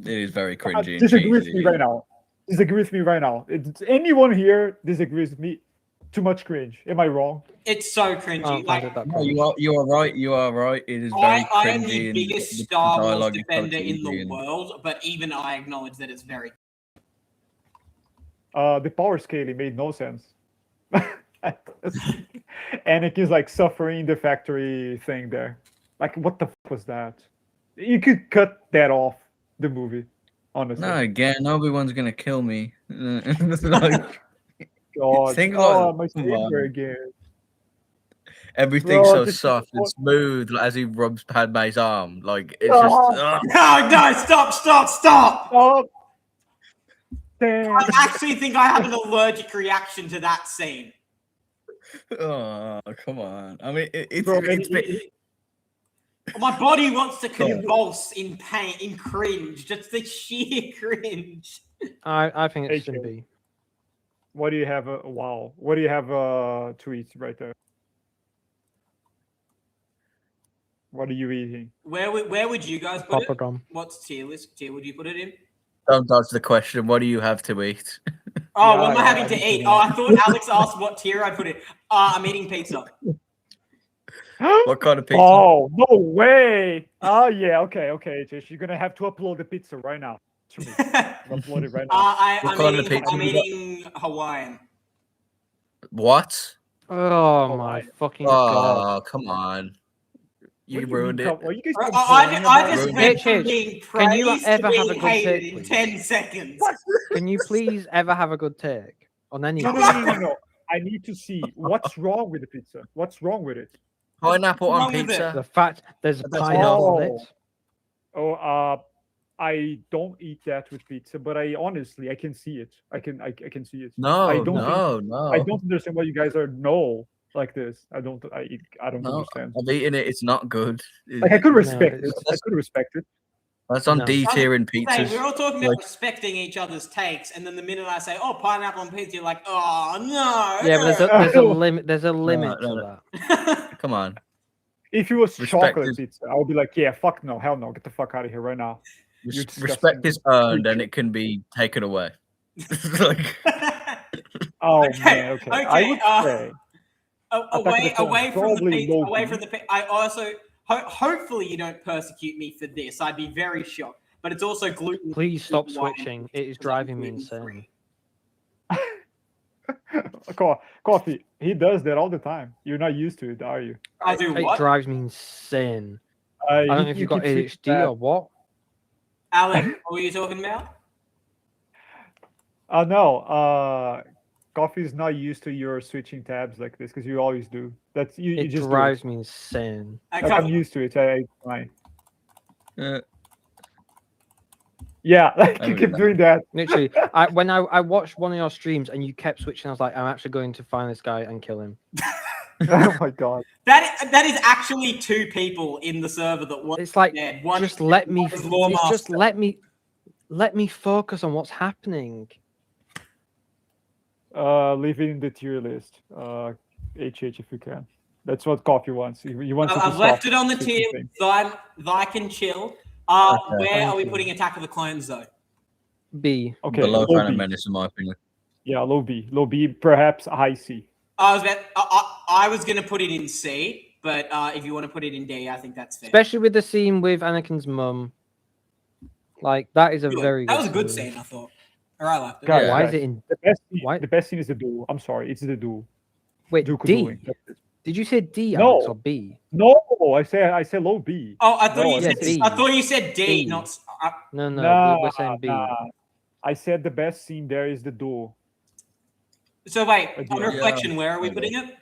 it is very cringy. and Disagree with cheesy. me right now. Disagree with me right now. Anyone here disagrees with me? Too much cringe. Am I wrong? It's so cringy. Can't Like, find it that No, cringe. you are right. You are right. It is very I am cringy. the and biggest the Star Wars dialogue is so defender in cheesy the and- world, but even I acknowledge that it's very. The power scaling made no sense. Anakin's like suffering the factory thing there. Like, what the fuck was that? You could cut that off the movie, honestly. No, again, Obi-Wan's gonna kill me. It's like, God. think Oh, like- my come saber on. again. everything's Bro, so this is soft and what- smooth like, as he rubs Padme's arm. Like it's Oh. just. Ugh. No, stop! Oh, damn. I actually think I have an allergic reaction to that scene. Oh, come on. I mean, it's Bro, it's My body wants to convulse in pain, in cringe, just the sheer cringe. I think it Hey, should Joe. be. What do you have? Wow. What do you have? Tweets right there. What are you eating? Where would you guys put Papa it? Dom. What's tier would you put it in? Don't dodge the question. What do you have to eat? Oh, Yeah, what am I yeah, having I to need to eat? know. Oh, I thought Alex asked what tier I'd put it. I'm eating pizza. What kind of pizza? Oh, no way. Oh, yeah. Okay, Tish. You're going to have to upload the pizza right now to me. Upload it right now. What kind of pizza I'm you got? eating Hawaiian. What? Oh my my- fucking god. Oh, come on. You What do ruined mean, it. Are you guys I complaining about just it? went from Hitch, being can you praised ever to have a being good hated take, in please? 10 seconds. What? Can you please ever have a good take on any? No. I need to see what's wrong with the pizza. What's wrong with it? Pineapple What's on wrong with pizza? The fact there's That's pineapple on all. it. Oh, I don't eat that with pizza, but I honestly I can see it. I can see it. No, I don't no. I don't understand why you guys are like this. I don't No, understand. I've eaten it. It's not good. Like I could No, respect it. it's- I could respect it. That's on No. D tier in Hey, pizzas. we're all talking about Like- respecting each other's takes, and then the minute I say, "Oh, pineapple on pizza," you're like, "Oh no." Yeah, but there's a limit. There's a limit no. to that. Come on. If it was Respect chocolate is- pizza, I would be like, yeah, fuck no, hell no, get the fuck out of here right now. You Respect disgusting is earned and creature. it can be taken away. Like, Oh Okay, man, okay. I okay, would say away Clones, from the probably pizza, low away key. from the pizza. I also hopefully you don't persecute me for this. I'd be very shocked. But it's also gluten. Please stop Hawaiian switching. It is because I'm driving me gluten-free. insane. Coffee. He does that all the time. You're not used to it, are you? I do It what? drives me insane. I don't know if you've got ADHD or what. Alex, what were you talking about? No. Coffee's not used to your switching tabs like this because you always do. That's you. You It just do drives me insane. Like, I'm used to it. I fine. uh, Yeah, like I you would keep do doing that. Literally, when I watched one of your streams and you kept switching, I was like, I'm actually going to find this guy and kill him. Oh my god. That is actually two people in the server that want. It's like, dead. One just is- let me. one is Lore It's just Master. let me focus on what's happening. Leave it in the tier list. HH if you can. That's what Coffee wants. He wants you to I've left stop it on the switching tier things. so I can chill. Okay. Where Thank are we you. putting Attack of the Clones though? B. Okay, below low Phantom B. Menace, in my opinion. Yeah, low B. Low B, perhaps high C. I was gonna put it in C, but if you want to put it in D, I think that's fair. Especially with the scene with Anakin's mum. Like that is a Good. very That good was a good scene. scene, I thought. Or I liked it. Guys, Yeah. Why is guys, it in? the best scene is the duel. I'm sorry, it's the duel. Wait, Dooku D. dueling. That's it. Did you say D, No. Alex, or B? No, I said low B. Oh, I thought No, you yeah, said B. I thought you said D, B. not. No, Nah, we're saying B. nah. I said the best scene there is the duel. So wait, I on do. reflection, where are we Yeah. putting it?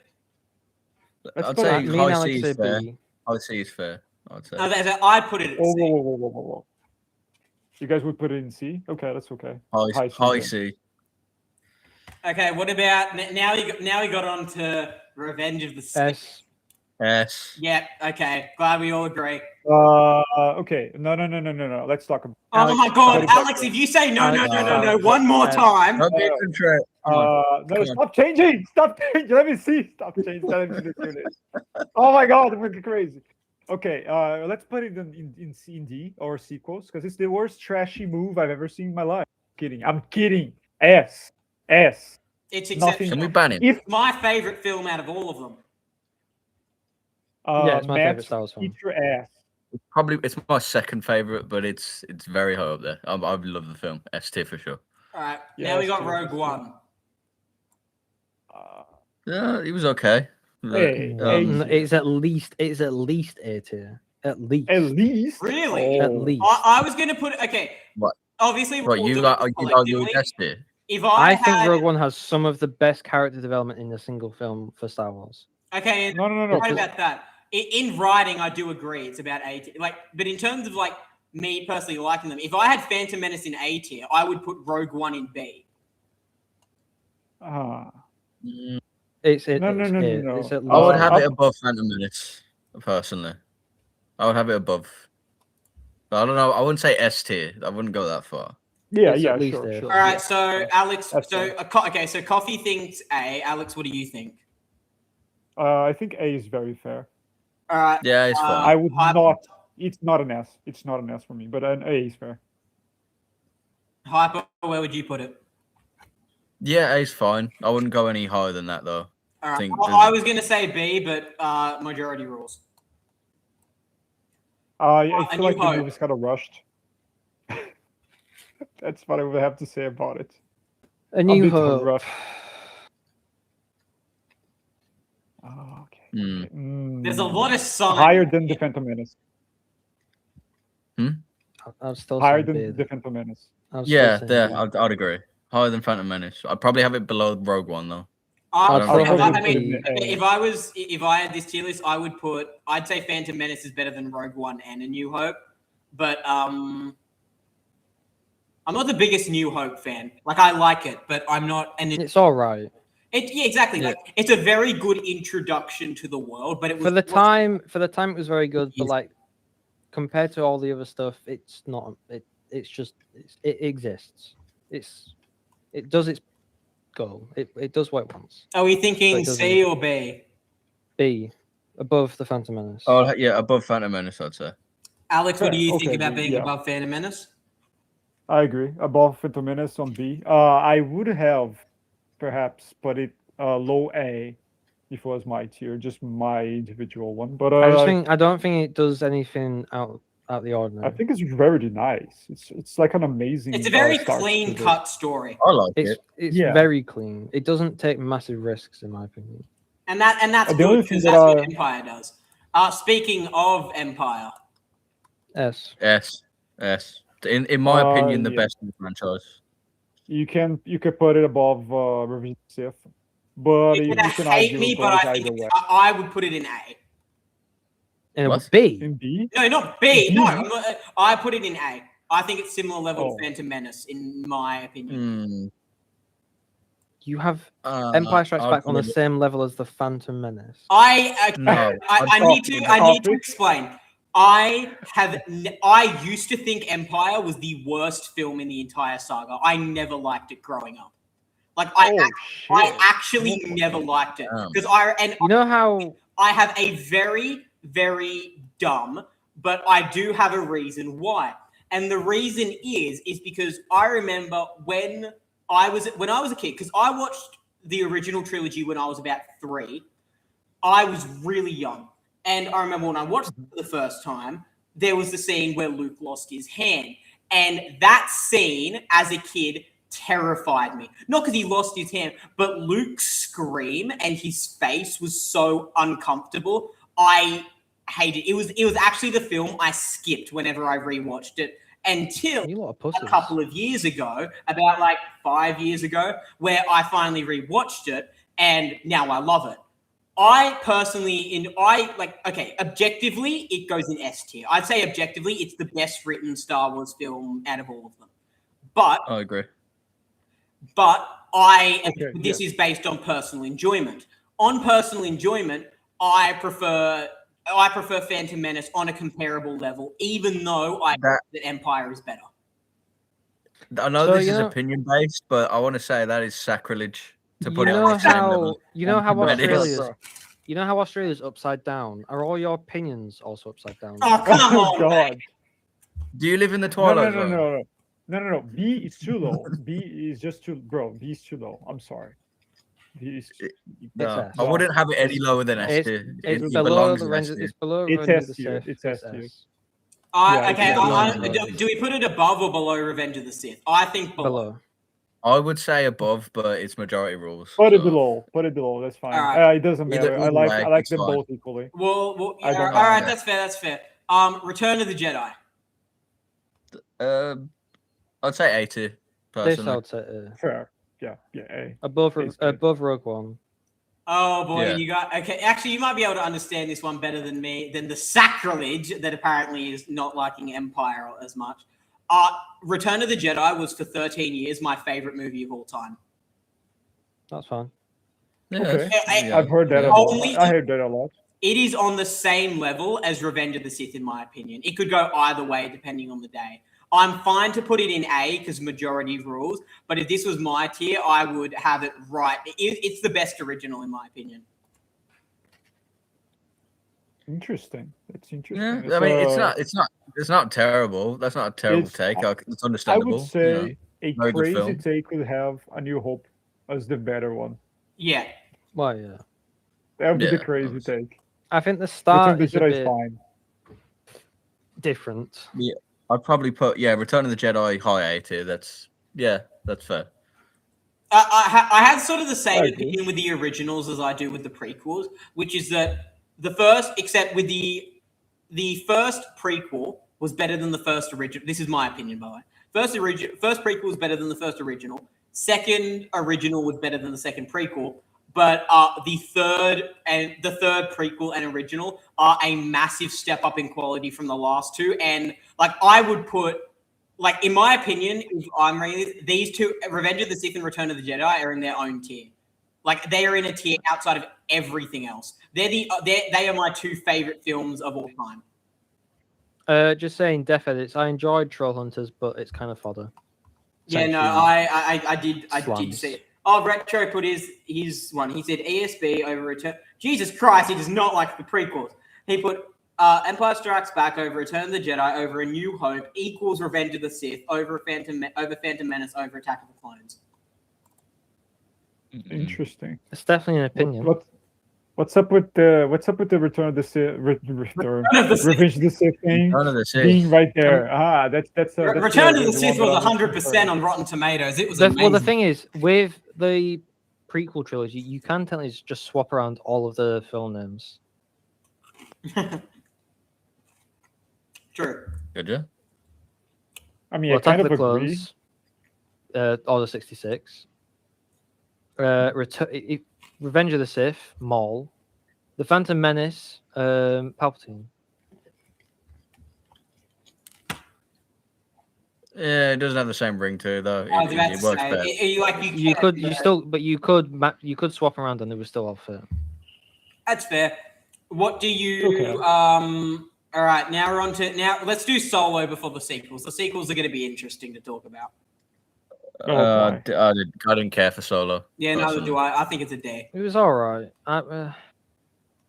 Let's I'd put say it- Me and high Alex C say is fair. B. High C is fair. I'd say. I put it at Oh, C. whoa. You guys would put it in C? Okay, that's okay. High High C. C then. Okay, what about now? We got on to Revenge of the Sith. S. S. Yeah, okay. Glad we all agree. Okay. No. Let's talk about. Oh Alex, my god, put it back Alex, there. if you say no, Alex, one more time. Don't be a contrary. No, Come on. stop changing. Stop changing. Let me see. Stop changing. Let me see this unit. Oh my god, I'm going crazy. Okay, let's put it in C and D or sequels because it's the worst trashy move I've ever seen in my life. I'm kidding. S. It's Nothing. Can we exceptional. ban him? If My favorite film out of all of them. Yeah, it's my favorite Matt, Star Wars film. eat your ass. It's my second favorite, but it's very high up there. I love the film. S tier for sure. All right, Yeah, now we got that's Rogue true. One. Yeah, he was okay. Hey, It's at least A tier. At least. At least. Really? At least. I was going to put okay. What? Obviously, we're What all you doing like? this You argue collectively. with S tier? If I think had, Rogue One has some of the best character development in a single film for Star Wars. Okay, No. right about that. In writing, I do agree. It's about A tier. But in terms of me personally liking them, if I had Phantom Menace in A tier, I would put Rogue One in B. It's No. It's at I would least have up- it above Phantom Menace, personally. I would have it above. But I don't know. I wouldn't say S tier. I wouldn't go that far. Yeah, It's yeah, at least sure, there. sure. All right, yeah. so Alex, That's so fair. so Coffee thinks A. Alex, what do you think? I think A is very fair. All right, Yeah, it's fine. I would Hyper- not. It's not an S. It's not an S for me, but an A is fair. Hyper, where would you put it? Yeah, A's fine. I wouldn't go any higher than that though. All right, Think- I was going to say B, but majority rules. I A feel New like the Hope. movie's kind of rushed. That's what I would have to say about it. A New bit Hope. rough. Oh, okay. There's a lot of signs. Higher than the Phantom Menace. I'll still Higher say B. than the Phantom Menace. I'll still Yeah, say there. B. I'd agree. Higher than Phantom Menace. I'd probably have it below Rogue One though. I I'll mean, probably put it in okay, A. if I had this tier list, I'd say Phantom Menace is better than Rogue One and A New Hope, but I'm not the biggest New Hope fan. I like it, but I'm not. And It's all right. yeah, exactly. Yeah. It's a very good introduction to the world, but it was For the time it was very good, Yes. but compared to all the other stuff, it's not. It exists. It does its goal. It does what it wants. Are we thinking But it C or B? B, above the Phantom Menace. Oh yeah, above Phantom Menace, I'd say. Alex, what do you think Okay, about being yeah. above Phantom Menace? I agree. Above Phantom Menace on B. I would have perhaps put it low A if it was my tier, just my individual one. But I don't think it does anything out the ordinary. I think it's very nice. It's like an amazing. It's a very start to clean the- cut story, I like it's it. Yeah. very clean. It doesn't take massive risks, in my opinion. and that's The only good thing because that that's what I- Empire does. Speaking of Empire, S. S. In my opinion, the yeah. best in the franchise. You can put it above Revenge of the Sith, but you're you gonna can hate argue me, about but it I either think way. I would put it in A. And What? B. In B, No, not B. B? No, I put it in A. I think it's similar level Oh. to Phantom Menace, in my opinion. You have Empire Strikes I'd Back on the put it- same level as the Phantom Menace. I No, I need to Coffee. explain. I used to think Empire was the worst film in the entire saga. I never liked it growing up. I actually never liked it Damn. because You know how I have a very, very dumb, but I do have a reason why. And the reason is because I remember when I was a kid, because I watched the original trilogy when I was about 3. I was really young. And I remember when I watched it for the first time, there was the scene where Luke lost his hand. And that scene, as a kid, terrified me. Not because he lost his hand, but Luke's scream and his face was so uncomfortable. I hated it. It was actually the film I skipped whenever I rewatched it until you lot of a pussies. couple of years ago, about 5 years ago, where I finally rewatched it and now I love it. I personally, objectively, it goes in S tier. I'd say objectively, it's the best written Star Wars film out of all of them. But I agree. this is based on personal enjoyment. On personal enjoyment, I prefer Phantom Menace on a comparable level, even though I think that Empire is better. I know So, this you is know- opinion based, but I want to say that is sacrilege to You put it know on the same how level. you know how Phantom Menace. Australia's you know how Australia's upside down. Are all your opinions also upside down? Oh, come Oh on, God! mate. Do you live in the No, Twilight Zone? no. B is too low. B is just too, bro. B is too low. I'm sorry. B is. No, S. I wouldn't have it any lower than S It's, tier. it's It below belongs the in range. S tier. It's below It's Revenge of S the tier, Sith. it's S tier. Yeah, Okay, it's below. do we put it above or below Revenge of the Sith? I think below. Below. I would say above, but it's majority rules. Put it so- below. Put it below. That's fine. All right. It doesn't Either- matter. either way, I like it's them fine. both equally. Well, I yeah, don't all right, know. that's fair. Return of the Jedi. I'd say A tier. This Personally, I'd say Fair. Yeah. A. above It's good. above Rogue One. Oh boy, Yeah. you got okay. Actually, you might be able to understand this one better than me. Than the sacrilege that apparently is not liking Empire as much. Return of the Jedi was for 13 years my favorite movie of all time. That's fine. yeah, Okay. yeah, I've heard that yeah. a lot. Only- I heard that a lot. It is on the same level as Revenge of the Sith, in my opinion. It could go either way depending on the day. I'm fine to put it in A because majority rules, but if this was my tier, I would have it right. It's the best original, in my opinion. Interesting. That's interesting. Yeah, I mean, it's not terrible. That's not a terrible It's- take. It's I understandable. would say a very good crazy film. take would have A New Hope as the better one. Yeah. Well, yeah. That would be the Yeah, crazy obviously. take. I think the Return start of the is a Jedi is bit fine. different. I'd probably put Return of the Jedi high A tier. That's fair. I have sort of the same I agree. opinion with the originals as I do with the prequels, which is that the first, except with the first prequel was better than the first original. This is my opinion, by the way. First prequel was better than the first original. Second original was better than the second prequel. But the third prequel and original are a massive step up in quality from the last two. And like I would put, like in my opinion, if I'm reading this, these two, Revenge of the Sith and Return of the Jedi, are in their own tier. Like they are in a tier outside of everything else. They are my two favorite films of all time. Just saying, Def Edits. I enjoyed Troll Hunters, but it's kind of fodder. Yeah, no, Essentially, I did slums. see it. Oh, Retro put his one. He said ESB over Return. Jesus Christ, he does not like the prequels. He put Empire Strikes Back over Return of the Jedi over A New Hope equals Revenge of the Sith over Phantom Menace over Attack of the Clones. Interesting. It's definitely an opinion. What's up with the Return of the Sith? Return of the Sith. Revenge of the Sith thing Return of the Sith. being right there. That's Return of the Sith one was that I'm 100% on Rotten Tomatoes. It was Well, amazing. the thing is, with the prequel trilogy, you can technically just swap around all of the film names. True. Good, yeah. I mean, Well, I kind Attack of of the agree. Clones, Order 66. Revenge of the Sith, Maul. The Phantom Menace, Palpatine. Yeah, it doesn't have the same ring to it, though. I was about It to works say, better. You could swap around and they would still all fit. That's fair. What do you? Okay. All right, now let's do Solo before the sequels. The sequels are going to be interesting to talk about. Oh, I didn't care for Solo. Yeah, neither personally. do I. I think it's a D. It was all right.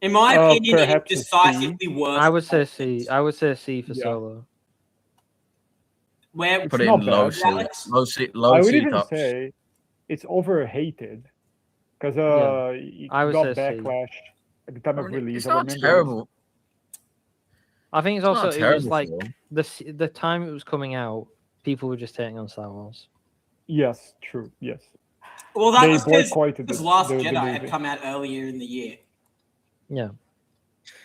In my opinion, it's perhaps a C. decisively worse. I would say C. I would say C for Yeah. Solo. Where Put it not in low bad. C. Alex? Low I would C even tops. say it's overhated because it I would got say C. backlash at the time of release. It's I not remember. terrible. I think it's It's not also a it was terrible like film. the time it was coming out, people were just hating on Star Wars. Yes, true. Yes. Well, that They was boycotted because it, Last the Jedi had movie. come out earlier in the year. Yeah,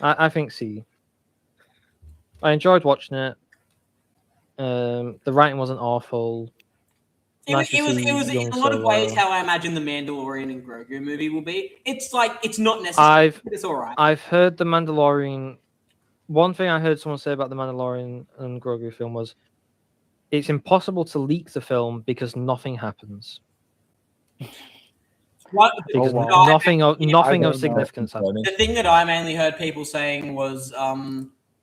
I think C. I enjoyed watching it. The writing wasn't awful. It Nice was to see in young a lot of ways Solo. how I imagine the Mandalorian and Grogu movie will be. It's like it's not necessary, but it's all right. I've heard the Mandalorian. One thing I heard someone say about the Mandalorian and Grogu film was, it's impossible to leak the film because nothing happens. What, Because Oh, wow. nothing of I nothing don't of know. significance happened. the thing that I mainly heard people saying was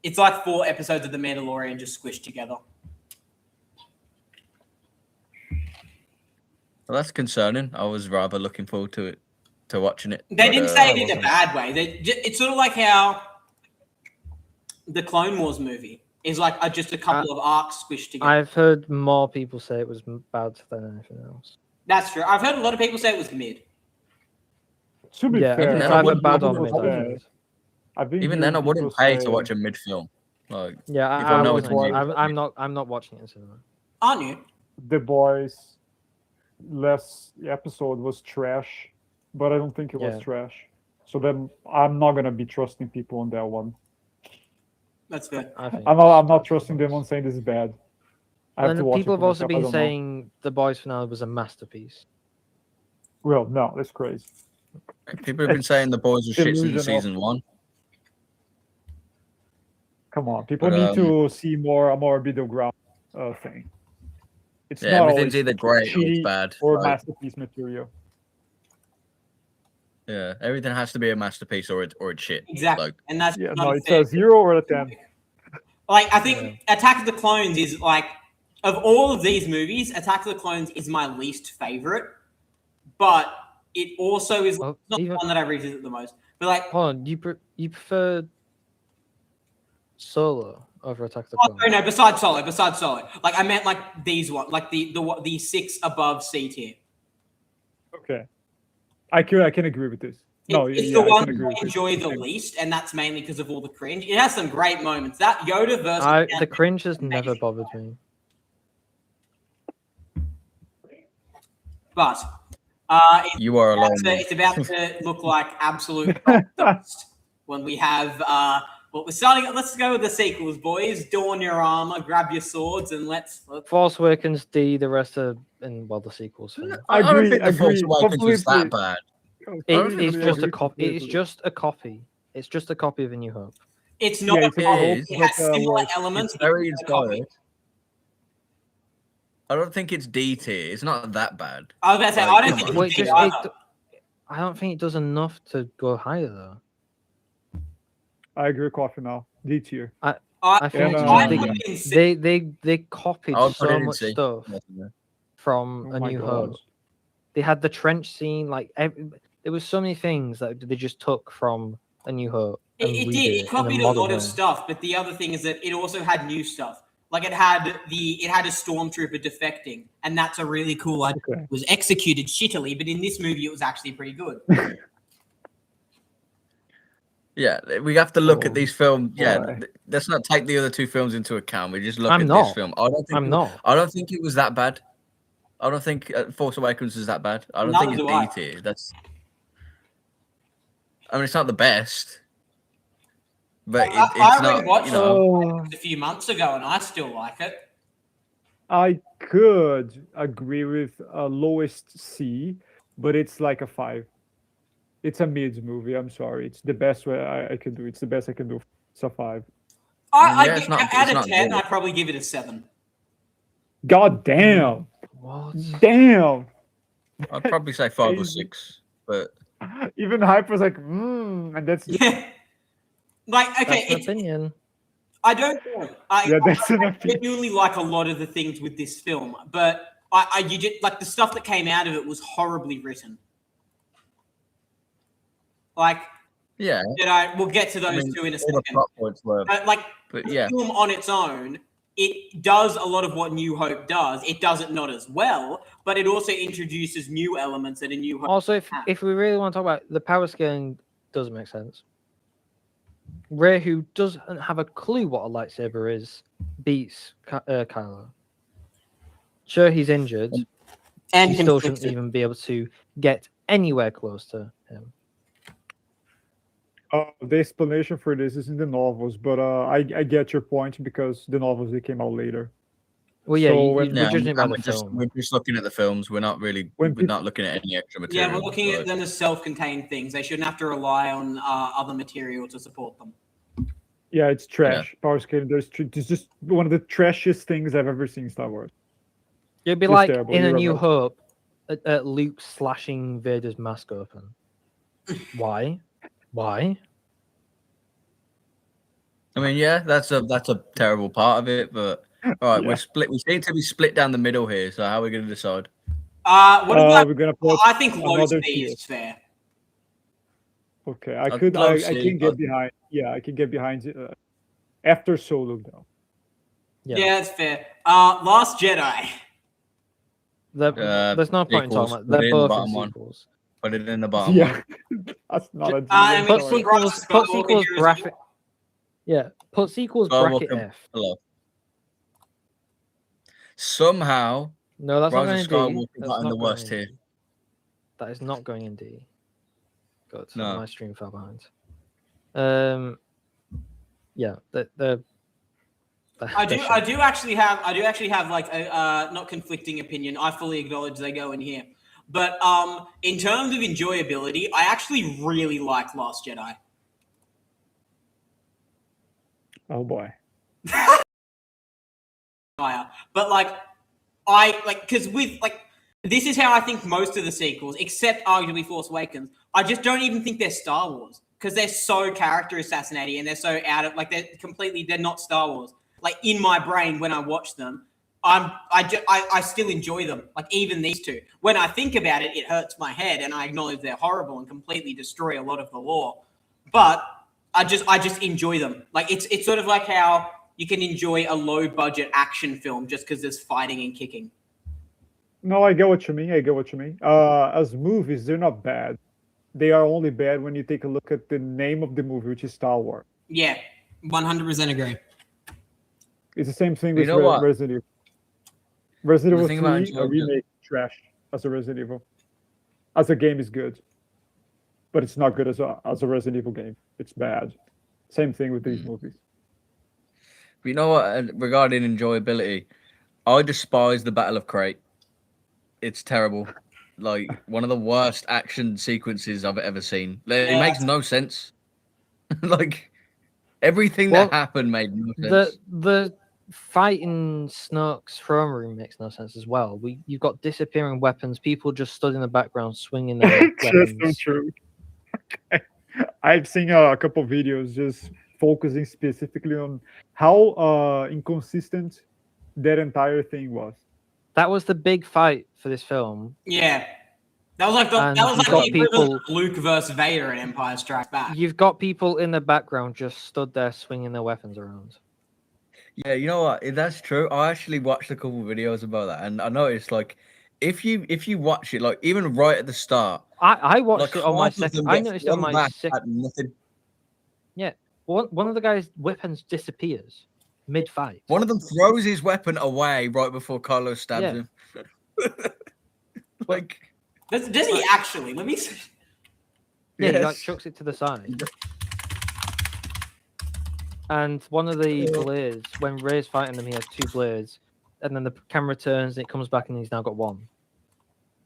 it's like 4 episodes of The Mandalorian just squished together. Well, that's concerning. I was rather looking forward to watching it. They but, didn't say I it in a wasn't. bad way. It's sort of like how the Clone Wars movie is like just a couple of arcs squished together. I've heard more people say it was bad than anything else. That's true. I've heard a lot of people say it was mid. To be Yeah, fair, it's I either think bad or people mid. say- I've been Even hearing then, I wouldn't people pay say- to watch a mid film. Like, Yeah, If I I know wouldn't. it's mid. I'm not watching it in cinema. Aren't you? The Boys last episode was trash, but I don't think it was Yeah. trash. So then I'm not gonna be trusting people on that one. That's good. I think. I'm not trusting them on saying this is bad. I have And to watch people it have for also myself, I been don't know. saying the boys finale was a masterpiece. Well, no, that's crazy. people have been saying the boys were shit since Delusional. season 1. Come on, people But, need to see a more middle ground thing. It's Yeah, not everything's always either great or shitty it's bad. or Like, masterpiece material. yeah, everything has to be a masterpiece or it's shit. Exactly. Like, And that's Yeah, not no, a it's fair a 0 or a 10. Like, I think Attack of the Clones is like, of all of these movies, Attack of the Clones is my least favorite, but it also is Well, not the even- one that I revisit the most. But like, Hold on, you prefer Solo over Attack of the oh, Clones? no, besides Solo. Like, I meant like these ones, like the 6 above C tier. Okay, I can agree with this. No, It's yeah, the I one can agree I with this. enjoy the least, and that's mainly because of all the cringe. It has some great moments. That Yoda versus The cringe has never bothered me. but you are alone. it's about to look like absolute dust when we have well, we're starting. Let's go with the sequels, boys. Don your armor, grab your swords, and let's Force Awakens, D, the rest of the sequels. Fine. I don't Agree, think the Force agree, Awakens was that completely. bad. It's just a agree copy. It's completely. just a copy. It's just a copy of A New Hope. It's not. Yeah, it's it a It hope, has but, similar worse. elements. It's very it's a copy. inspired. I don't think it's D tier. It's not that bad. I was about to say, Like, I don't come think on. Well, it's it big just, either. I don't think it does enough to go higher though. I agree with Coffee now. D tier. I I think Yeah, it's no, I just put no. it in C. they copied I'll put it so in much C. stuff from Oh A my New God. Hope. They had the trench scene, like there was so many things that they just took from A New Hope. And It redid did. It in copied a modern lot of way. stuff, but the other thing is that it also had new stuff. Like it had a stormtrooper defecting, and that's a really cool idea. Okay. It was executed shittily, but in this movie, it was actually pretty good. Yeah, we have to look Oh, at these films. Yeah, boy. let's not take the other 2 films into account. We just look I'm at not. this film. I don't think it was that bad. I don't think Force Awakens is that bad. I don't Neither think it's do I. D tier. I mean, it's not the best, but I it's not. rewatched You know, it a few months ago, and I still like it. I could agree with lowest C, but it's like a 5. It's a mid movie. I'm sorry. It's the best way I can do. It's the best I can do. It's a 5. Yeah, it's not- Out it's of not 10, good. I'd probably give it a 7. God damn. What? Damn. I'd probably say 5 or Crazy. 6, but Even Hyper's like, and that's Yeah. Like, okay, That's an it's, opinion. I don't know. yeah, that's an I opinion. genuinely like a lot of the things with this film, but you just like the stuff that came out of it was horribly written. Like, yeah, we'll get to those I mean, two in a all the second. plot points were. Like, But the yeah, film on its own, it does a lot of what New Hope does. It does it not as well, but it also introduces new elements that a New Hope. Also, if we really want to talk about the power scaling, does make sense. Rey, who doesn't have a clue what a lightsaber is, beats Kylo. Sure, he's injured. and He can still fix shouldn't it. even be able to get anywhere close to him. The explanation for this is in the novels, but I get your point because the novels they came out later. Well, yeah, So when- we're yeah, judging by and the film. we're just looking at the films. We're not really. When We're not looking at any extra material. Yeah, we're looking at like- them as self-contained things. They shouldn't have to rely on other material to support them. Yeah, it's trash. Power scaling. It's just one of the trashiest things I've ever seen in Star Wars. It'd be Just like terrible, in A you're New right. Hope, at Luke slashing Vader's mask open. Why? Why? I mean, yeah, that's a terrible part of it, but all right, Yeah. we're split. We seem to be split down the middle here. So how are we going to decide? What about? We're gonna put I think low another speed tier. is fair. Okay, I'd I love to can see, get but- behind. Yeah, I can get behind after Solo though. Yeah, it's fair. Last Jedi. There's no point in sequels. talking about. Put it They're in the both in bottom one. sequels. Put it in the bottom Yeah, one. that's not a I deal. mean, Put Sorry. sequels. Put sequels. Skywalker here as Bracket. Yeah. Put sequels. Bracket Skywalker- F. Hello. Somehow, No, that's Rise not of going in D. Skywalker That's got in not the going worst in here. D. That is not going in D. Good. No. My stream fell behind. Yeah. I do actually have like a not conflicting opinion. I fully acknowledge they go in here, but in terms of enjoyability, I actually really like Last Jedi. Oh boy. But like, I like because with like this is how I think most of the sequels, except arguably Force Awakens, I just don't even think they're Star Wars because they're so character assassinating and they're so out of like they're not Star Wars. Like in my brain when I watch them, I still enjoy them. Like even these two, when I think about it, it hurts my head, and I acknowledge they're horrible and completely destroy a lot of the lore. But I just enjoy them. Like it's sort of like how you can enjoy a low budget action film just because there's fighting and kicking. No, I get what you mean. As movies, they're not bad. They are only bad when you take a look at the name of the movie, which is Star Wars. Yeah, 100% agree. It's the same thing You with know what? Resident Evil. Resident The Evil thing about 3, a Angelica- remake, trash as a Resident Evil. As a game is good, but it's not good as a Resident Evil game. It's bad. Same thing with these movies. But you know what? Regarding enjoyability, I despise the Battle of Crate. It's terrible. Like one of the worst action sequences I've ever seen. Like, it makes no sense. Like everything Well, that happened made no sense. The fight in Snoke's throne room makes no sense as well. You've got disappearing weapons, people just stood in the background swinging their Just so weapons. true. I've seen a couple videos just focusing specifically on how inconsistent that entire thing was. That was the big fight for this film. Yeah, that was like the And that was you've like the got equivalent of Luke versus Vader in Empire Strikes Back. You've got people in the background just stood there swinging their weapons around. Yeah, you know what? That's true. I actually watched a couple videos about that, and I noticed like if you watch it, like even right at the start, I watched like it on my half of second. them I get noticed it on flung my back second. at nothing. One of the guy's weapons disappears mid-fight. One of them throws his weapon away right before Carlos stabs him. Like, Does he actually? Let me see. Yeah, he like yes. chucks it to the side. And one of the blades, when Rey's fighting them, he has two blades. And then the camera turns and it comes back and he's now got one.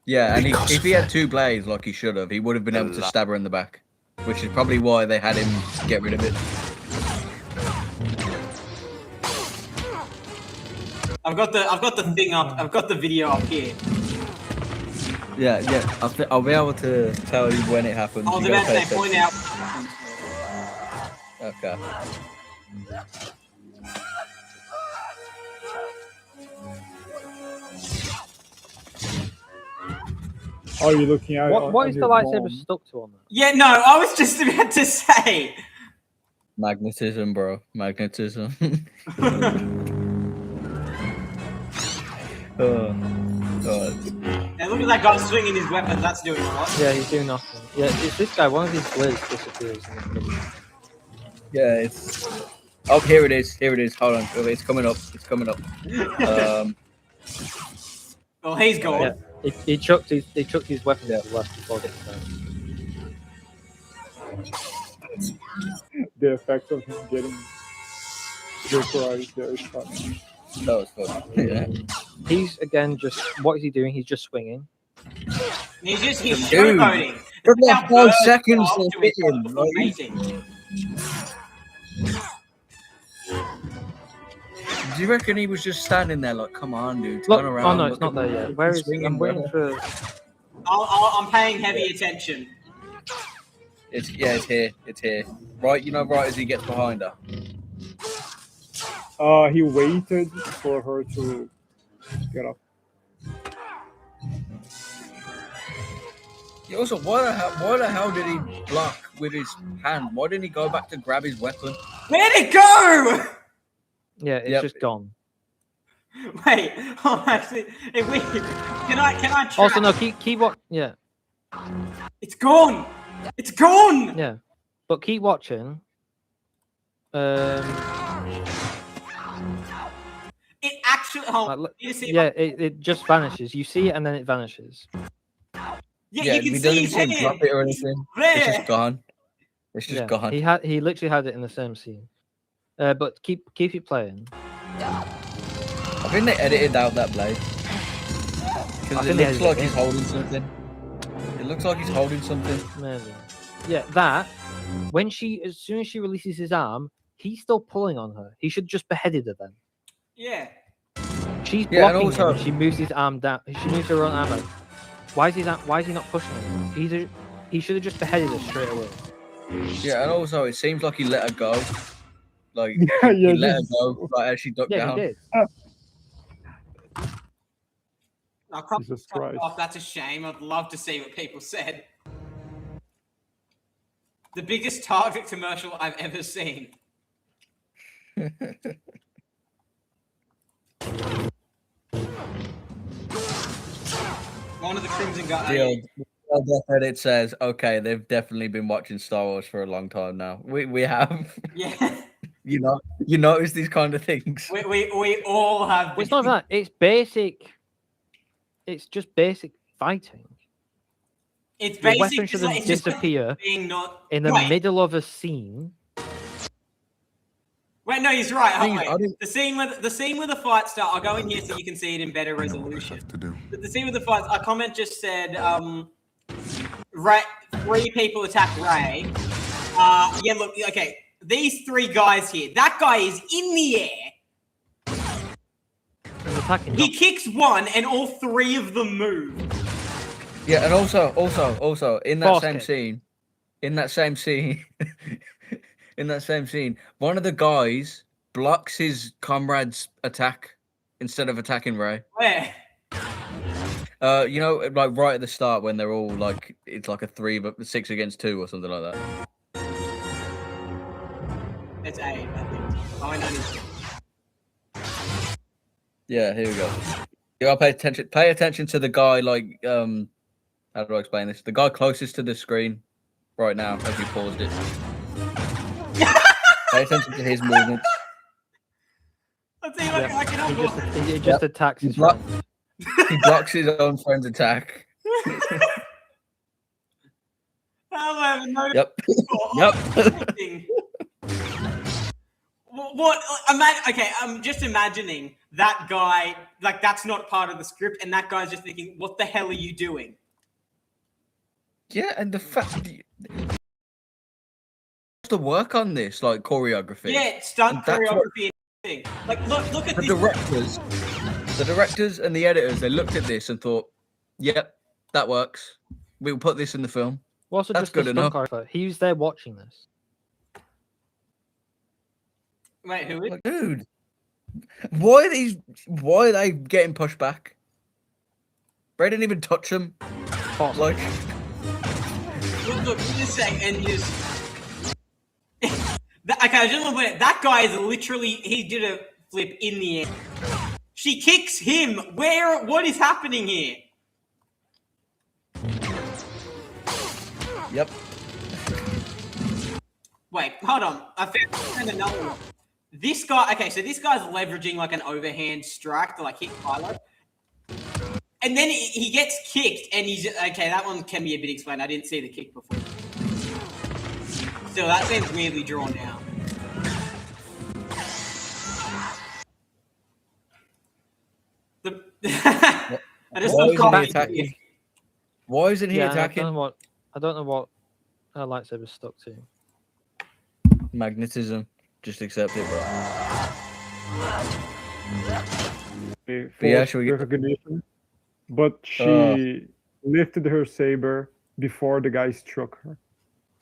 Yeah, and if he had two blades like he should have, he would have been able to stab her in the back, which is probably why they had him get rid of it. I've got the thing up. I've got the video up here. Yeah. I'll be able to tell you when it happens. I was You about gotta to pay say, point attention. out. Okay. Are you looking at What is the lightsaber stuck to on that? Yeah, no, I was just about to say. Magnetism, bro. Magnetism. Oh, God. And look at that guy swinging his weapons. That's doing a lot. Yeah, he's doing nothing. Yeah, it's this guy. One of these blades disappears. In the middle. Yeah, it's. Oh, here it is. Here it is. Hold on. It's coming up. It's coming up. Well, he's gone. Yeah, he chucked his weapons at the last before getting down. The effect of him getting vaporized there is funny. That was fun. Yeah. He's again just what is he doing? He's just swinging. He's Dude, showboating. for about 5 seconds, After they we hit him, got like- amazing. Do you reckon he was just standing there like, come on, dude, Look, turn around? oh no, look it's not at there me, yet. keep Where is? swinging, I'm waiting brother." for. I'm paying heavy attention. It's here. It's here. Right, right as he gets behind her. He waited for her to get up. Yeah, also, why the hell did he block with his hand? Why didn't he go back to grab his weapon? Where'd it go? Yeah, it's just gone. Wait, actually, can I try? Also, no, keep what? Yeah. It's gone. It's gone. Yeah, but keep watching. It actually. It just vanishes. You see it and then it vanishes. Yeah, you can we see don't his even hand. drop it or anything. There. It's just gone. It's just gone. He literally had it in the same scene. But keep it playing. I think they edited out that blade. Because it looks like he's holding something. It looks like he's holding something. Maybe. Yeah, that. As soon as she releases his arm, he's still pulling on her. He should just beheaded her then. Yeah. She's blocking him. She moves his arm down. She moves her own arm out. Why is he not pushing her? He should have just beheaded her straight away. Yeah, and also it seems like he let her go. Like Yeah, he let her go, like as she ducked down. He did. Jesus Christ. That's a shame. I'd love to see what people said. The biggest Target commercial I've ever seen. One of the Crimson Guard. The old edit says, "Okay, they've definitely been watching Star Wars for a long time now. We have." Yeah. You notice these kind of things. We all have. It's not that. It's basic. It's just basic fighting. It's Your basic. weapon shouldn't disappear in the middle of a scene. Wait, no, he's right. The scene where the fight start. I'll go in here so you can see it in better resolution. The scene with the fights. A comment just said, "Ray, 3 people attack Ray." Yeah, look. Okay, these 3 guys here. That guy is in the air. He kicks one, and all 3 of them move. Yeah, and also in that same scene, one of the guys blocks his comrade's attack instead of attacking Ray. Where? Like right at the start when they're all like, it's like a 6 against 2 or something like that. It's 8, I think. Oh, I know. Yeah, here we go. You gotta pay attention. Pay attention to the guy. Like, how do I explain this? The guy closest to the screen right now, as you paused it. Pay attention to his movements. Let's see if I can He just attacks his friend. He blocks his own friend's attack. Yep. What? Okay, I'm just imagining that guy. Like, that's not part of the script, and that guy's just thinking, "What the hell are you doing?" Yeah, and the fact to work on this, like choreography. Yeah, stunt choreography. And like, look at the this. The directors and the editors. They looked at this and thought, "Yep, that works. We'll put this in the film." Also, that's just good enough. He was there watching this. Wait, who is? Dude, why are they getting pushed back? Ray didn't even touch him. Like, look, just saying, and just. Okay, I just want to point out, that guy is literally, he did a flip in the air. She kicks him. What is happening here? Yep. Wait, hold on. I found another one. This guy, okay, so this guy's leveraging like an overhand strike to like hit Kylo. And then he gets kicked and he's, okay, that one can be a bit explained. I didn't see the kick before. Still, that seems weirdly drawn out. I just Why isn't he attacking? Why isn't he attacking? I don't know what her lightsaber's stuck to. Magnetism. Just accept it, bro. Yeah, she recognition. But she lifted her saber before the guy struck her,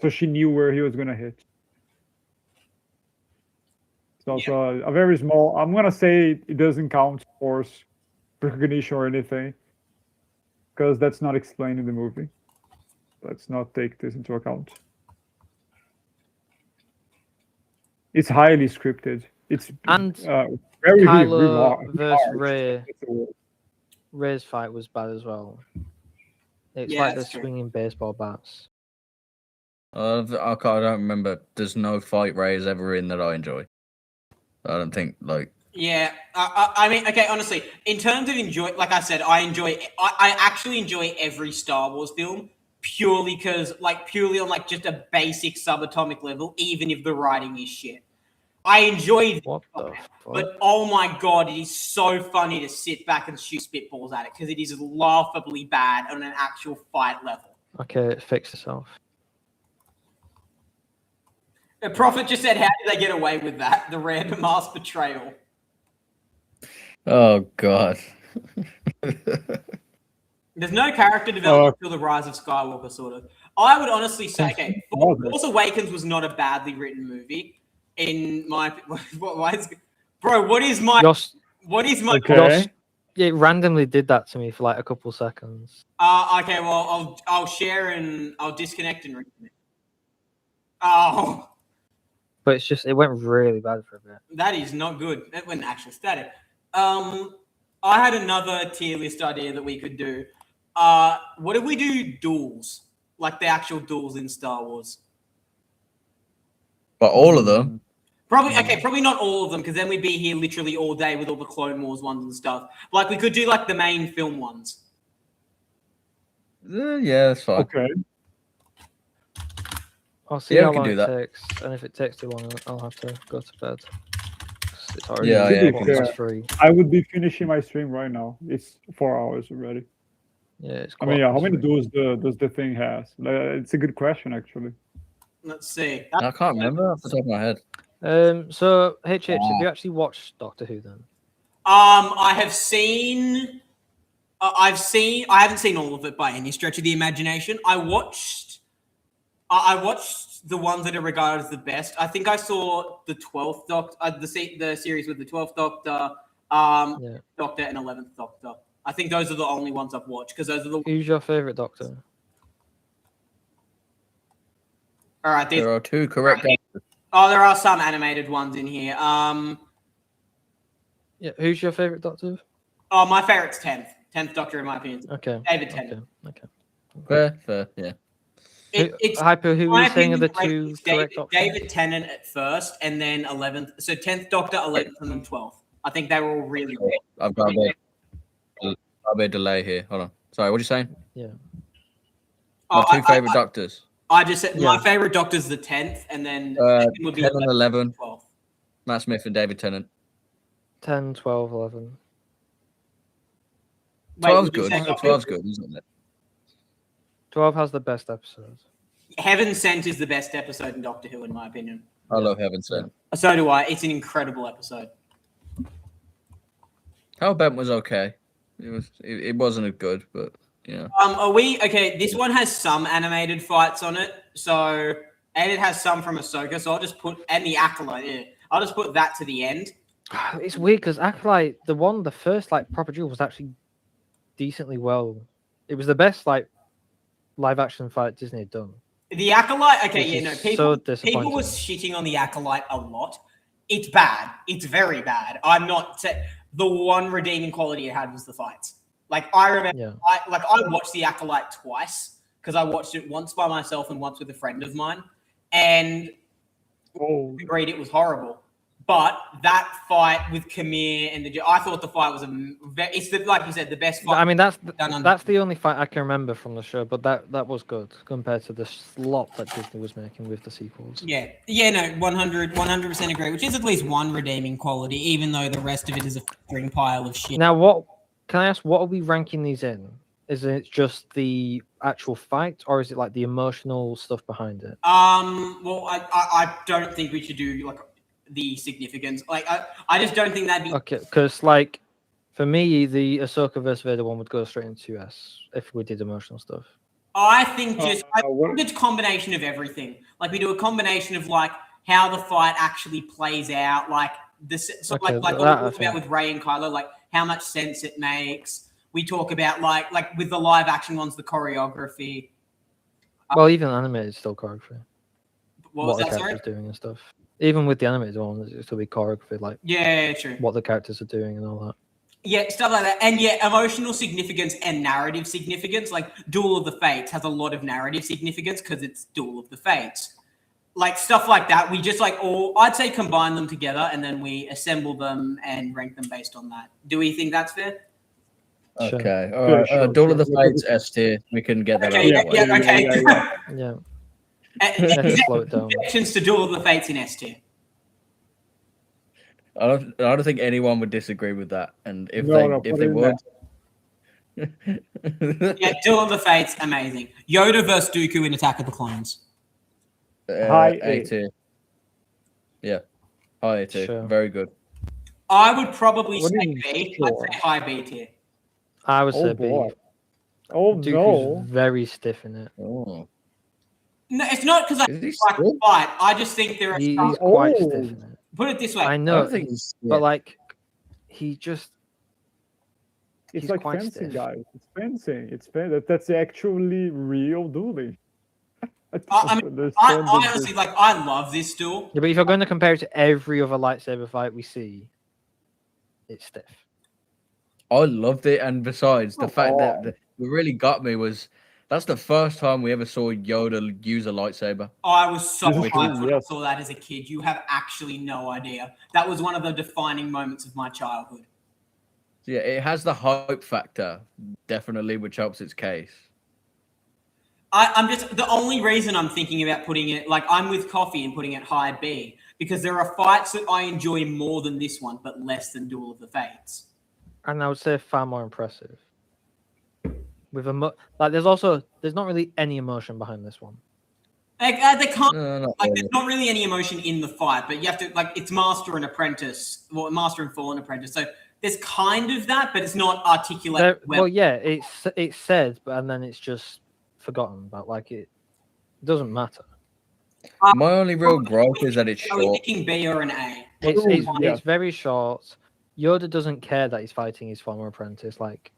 so she knew where he was gonna hit. It's also a very small. I'm gonna say it doesn't count force recognition or anything, because that's not explained in the movie. Let's not take this into account. It's highly scripted. It's And very Kylo remarked. versus Rey. Rey's fight was bad as well. It's Yeah, like they're that's true. swinging baseball bats. I don't remember. There's no fight Ray is ever in that I enjoy. I don't think like. Yeah, I mean, okay, honestly, in terms of enjoy, like I said, I actually enjoy every Star Wars film purely purely on like just a basic subatomic level, even if the writing is shit. I enjoy What the it, fuck? but oh my god, it is so funny to sit back and shoot spitballs at it because it is laughably bad on an actual fight level. Okay, fix yourself. The Prophet just said, how did they get away with that? The random ass betrayal. Oh god. There's no character development until the Rise of Skywalker, sort of. I would honestly say, okay, Force Awakens was not a badly written movie. In my, what is my? Okay. It randomly did that to me for like a couple seconds. Okay, well, I'll share and I'll disconnect and reconnect. Oh, But it's just, it went really bad for a bit. that is not good. That went actually static. I had another tier list idea that we could do. What if we do duels, like the actual duels in Star Wars? But all of them. Probably not all of them, because then we'd be here literally all day with all the Clone Wars ones and stuff. Like we could do like the main film ones. Yeah, that's fine. Okay. I'll see Yeah, how we can long do it that. takes, and if it takes too long, I'll have to go to bed. It's already Yeah, yeah, yeah. 3. I would be finishing my stream right now. It's 4 hours already. Yeah, it's I mean, yeah. How many 3. duels does the thing has? It's a good question, actually. Let's see. I can't remember off the top of my head. So HH, have you actually watched Doctor Who then? I have seen. I haven't seen all of it by any stretch of the imagination. I watched the ones that are regarded as the best. I think I saw the 12th Doctor, the series with the 12th Doctor, Doctor, and 11th Doctor. I think those are the only ones I've watched because those are the. Who's your favorite Doctor? All right, There are 2 correct answers. Oh, there are some animated ones in here. Yeah, who's your favorite Doctor? Oh, my favorite's 10th Doctor in my opinion. Okay. David Tennant. Okay. Fair, yeah. It's Hyper, who were you saying are the opinion, 2 correct options? David Tennant at first, and then 11th. So 10th Doctor, 11th, and then 12th. I think they were all really good. I've got a bit of delay here. Hold on. Sorry, what are you saying? Yeah. My 2 favorite Doctors. I just said my favorite Doctor's the 10th, and then the second would be 10 and 11. 12th. Matt Smith and David Tennant. 10, 12, 11. 12's good. 12's good, isn't it? 12 has the best episodes. Heaven Sent is the best episode in Doctor Who, in my opinion. I love Heaven Sent. So do I. It's an incredible episode. Hellbent was okay. It wasn't as good, but yeah. Are we okay? This one has some animated fights on it, and it has some from Ahsoka. So I'll just put the Acolyte. Yeah, I'll just put that to the end. It's weird because Acolyte, the first like proper duel was actually decently well. It was the best like live action fight Disney had done. The Acolyte, okay, Which yeah, no, is people so disappointing. was shitting on the Acolyte a lot. It's bad. It's very bad. I'm not the one redeeming quality it had was the fights. Like I remember, I watched the Acolyte twice because I watched it once by myself and once with a friend of mine, and agreed it was horrible. But that fight with Khmer and I thought the fight was like you said, the best fight. I mean, that's the only fight I can remember from the show, but that was good compared to the slop that Disney was making with the sequels. Yeah, no, 100% agree. Which is at least one redeeming quality, even though the rest of it is a string pile of shit. Now, what can I ask? What are we ranking these in? Is it just the actual fight, or is it like the emotional stuff behind it? Well, I don't think we should do like the significance. Like I just don't think that'd be okay. Because like For me, the Ahsoka versus Vader one would go straight into S if we did emotional stuff. I think I what- think it's a combination of everything. Like we do a combination of like how the fight actually plays out, like this. So Okay, like what we that I talk about think. with Rey and Kylo, like how much sense it makes. We talk about like with the live action ones, the choreography. Well, even animated is still choreography. What was the that? Sorry. characters doing and stuff. Even with the animated one, it's still be choreography, like Yeah, true. what the characters are doing and all that. Yeah, stuff like that. And yeah, emotional significance and narrative significance. Like Duel of the Fates has a lot of narrative significance because it's Duel of the Fates. Like stuff like that. We just like I'd say combine them together and then we assemble them and rank them based on that. Do we think that's fair? Sure. Okay. All right. sure, Duel of the sure. Fates S tier. We can get that Okay, out of the way. okay. Yeah, let's slow it down. Objections to Duel of the Fates in S tier. I don't think anyone would disagree with that. And if No, they put it in would, Yeah, Duel of the Fates, amazing. Yoda versus Dooku in Attack of the Clones. High A A. tier. Yeah, high A tier. Sure. Very good. I would probably What do say you B. score? I'd say high B tier. I would Oh say boy. B. Oh Dooku's no. very stiff in it. Oh, No, it's not because I is he like still? the fight. I just think there are He's some, quite Oh. stiff in it. put it this way. I I know, don't think he's. but like, he just It's he's like quite fencing, stiff. guys. It's fencing. That's actually real dueling. I mean, Understand I that honestly like. I love this duel. Yeah, but if you're going to compare it to every other lightsaber fight we see, it's stiff. I loved it, and besides, the fact Oh. that what really got me was that's the first time we ever saw Yoda use a lightsaber. I was so This is hyped true, when I yes. saw that as a kid. You have actually no idea. That was one of the defining moments of my childhood. So yeah, it has the hype factor, definitely, which helps its case. I'm just the only reason I'm thinking about putting it like I'm with Coffee and putting it high B because there are fights that I enjoy more than this one, but less than Duel of the Fates. And I would say far more impressive. With there's not really any emotion behind this one. Like they can't. No, not Like really. there's not really any emotion in the fight, but you have to like it's Master and Apprentice, well, Master and Fallen Apprentice. So there's kind of that, but it's not articulated well. Well, yeah, it's said, but and then it's just forgotten about. Like it doesn't matter. My only real gripe is that it's Are we short. picking B or an A? It's very short. Yoda doesn't care that he's fighting his former apprentice. Like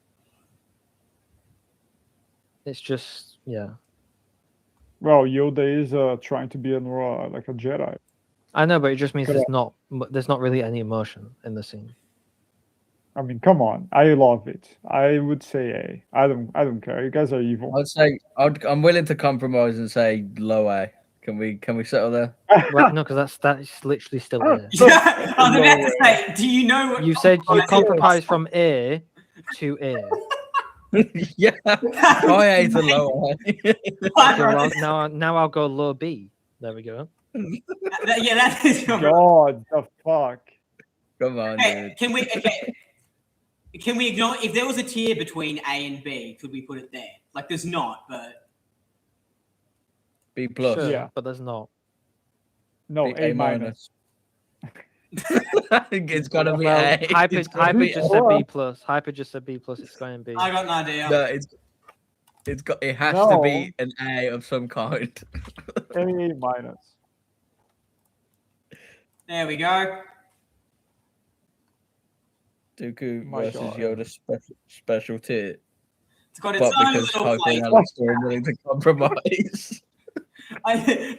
it's just Well, Yoda is trying to be like a Jedi. I know, but it just means Correct. there's not really any emotion in the scene. I mean, come on. I love it. I would say A. I don't care. You guys are evil. I'd say I'm willing to compromise and say low A. Can we settle there? Well, no, because that's literally still there. Yeah, I was about to say, do you know what You said you compromise is? compromise from A to A. Yeah, high A to low A. So now I'll go low B. There we go. Yeah, that is your God, the fuck. Come on, Okay, dude. can we ignore if there was a tier between A and B? Could we put it there? Like, there's not, but B plus. Sure, Yeah. but there's not. No, A minus. It's gotta be Well, A. Hyper It's gotta be just A. said B plus. Hyper just said B plus. It's going B. I got no idea. No, it has to No. be an A of some kind. A minus. There we go. Dooku My versus God. Yoda special tier. It's got its But own because little Hyper place. and Alex are willing to compromise.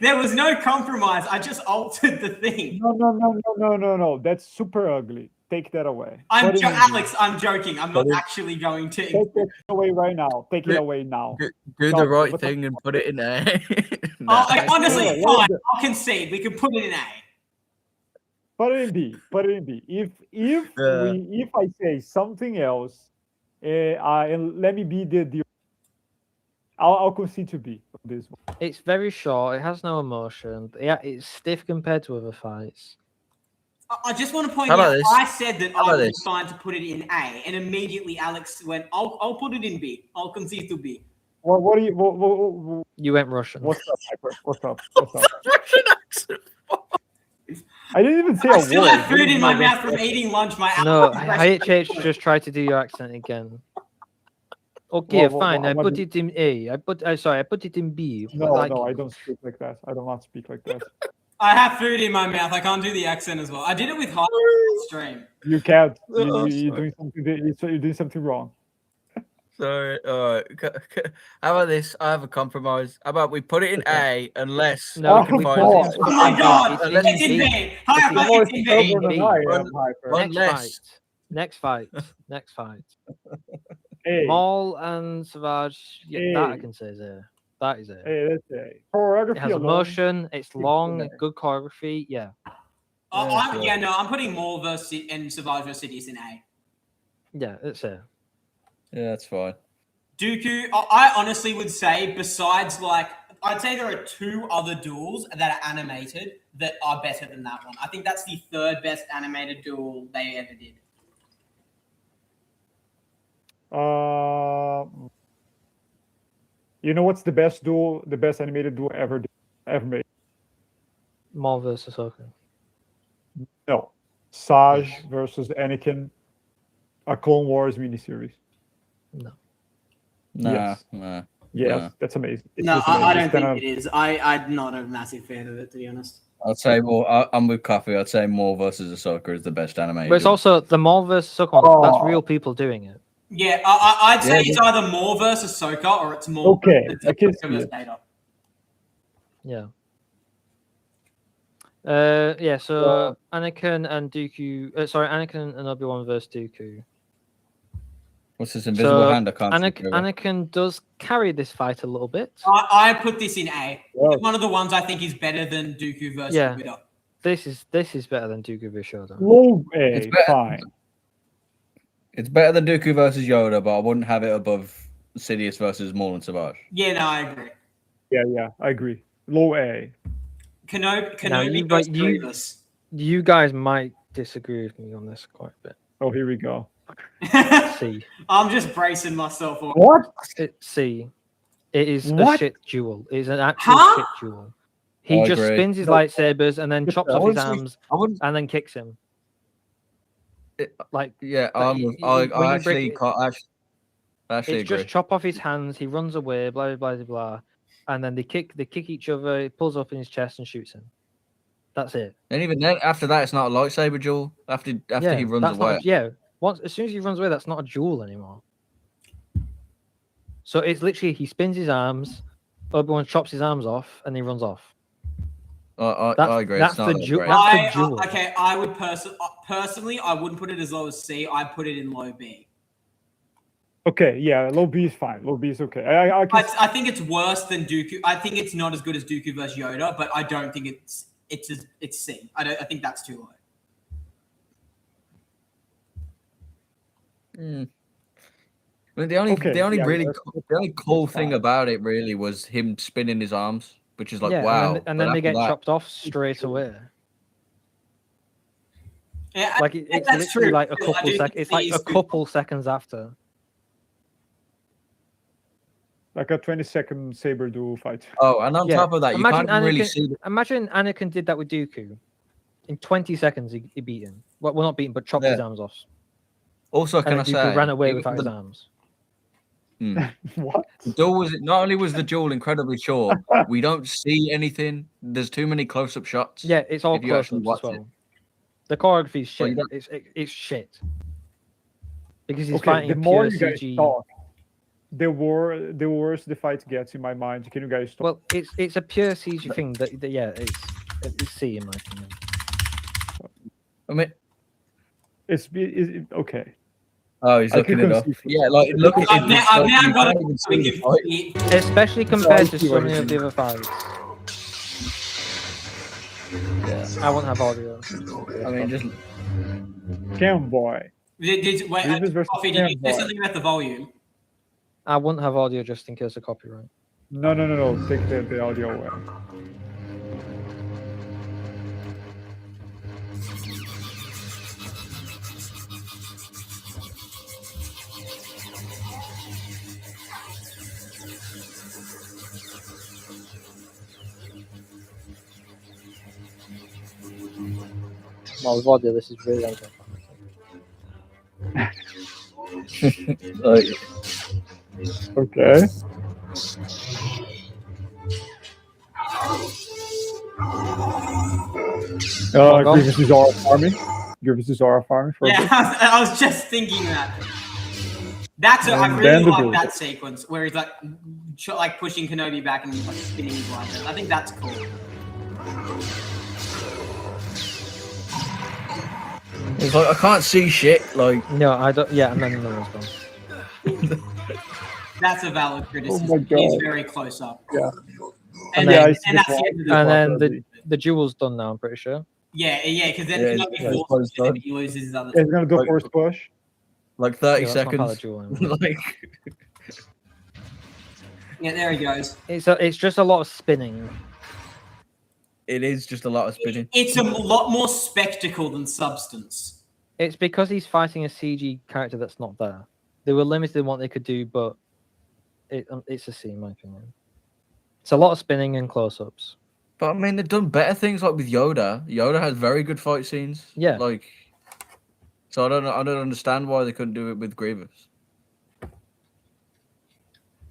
There was no compromise. I just altered the thing. No. That's super ugly. Take that away. Put it in B. Alex, I'm joking. I'm not But it- actually going to. Take it away right now. Take it away now. Do No, the right what the- thing and put it in A. Honestly, Yeah, fine. I'll concede. We can put it in A. Put it in B. Put it in B. If I say something else, and let me be the I'll concede to B on this one. It's very short. It has no emotion. Yeah, it's stiff compared to other fights. I just want to point How about out, this? I said that How I about was this? fine to put it in A, and immediately Alex went, I'll put it in B. I'll concede to B. What do you? You went Russian. What's up, Hyper? What's up? What's up? Russian accent. I didn't even say I a still word. have food in my mouth from eating lunch. My No, allergies are HH just tried to do your accent again. Okay, fine. I put it in A. I put it in B. No, Like no, I you. don't speak like that. I do not speak like that. I have food in my mouth. I can't do the accent as well. I did it with high stream. You can't. Oh, You're sorry. doing something. You're doing something wrong. Sorry. All right. How about this? I have a compromise. How about we put it in A unless No, we can we find put it in Oh my god! Unless- It's in B. Hi, It's it's in B. Stubborn than I am, Hyper. Next fight. Next fight. Hey, Maul and Savage. Yeah, that I Hey. can say is A. That is A. hey, that's a choreography It has alone. emotion. It's long. A. Good choreography. Yeah. I'm putting Maul versus and Survivor versus Cities in A. Yeah, it's A. Yeah, that's fine. Dooku, I honestly would say, besides I'd say there are 2 other duels that are animated that are better than that one. I think that's the 3rd best animated duel they ever did. You know what's the best duel? The best animated duel ever made? Maul versus Ahsoka. No, Saj versus Anakin, a Clone Wars miniseries. No. Nah, Yes. nah. Yes, Nah. that's amazing. It's No, just I amazing. don't think it is. I'm not a massive fan of it, to be honest. I'd say more. I'm with Coffee. I'd say Maul versus Ahsoka is the best animated. But it's duel. also the Maul versus Ahsoka one. That's Oh. real people doing it. Yeah, I'd say Yeah, it's either Maul versus Ahsoka or it's Maul Okay, versus I can Ahsoka see versus it. Vader. Yeah. Yeah. So Anakin and Dooku. Anakin and Obi-Wan versus Dooku. What's this invisible hand? I can't. see over. Anakin does carry this fight a little bit. I put this in A. Wow. One of the ones I think is better than Dooku versus Yeah. Vader. This is better than Dooku versus Yoda. Low A, It's better. fine. It's better than Dooku versus Yoda, but I wouldn't have it above Sidious versus Maul and Savage. Yeah, no, I agree. Yeah, I agree. Low A. Kenobi versus Grievous. You guys might disagree with me on this quite a bit. Oh, here we go. C. I'm just bracing myself for What? C. It is a What? shit duel. It is an actual Huh? shit duel. He I just agree. spins his No. lightsabers and then chops I off his wouldn't say- arms I wouldn't. and then kicks him. Like Yeah, But I when you break actually it- can't. I actually it's agree. just chop off his hands. He runs away. Blah blah blah blah. And then they kick each other. He pulls up in his chest and shoots him. That's it. And even then, after that, it's not a lightsaber duel. After Yeah, he runs that's not away. as soon as he runs away, that's not a duel anymore. So it's literally he spins his arms, Obi-Wan chops his arms off, and he runs off. I agree. that's It's not the that duel. great. That's the duel. Okay, I would personally, I wouldn't put it as low as C. I'd put it in low B. Okay, yeah, low B is fine. Low B is okay. I can I think it's worse than Dooku. I think it's not as good as Dooku versus Yoda, but I don't think it's C. I think that's too low. I mean, the only Okay, yeah, the only cool thing about it really was him spinning his arms, which is like wow. and But then they after get that- chopped off straight away. Yeah, Like it's that's literally true. like a I couple do seconds. think It's like C a is too couple seconds after. like a 20-second saber duel fight. Oh, and on Yeah, top of that, you imagine can't really Anakin- see. Imagine Anakin did that with Dooku. In 20 seconds, he beat him. Well, not beat him, but chopped his Yeah. arms off. Also, And can then I Dooku say, ran away even without his the arms. What? duel was not only was the duel incredibly short, we don't see anything. There's too many close-up shots. Yeah, it's all If you close actually ups as watch well. it. The choreography is Well, you shit. It's shit. Because he's Okay, fighting the a more pure you guys CG. talk, the worse the fight gets in my mind. Can you guys talk? Well, it's a pure CG thing. That it's C in my opinion. I mean, It's okay. oh, he's I looking can it up. conceive. Yeah, like look at I've it. now, It's I've like now you got can't even see the fight. it. Especially compared to see what so many it of the other fights. Yeah. I won't have audio. I mean, just Cam boy. Wait, Grievous versus Coffee, did you Fanboy. say something about the volume? I wouldn't have audio just in case of copyright. No. Take the audio away. Well, Vodia, this is really unfair. Okay. on, go. Grievous is Aura farming. Grievous is Aura farming for a Yeah, bit. I was just thinking that. I And really then the like duel. that sequence where he's like pushing Kenobi back and like spinning his light. I think that's cool. It's like I can't see shit. Like No, I don't. Yeah, and then the one's gone. That's a valid criticism. my He's God. very close up. Yeah. And, Yeah, then, I see and the that's the point. end of the And Well, then the duel's done now. I'm pretty sure. Yeah, because then Yeah, Kenobi it's forces close him done. and he loses his other. He's gonna do Like- force push. like 30 Yeah, that's not part of seconds. the duel anymore. Like Yeah, there he goes. It's just a lot of spinning. it is just a lot of spinning. It's a lot more spectacle than substance. It's because he's fighting a CG character that's not there. They were limited in what they could do, but it's a C in my opinion. It's a lot of spinning and close-ups. But I mean, they've done better things like with Yoda. Yoda has very good fight scenes. Yeah. Like, so I don't know. I don't understand why they couldn't do it with Grievous.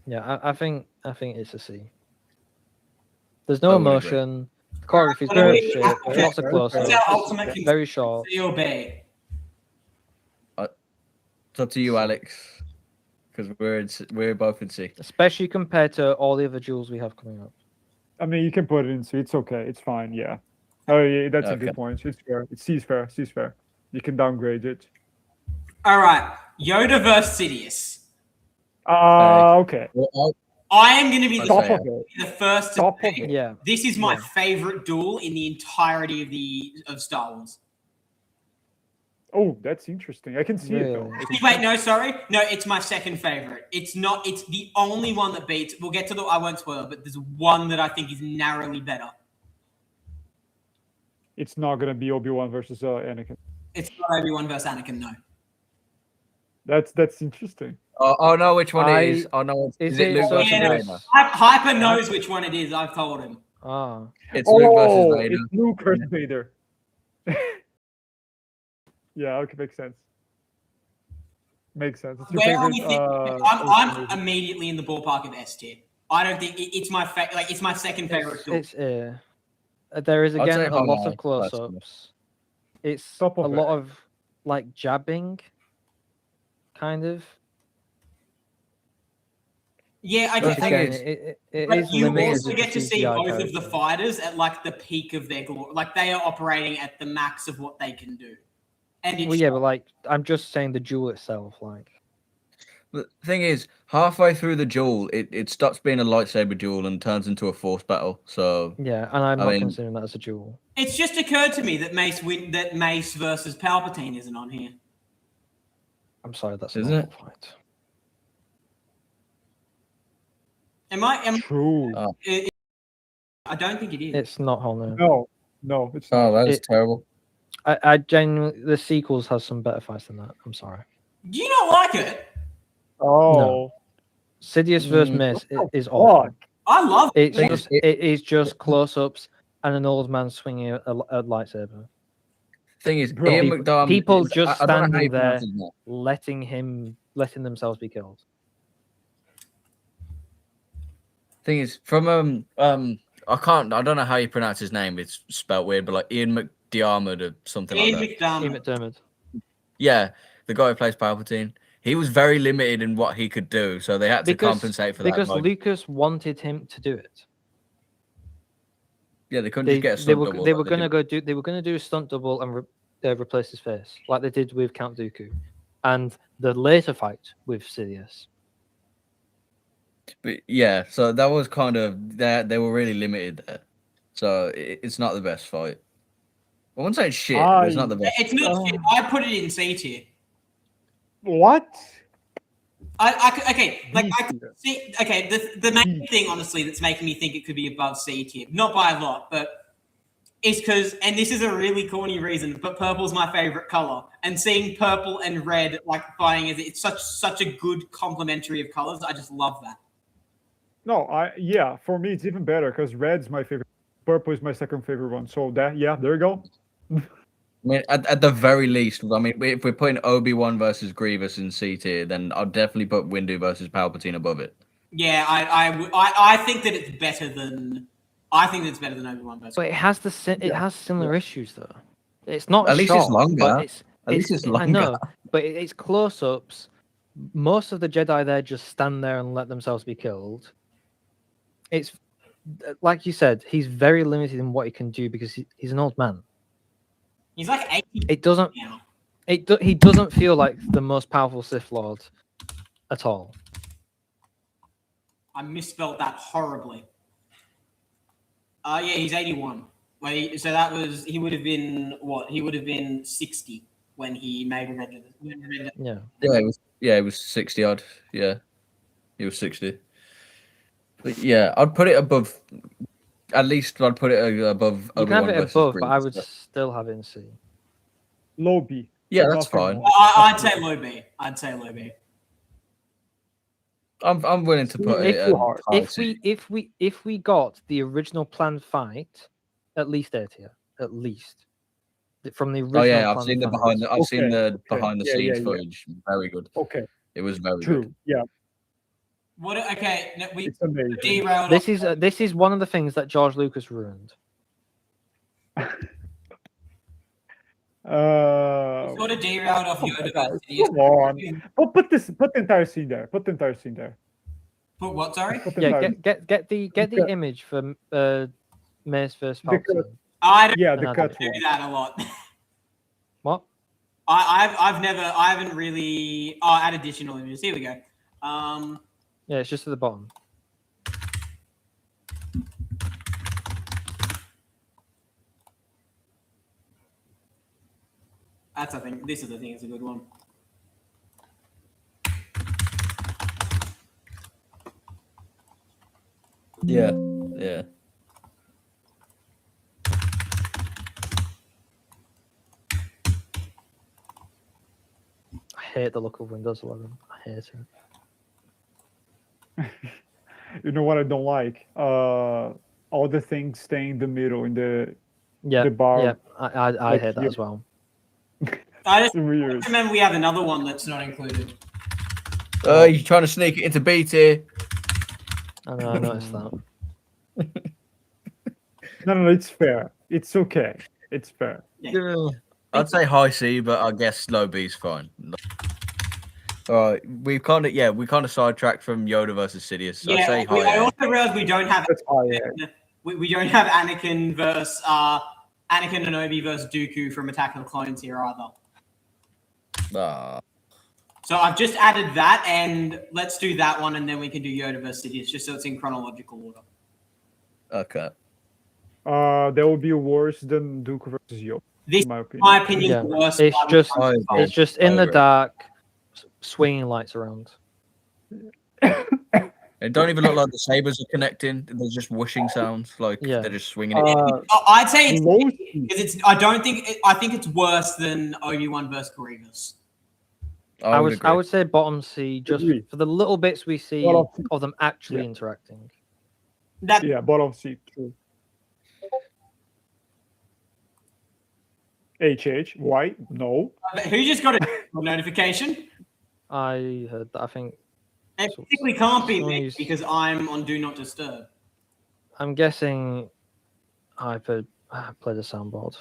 Yeah, I think it's a C. There's no I would agree. emotion. The choreography's What very do we- shit. okay, Lots of close-ups. What's our ultimate Very short. C or B? It's up to you, Alex, because we're both in C. Especially compared to all the other duels we have coming up. I mean, you can put it in C. It's okay. It's fine. Yeah. Oh, yeah. That's a Okay. good point. It's fair. It's C's fair. C's fair. You can downgrade it. All right, Yoda versus Sidious. Okay. Well, I am going to be I'd Top say of it. the first to Top of say it. Yeah. this is my Yeah. favorite duel in the entirety of Star Wars. Oh, that's interesting. I can see it though. Really? I can see Wait, it. no, sorry. No, it's my second favorite. It's not, it's the only one that beats. We'll get to I won't spoil, but there's one that I think is narrowly better. It's not gonna be Obi-Wan versus Anakin. It's not Obi-Wan versus Anakin, no. That's interesting. oh no, which one it is? Oh no, Is is it it Luke so- versus Yeah, no, Vader? Hyper knows which one it is. I've told him. Ah. It's Luke versus Oh, Vader. it's Luke versus Vader. Yeah, okay, makes sense. Makes sense. It's your Where are favorite. we thinking? I'm movie. immediately in the ballpark of S tier. I don't think it's my it's my second favorite duel. It's there is I'd again say a lot Holo, of close-ups. It's Top a of lot it. of like jabbing, kind of. Yeah, I The get thing Again, is- it But is you limited also to get to see CGI both of the characters. fighters at like the peak of their glory. Like they are operating at the max of what they can do. And it's Well, yeah, but like I'm just saying the duel itself, like The thing is, halfway through the duel, it stops being a lightsaber duel and turns into a force battle. So yeah, and I'm I not mean- considering that as a duel. it's just occurred to me that Mace versus Palpatine isn't on here. I'm sorry, that's Isn't not it? a fight. True. I don't think it is. It's not whole no. No, it's not. oh, that is It- terrible. I genuinely the sequels has some better fights than that. I'm sorry. Do you not like it? Oh, Sidious versus Mm, Mace what the is awful. fuck? I love it. It's Thing just is, it is just close-ups and an old man swinging a lightsaber, Thing is, Bro, Ian people- McDermott. people is- just I don't know how you standing pronounce there. his name. letting themselves be killed. Thing is, from I don't know how you pronounce his name. It's spelled weird, but like Ian McDiarmid or something Ian like that. McDermott. Ian McDermott. Yeah, the guy who plays Palpatine. He was very limited in what he could do, so they had to compensate for that. Because like- Lucas wanted him to do it. yeah, they couldn't They, just get a they stunt were double they like were they gonna did. go do they were gonna do a stunt double and replace his face like they did with Count Dooku, and the later fight with Sidious. But yeah, so that was kind of they were really limited there. So it's not the best fight. I wouldn't say it's shit, but it's not the best. It's not. I put it in C tier. What? Okay, like I could see. Okay, the main thing, honestly, that's making me think it could be above C tier, not by a lot, but it's because, and this is a really corny reason, but purple's my favorite color, and seeing purple and red like fighting it's such a good complementary of colors. I just love that. No, yeah, for me it's even better because red's my favorite. Purple is my second favorite one. So there you go. I mean, at the very least, I mean, if we're putting Obi-Wan versus Grievous in C tier, then I'll definitely put Windu versus Palpatine above it. Yeah, I think that it's better than. I think it's better than Obi-Wan versus. But it has it has similar issues though. It's not At least short, it's longer. but At least it's longer. I know, but it's close-ups. Most of the Jedi there just stand there and let themselves be killed. It's like you said, he's very limited in what he can do because he's an old man. He's like 80 It doesn't. now. He doesn't feel like the most powerful Sith Lord at all. I misspelled that horribly. Yeah, he's 81. So that was he would have been what? He would have been 60 when he made Revenge of the. Yeah. It was 60 odd. Yeah, he was 60. But yeah, I'd put it above. At least I'd put it above. You can have Obi-Wan it versus above, but I Grievous. would still have it in C. Low B. Yeah, that's Nothing fine. more. I'd say low B. I'd say low B. I'm willing to put it. Too hard. High C. If we got the original planned fight, at least A tier, at least from the original. Oh yeah, I've planned seen the fight. behind. I've seen the Okay. behind the Yeah, scenes yeah. footage. Very good. Okay, It was very true. good. Yeah, What? Okay, no, we it's amazing. derailed. This is one of the things that George Lucas ruined. Sort of derailed off Yoda versus Sidious. Come on. Put the entire scene there. Put the entire scene there. Put what? Sorry. Put the Yeah, entire- get the image for Mace versus The cut. Palpatine. I don't Yeah, And the I cut. do that a lot. What? I haven't really. Oh, add additional images. Here we go. Yeah, it's just at the bottom. That's I think this is it's a good one. Yeah, yeah. I hate the look of Windows 11. I hate it. You know what I don't like? All the things stay in the middle in the Yeah, bar. yeah, I like hate that you- as well. I just weird. remember we have another one that's not included. You're trying to sneak it into B tier. I know, I noticed that. No, it's fair. It's okay. It's fair. I'd say high C, but I guess low B is fine. All right, we kind of sidetracked from Yoda versus Sidious. I'd say I high A. also realized we don't have That's high. we don't have Anakin versus Anakin and Obi versus Dooku from Attack of the Clones here either. Ah, So I've just added that, and let's do that one, and then we can do Yoda versus Sidious, just so it's in chronological order. okay. That would be worse than Duke versus Yoda, This, in my opinion. my opinion, Yeah. the worst. It's part of just- the I fight. agree. It's just in I the agree. dark, swinging lights around. It don't even look like the sabers are connecting. They're just whooshing sounds, like Yeah. they're just swinging it. Oh, I'd say it's Low because it's. I don't think. I think it's worse than Obi-Wan versus Grievous. I would I agree. would say bottom C, just Agree. for the little bits we see Bottom C. of them actually Yeah. interacting. That Yeah, bottom seat. True. HH. Why? No. who just got a notification? I heard that. I think It particularly can't be me Nice. because I'm on Do Not Disturb. I'm guessing I played a soundboard.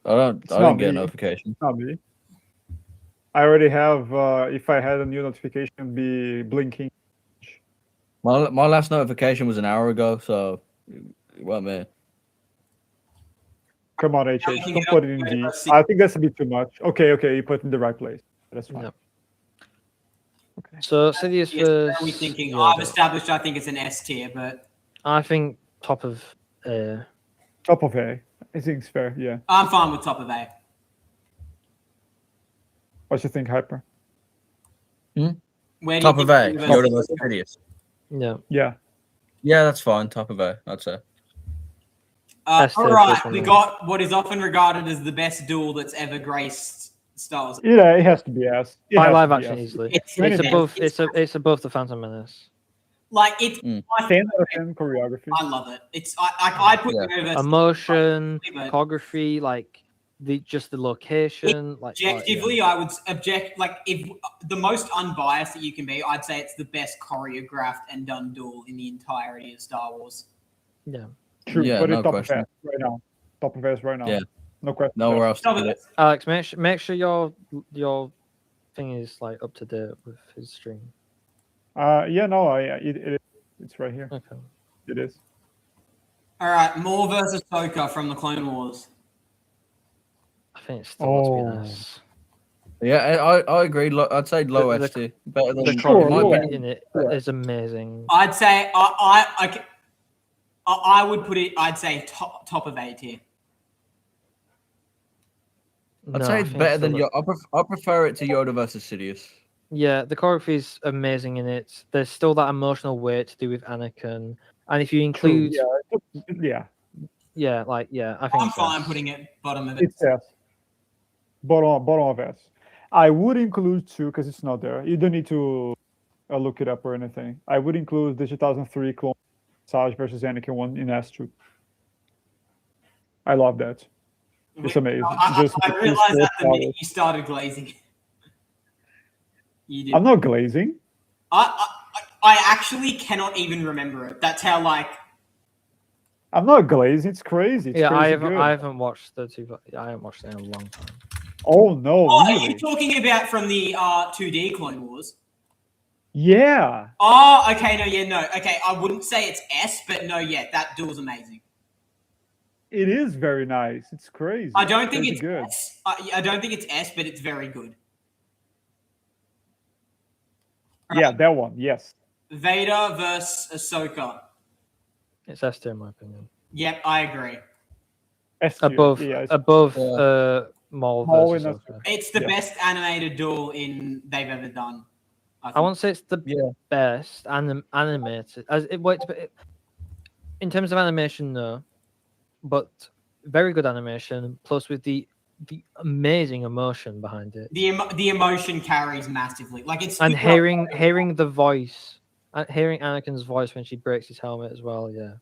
I It's didn't not get a me. notification. Not me. I already have. If I had a new notification, it'd be blinking. My last notification was an hour ago, so it wasn't me. Come on, HH. you can Don't get put up it in to D. the C. I think that's a bit too much. Okay, you put it in the right place. That's fine. Yeah. Okay. So Sidious Yes, where versus are we thinking? Yoda. I've established I think it's an S tier, but I think top of Top of A. I think it's fair. Yeah. I'm fine with top of A. What you think, Hyper? Where do you Top think of A, Yoda Yoda versus- versus Sidious. yeah. Yeah. Yeah, that's fine. Top of A, I'd say. S tier All for right, this one we then. got what is often regarded as the best duel that's ever graced Star Wars. Yeah, it has to be S. It By has live to be action S. easily. It's- It's it's- above it's- it's above the Phantom Menace. Like it's Mm. my 10 out of favorite. 10 choreography. I love it. It's I put Yeah. Yoda versus Emotion, but- choreography, like just the location, like Objectively, I would object. Like, if the most unbiased that you can be, I'd say it's the best choreographed and done duel in the entirety of Star Wars. yeah. True. Yeah, Put it no top question. of S right now. Top of S right now. Yeah. No question. Nowhere else to Top put of it. it. Alex, make sure your thing is like up to date with his stream. Yeah, no, it's right here. Okay. It is. All right, Maul versus Ahsoka from the Clone Wars. I think it's still got to be Oh. an S. Yeah, I agree. I'd say low The- S tier. Better than The Sure, my low choreography opinion. in it Yeah. is amazing. I'd say I would put it. I'd say top of A tier. I'd No, say I it's think better still than got- I prefer it to Yoda versus Sidious. Yeah, the choreography is amazing in it. There's still that emotional weight to do with Anakin, and if you True. include, Yeah. I think I'm it's fine S. putting it bottom of it. It's S. Bottom of S. I would include 2 because it's not there. You don't need to look it up or anything. I would include the 2003 Clone Saj versus Anakin one in S2. I love that. It's amazing. I realized that the minute you started glazing. You did. I'm not glazing. I actually cannot even remember it. That's how I'm not glazing. It's crazy. It's Yeah, crazy good. I haven't watched the two. I haven't watched it in a long time. Oh no! Oh, are really? you talking about from the 2D Clone Wars? Yeah. Oh, okay, no. Okay, I wouldn't say it's S, but no, yeah, that duel's amazing. It is very nice. It's crazy. I don't think Crazy it's good. S. I don't think it's S, but it's very good. Yeah, that one. Yes. Vader versus Ahsoka. It's S tier in my opinion. Yep, I agree. S tier. Above Yeah, Maul Maul versus and Ahsoka. It's the Yeah. best animated duel they've ever done. I won't say it's the Yeah. best animated. In terms of animation, no, but very good animation. Plus, with the amazing emotion behind it, The emotion carries massively. Like it's and hearing the voice, hearing Anakin's voice when she breaks his helmet as well. Yeah,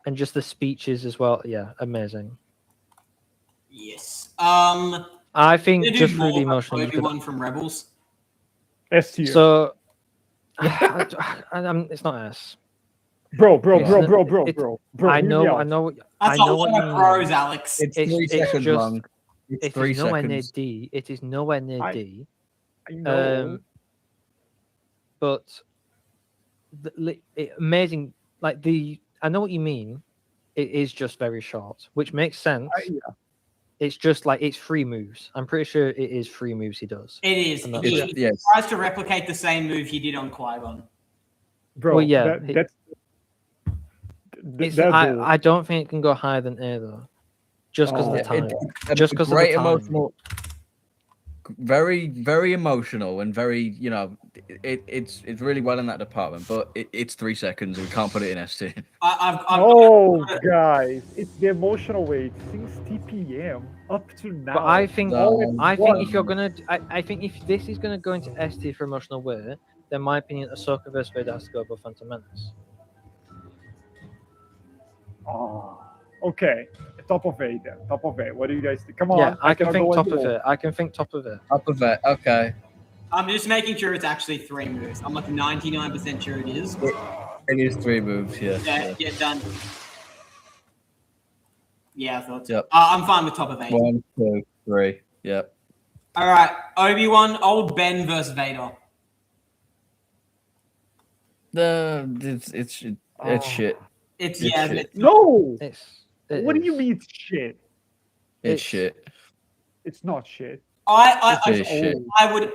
and just the speeches as well. Yeah, amazing. Yes. I think They do just through the more emotion, you could. Obi-Wan from Rebels. S tier. So, it's not S. bro. it's- I hear me know out. what That's I a know what lot you of mean. pros, Alex. It's It's- 3 it's seconds just- long. It's It 3 is nowhere near seconds. D. It is nowhere near D. I know. But amazing. Like I know what you mean. It is just very short, which makes sense. Yeah. It's just like it's 3 moves. I'm pretty sure it is 3 moves he does. It is. And that's He it. Yes. tries to replicate the same move he did on Qui-Gon. Bro, Well, yeah, that's I don't think it can go higher than A though, just because of the time. Just 'cause of the great time. emotional, very very emotional and very it's really well in that department. But it's 3 seconds and we can't put it in S tier. Guys, it's the emotional weight since TPM up to now. But I think No. if you're gonna, I think if this is gonna go into S tier for emotional weight, then in my opinion, Ahsoka versus Vader has to go above Phantom Menace. Okay, top of 8 then. Top of 8. What do you guys think? Come on. Yeah, I can cannot think go top any of lower. it. I can think top of it. Up of that, okay. I'm just making sure it's actually 3 moves. I'm like 99% sure it is. It is 3 moves, yeah. Yeah, done. Yeah, I thought so. Yep. I'm fine with top of 8. 1, 2, 3. Yep. All right, Obi-Wan, old Ben versus Vader. It's shit. It's It's yeah, shit. it's- No. What Do you mean it's shit? It's shit. It's not shit. It is shit. I would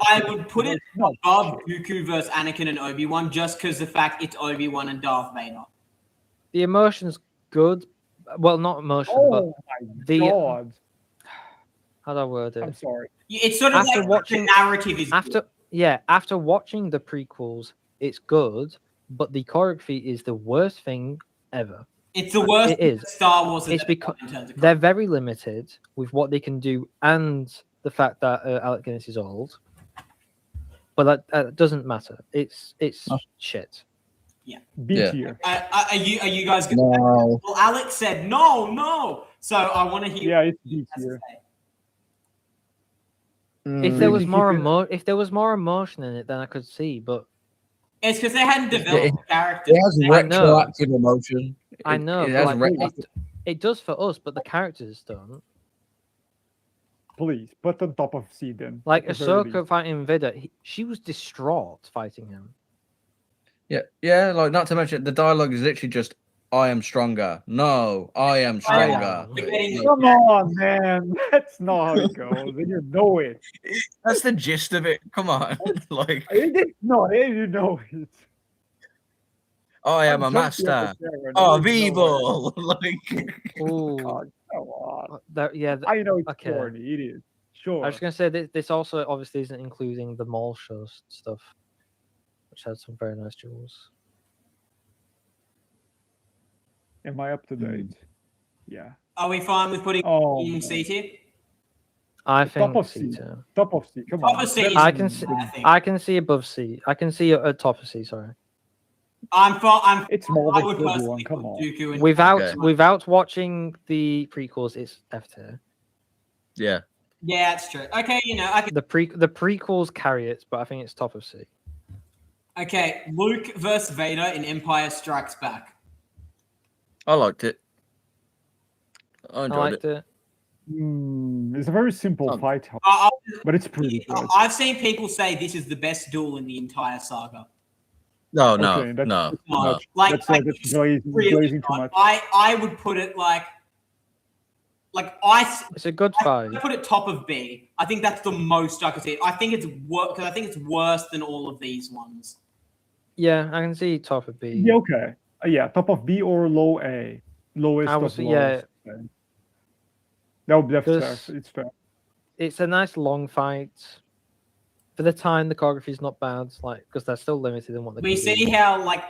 put it It's not above shit. Dooku versus Anakin and Obi-Wan just because the fact it's Obi-Wan and Darth Vader. The emotion's good. Well, not emotion, but Oh my the- god. how do I word I'm it? sorry. It's sort of After like watching- the narrative is good. After watching the prequels, it's good, but the choreography is the worst thing ever. It's the worst It is. Star Wars has It's ever because done in terms of they're very limited with what they can do, and the fact that Alec Guinness is old. But that doesn't matter. It's Oh. shit. B Yeah. tier. Are you guys? No. Well, Alex said no. So I want to hear. Yeah, it's what he B has to tier. say. If there was think more you if there was more emotion in it, then I could see. But It's because they hadn't Yeah, developed the characters. It has I know. retroactive emotion. I know, It but has like, retroactive. it does for us, but the characters don't. Please put on top of C then. Like at the very Ahsoka least. fighting Vader, she was distraught fighting him. Yeah. Like not to mention the dialogue is literally just, "I am stronger." No, I am I stronger. We're getting- Like, Come on, man. That's not how it goes. And you know it. that's the gist of it. Come on, like No, you know it. I am a I'm jumping at master the camera, of there's no way. evil. Like Oh, God, come on. yeah. I know it's okay. corny. It is. Sure. I was gonna say this also obviously isn't including the mall show stuff, which had some very nice jewels. Am I up to date? Yeah. Are we fine with putting Oh, in man. C tier? I Top think of C C. too. Top of C. Come Top on. of C Better is- I than- can see. I think. I can see above C. I can see at top of C. Sorry. I'm. It's more I than would everyone. personally Come put on. Dooku in. Without Okay. watching the prequels, it's F tier. yeah, Yeah, that's true. Okay, I can. The prequels carry it, but I think it's top of C. Okay, Luke versus Vader in Empire Strikes Back. I liked it. I I enjoyed liked it. it. It's a very simple Oh. fight, I, but it's pretty good. I've seen people say this is the best duel in the entire saga. No, no, Okay, that's no, too No. no. much. Like, That's it's glazing, really glazing too not. much. I would put it like It's a good fight. I put it top of B. I think that's the most I could see. I think it's because I think it's worse than all of these ones. Yeah, I can see top of B. Yeah, okay. Yeah, top of B or low A. Lowest I of was- lowest. No, that's fair. Because- It's fair. It's a nice long fight. For the time, the choreography is not bad, like because they're still limited in what they We can see do. how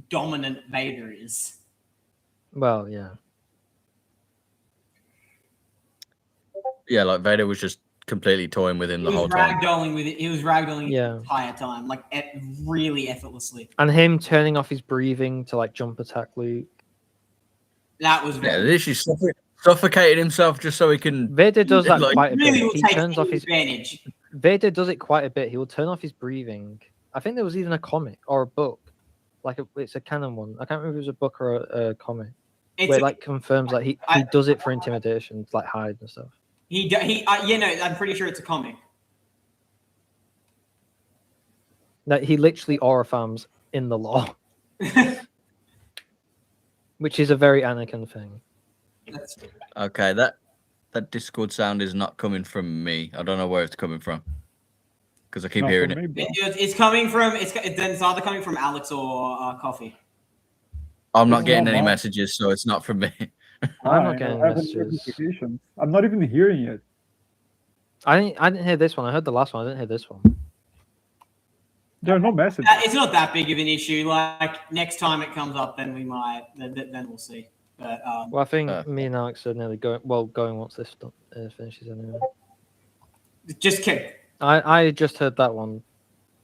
dominant Vader is. Well, yeah. Yeah, like Vader was just completely toying with him He the was whole time. ragdolling with it. He was ragdolling Yeah. the entire time, really effortlessly. And him turning off his breathing to jump attack Luke. That was Yeah, very, literally suffocated himself just so he can. Vader does that Like, quite a really bit. will He take turns off his. advantage. Vader does it quite a bit. He will turn off his breathing. I think there was even a comic or a book, it's a canon one. I can't remember if it was a book or a comic It's where a- it confirms he does it for intimidation, to hide and stuff. I'm pretty sure it's a comic. That he literally aura farms in the law, which is a very Anakin thing. That's Okay, that Discord sound is not coming from me. I don't know where it's coming from because I keep Not hearing for it. me, bro. it's coming from it's either coming from Alex or Coffee. I'm not It's getting not any mine. messages, so it's not from me. I'm not I getting have messages. notifications. I'm not even hearing it. I didn't hear this one. I heard the last one. I didn't hear this one. There are no messages. It's not that big of an issue. Next time it comes up, then we might. Then we'll see. But Well, I think Uh. me and Alex are nearly going once this finishes anyway. just keep. I just heard that one.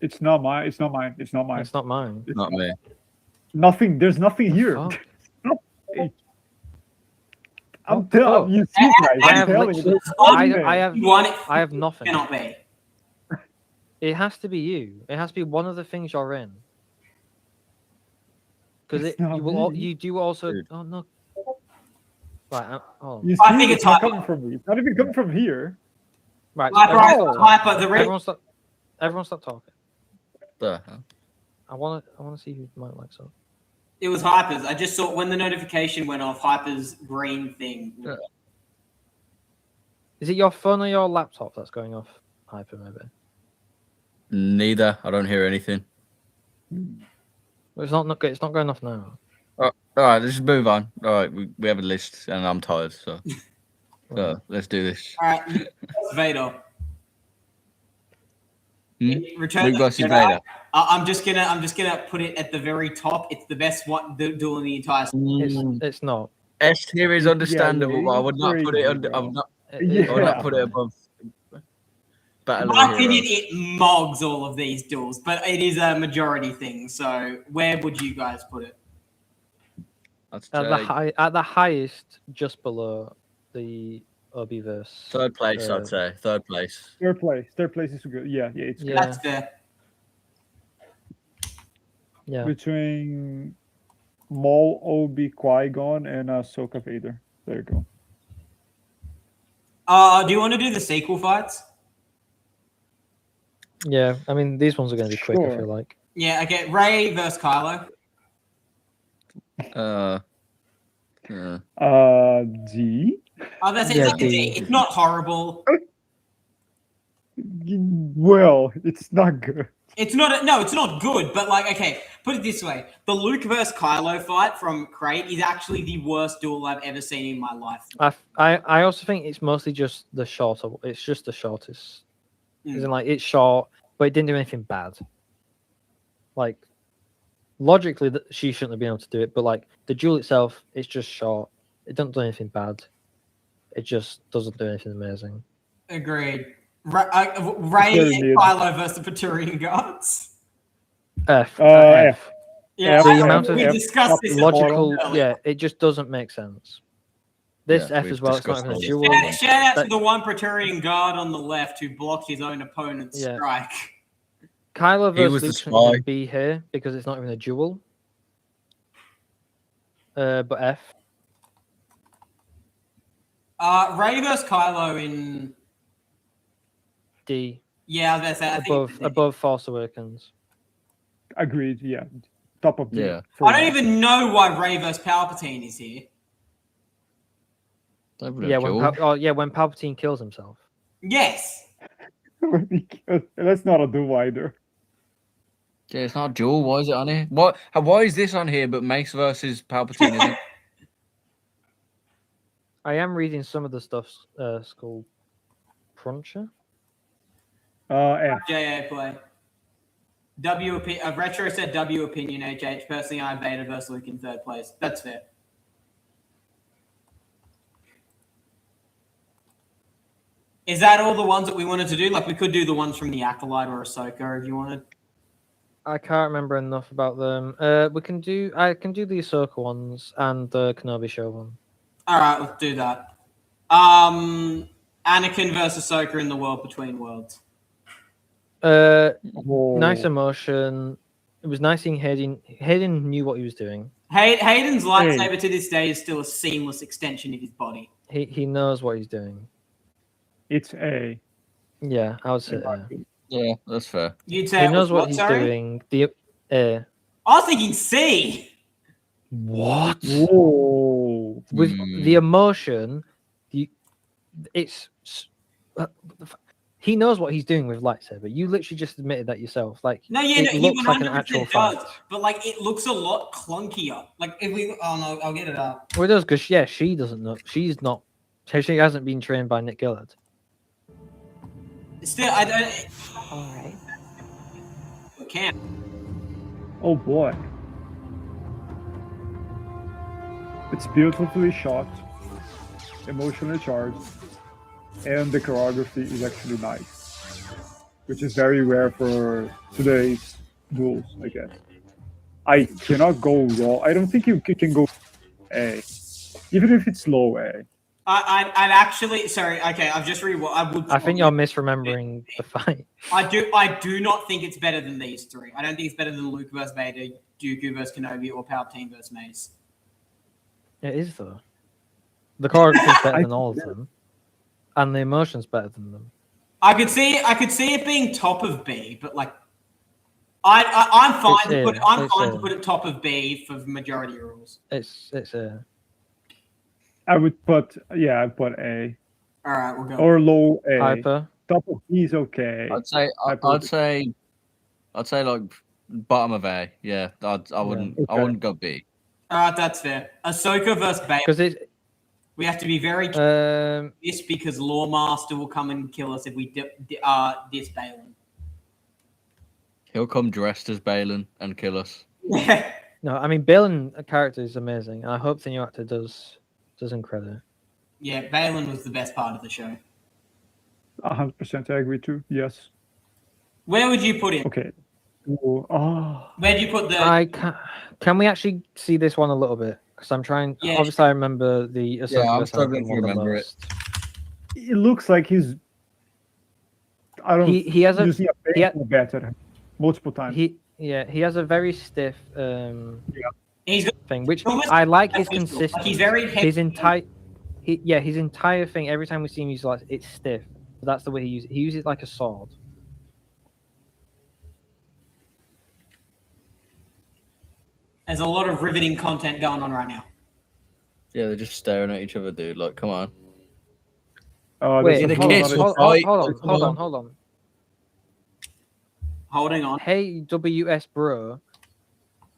It's not mine. It's not mine. It's not mine. It's not mine. It's Not me. Nothing. There's nothing here. Fuck. I'm telling you, see, guys. I I'm have telling you. literally- there's I nothing there. have You want it? I have nothing. Cannot be. It has to be you. It has to be one of the things you're in. Because It's not me. you do also. Dude. Oh no. Right. Oh. You see, I think it's not hyper. coming from me. It's not even coming from here. Right. Hyper. The reason. Everyone stop talking. The hell? I want to see who might like so. It was Hyper's. I just saw when the notification went off. Hyper's green thing. Yeah. Is it your phone or your laptop that's going off? Hyper maybe. Neither. I don't hear anything. Well, it's not good. It's not going off now. All right, let's just move on. All right, we have a list, and I'm tired, so let's do this. All right, Vader. Return Luke of versus the Jedi. Vader. I'm just gonna put it at the very top. It's the best one duel in the entire. It's not. S tier is understandable, yeah, but I would not very put it good, under. I would not. Yeah. I would not put it above. In Battle my of the opinion, Heroes. it mogs all of these duels, but it is a majority thing. So where would you guys put it? I'd At say the highest, just below the Obiverse. Third place, I'd say. Third place. Third place is good. Yeah, it's good. Yeah. That's fair. Yeah. Between Maul, Obi, Qui-Gon, and Ahsoka Vader. There you go. Do you want to do the sequel fights? Yeah. I mean, these ones are going to be quick. I Sure. feel like. Yeah, okay. Rey versus Kylo. D. Oh, that's it. Yeah, It's like a D. D. It's not horrible. Well, it's not good. It's not. No, it's not good. But like, okay, put it this way: the Luke versus Kylo fight from Crate is actually the worst duel I've ever seen in my life. I also think it's mostly just the shorter. It's just the shortest. As in, like, it's short, but it didn't do anything bad. Like, logically, she shouldn't have been able to do it. But like the duel itself, it's just short. It doesn't do anything bad. It just doesn't do anything amazing. Agreed. Rey and Kylo versus the Praetorian Guards. F. F. Yeah, The amount of we discussed this logical. earlier. Yeah, it just doesn't make sense. This Yeah, F we've as well. It's not discussed even a all this. duel. Shout out to the one Praetorian Guard on the left who blocked his own opponent's Yeah. strike. He Kylo versus was the Luke shouldn't even spy. be here because it's not even a duel. But F. Rey versus Kylo in D. yeah, I was gonna say I think Above Force Awakens. Agreed. Yeah. Top of D. Yeah. I don't even know why Rey versus Palpatine is here. Yeah, when Palpatine kills himself. Yes. That's not a duel either. Yeah, it's not dual. Why is it on here? Why is this on here? But Mace versus Palpatine isn't? I am reading some of the stuff. Called Cruncher. F. JA play. Retro said W opinion HH. Personally, I Vader versus Luke in third place. That's fair. Is that all the ones that we wanted to do? Like, we could do the ones from the Acolyte or Ahsoka if you wanted. I can't remember enough about them. I can do the Ahsoka ones and the Kenobi show one. All right, let's do that. Anakin versus Ahsoka in the World Between Worlds. Nice emotion. It was nice seeing Hayden. Hayden knew what he was doing. Hayden's lightsaber to this day is still a seamless extension of his body. He knows what he's doing. It's A. Yeah, I would say A. Yeah, that's fair. You'd say He knows what he's sorry? doing. The A. I was thinking C. What? Whoa. With the emotion, he knows what he's doing with lightsaber. You literally just admitted that yourself. Like, No, yeah, it he looks like an 100% actual does, fight. but like it looks a lot clunkier. Like if we, oh no, I'll get it up. Well, it does because she doesn't know. She's not. She hasn't been trained by Nick Gillard. Still, I don't. All right. Can't. Oh boy. It's beautifully shot, emotionally charged, and the choreography is actually nice, which is very rare for today's duels, I guess. I cannot go wrong. I don't think you can go A, even if it's low A. I'd actually sorry. Okay, I've just rewatched. I think you're misremembering the fight. I do not think it's better than these three. I don't think it's better than Luke versus Vader, Dooku versus Kenobi, or Palpatine versus Mace. It is though. The choreography is better than all of them, and the emotion's better than them. I could see it being top of B, but like, I'm fine to put it. I'm fine to put it top of B for majority rules. It's a. I would put I'd put A. All right, we'll go. Or low A. Hyper. Top of B is okay. I'd say like bottom of A. Yeah, I wouldn't go B. All right, that's fair. Ahsoka versus Bail. Because We have to be very careful this because Lawmaster will come and kill us if we diss Balin. He'll come dressed as Balin and kill us. no, I mean Balin character is amazing, and I hope the new actor does incredible. Yeah, Balin was the best part of the show. 100% I agree too. Yes. Where would you put him? Okay. Ooh, oh. Where'd you put the? Can we actually see this one a little bit? Because I'm trying. Yeah. Obviously, I remember the Ahsoka I'm versus struggling Anakin to one the remember it. most. It looks like he's. I don't. He has a using a he ha- baseball bat at him multiple times. he has a very stiff He's got thing, which almost I like his official. Like, consistency. he's very heavy. His entire thing. Every time we see him use lights, it's stiff. But that's the way he uses it. He uses it like a sword. There's a lot of riveting content going on right now. Yeah, they're just staring at each other, dude. Like, come on. Wait, In a hold case on, of hold fight, on. Holding on. Hey, WS Bro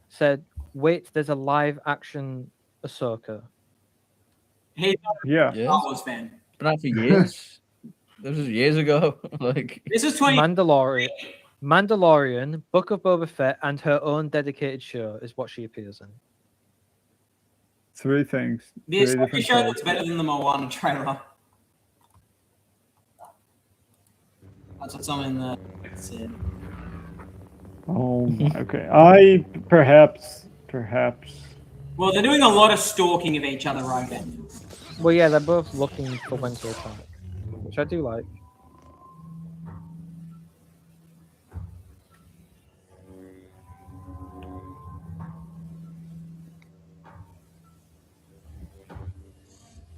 said, "Wait, there's a live action Ahsoka." He's not Yeah. a Yes. Star Wars fan. Been out for years. This was years ago. Like, This is 20. Mandalorian, Book of Boba Fett, and her own dedicated show is what she appears in. Three things. This Three different show shows. looks better than the Moana trailer. That's what someone in the said. Oh my. Okay. I perhaps. Well, they're doing a lot of stalking of each other right now. Well, yeah, they're both looking for when to attack, which I do like.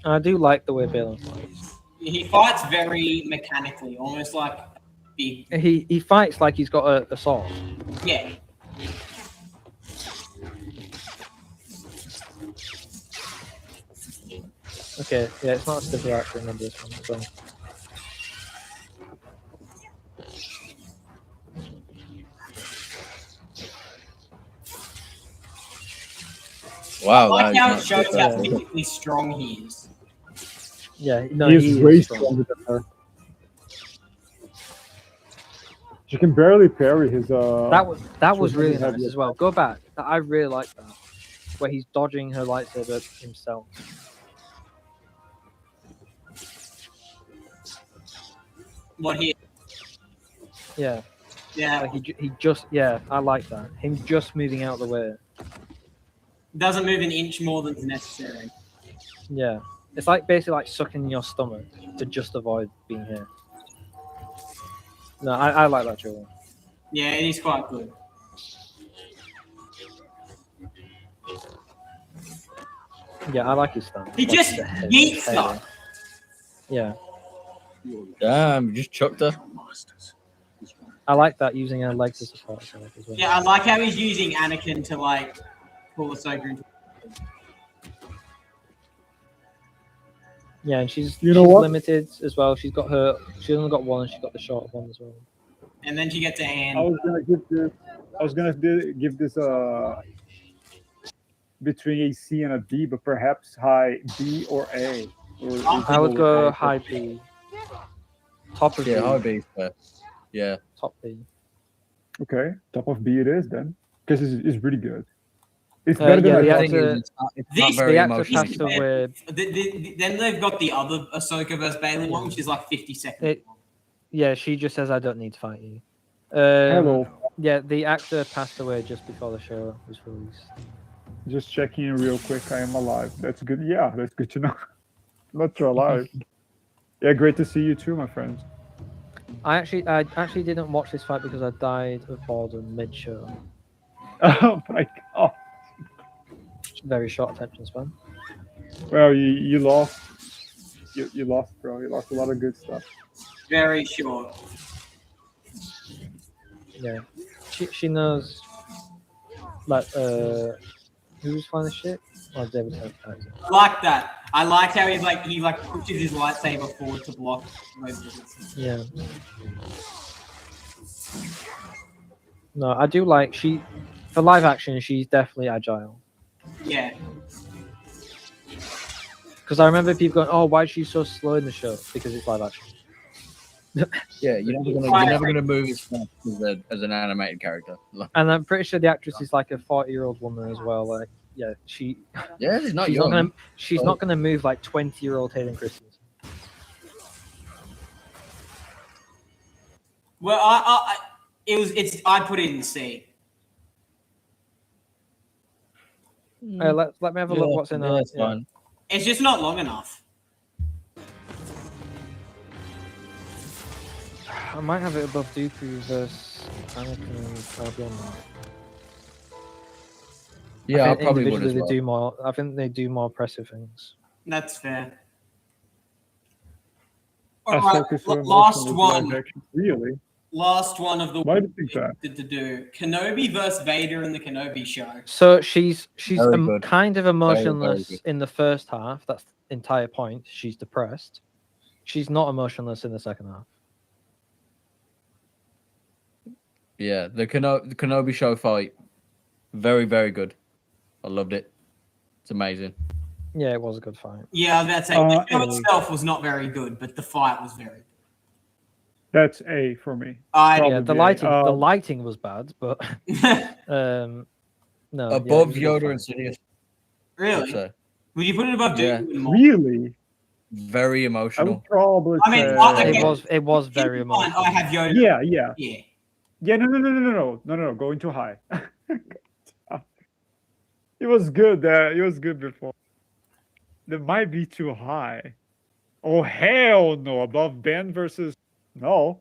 And I do like the way Balin fights. He fights very mechanically, almost like big. He fights like he's got a sword. Yeah. Okay, yeah, it's not as stiff as I actually remember this one. So. I wow. like that how it is shows not how good. physically strong he is. Yeah, no, He's he way is strong. stronger than her. She can barely parry his. That was Sure, really doesn't have nice the as well. Go back. I really like that, where he's dodging her lightsaber himself. What he? Yeah, Yeah. like he just I like that. Him just moving out of the way. Doesn't move an inch more than's necessary. Yeah, it's like basically like sucking your stomach to just avoid being here. No, I like that trailer. Yeah, it is quite good. Yeah, I like his stance. He Like just the head- yeets head. stuff. Yeah, Damn, you just chucked her. I like that using her legs as support as well. Yeah, I like how he's using Anakin to like pull Ahsoka into. Yeah, and she's know what? limited as well. She's only got one, and she's got the short one as well. And then she gets a hand. I was gonna give this between a C and a D, but perhaps high B or A. I would go A. high B. Top of Yeah, B. high B. Yeah. Top B. Okay, top of B it is then, because it's really good. It's Uh, better yeah, than the I thought. actor- It's not This- very The actor emotional. passed away. Then they've got the other Ahsoka versus Bailey one, which is like 50 seconds. It- Yeah, she just says, "I don't need to fight you." Hello, Yeah, the actor passed away just before the show was released. just checking in real quick. I am alive. That's good. Yeah, that's good to know. Not you're alive. Yeah, great to see you too, my friends. I actually didn't watch this fight because I died of boredom mid-show. Oh my god. Very short attention span. Well, you lost. You lost, bro. You lost a lot of good stuff. Very short. Yeah, she knows. Like, who's flying the ship? Oh, David Tennant. I like that. I like how he pushes his lightsaber forward to block those bullets. Yeah. No, I do like for live action. She's definitely agile. Yeah. Because I remember people going, "Oh, why is she so slow in the show?" Because it's live action. Yeah, you're never gonna move as fast as an animated character. Like, And I'm pretty sure the actress is like a 40-year-old woman as well. Like, yeah, she's she's not not young. gonna move like 20-year-old Hayden Christensen. Well, I put it in C. Let me have a look. What's in yeah, there? it's fine. It's just not long enough. I might have it above Dooku versus Anakin and Obi-Wan. Yeah, I think probably would individually as well. they do more. I think they do more impressive things. That's fair. All right, Ahsoka is so last emotional with live one. action. Really? Last one of the Why do you think that? to do. Kenobi versus Vader in the Kenobi show. So she's Very good. kind of very emotionless good. in the first half. That's the entire point. She's depressed. She's not emotionless in the second half. Yeah, the Kenobi show fight, very, very good. I loved it. It's amazing. Yeah, it was a good fight. Yeah, I was about to say the show A. itself was not very good, but the fight was very good. That's A for me. Yeah, the Probably A. the lighting was bad, but no. Above yeah, Yoda and Sidious. I'd Really? say. Would you put it above Yeah. Dooku and Maul? Really? Very I would emotional. probably I mean, say... okay. it was very Keep in mind, emotional. I have Yoda. Yeah. Yeah. Yeah, no, going too high. It was good. It was good before. That might be too high. Oh, hell no. Above Ben versus... No.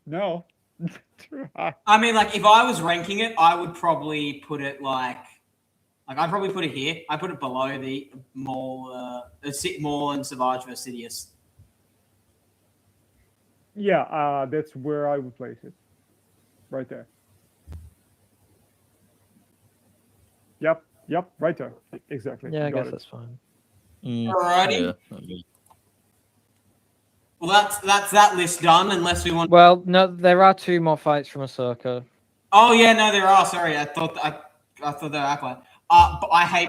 Too high. I mean, like, if I was ranking it, I would probably put it like I'd probably put it here. I put it below the Maul and Savage versus Sidious. Yeah, that's where I would place it. Right there. Yep, right there. Exactly. Yeah, I Got guess it. that's fine. Alrighty. Yeah. Well, that's that list done. Unless we want. Well, no, there are 2 more fights from Ahsoka. Oh yeah, no, there are. Sorry, I thought they were Acolyte. But I hate.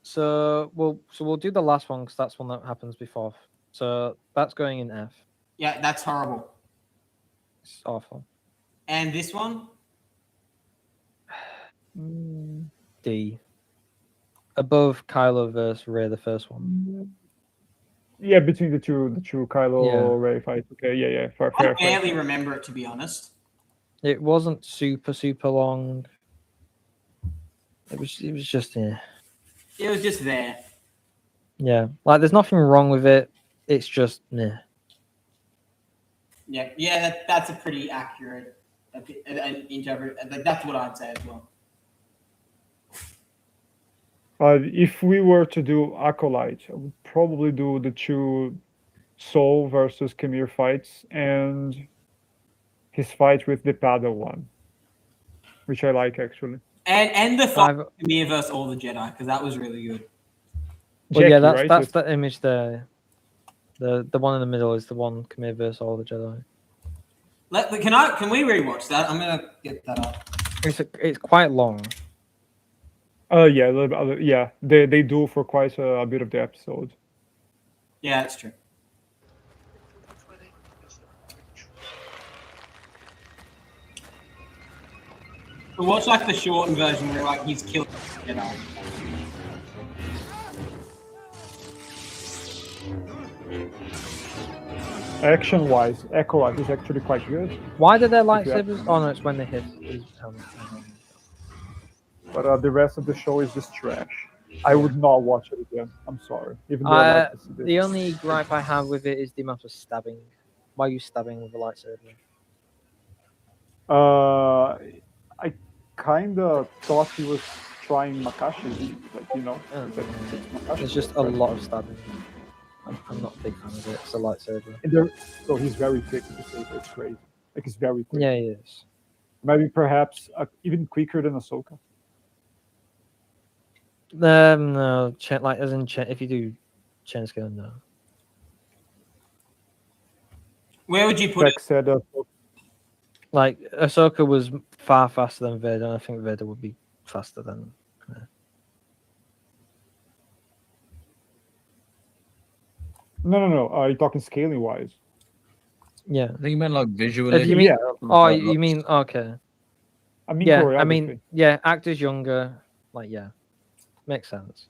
So we'll do the last one because that's one that happens before. So that's going in F. Yeah, that's horrible. It's awful. And this one. D. Above Kylo versus Rey, the first one. Yeah, between the two Kylo Yeah. Rey fights. Okay, yeah, fair. I barely remember it, to be honest. It wasn't super long. It was just It was just there. yeah. Like there's nothing wrong with it. It's just meh. Yeah, that's a pretty accurate interpret. That's what I'd say as well. If we were to do Acolyte, I would probably do the 2 Soul versus Khmer fights and his fight with the Padawan, which I like actually. And the fight with me versus all the Jedi, because that was really good. Well, yeah, Jackie, that's right? the image there. The one in the middle is the one Khmer versus all the Jedi. Can we rewatch that? I'm gonna get that up. It's quite long. Yeah, a little bit, yeah. They do for quite a bit of the episode. Yeah, that's true. But watch like the shortened version where like he's killed Jedi. Action-wise, Acolyte is actually quite good. Why do their lightsabers? Oh no, it's when they hit his helmet. But the rest of the show is just trash. I would not watch it again. I'm sorry. Even though I like to see this. The only gripe I have with it is the amount of stabbing. Why are you stabbing with a lightsaber? I kind of thought he was trying Makashi, like, you know. There's just a lot of stabbing. I'm not a big fan of it. It's a lightsaber. So he's very quick with the saber. It's crazy. Like, he's very quick. Yeah, he is. Maybe perhaps even quicker than Ahsoka. No, like as in if you do chain scale, no. Where would you put it? Beck said Like Ahsoka was far faster than Vader, and I think Vader would be faster than. No. Are you talking scaling wise? Yeah. I think you meant like visually. You mean, Yeah. Oh, you mean okay? I mean, Yeah, choreography. yeah. Actors younger, like yeah, makes sense.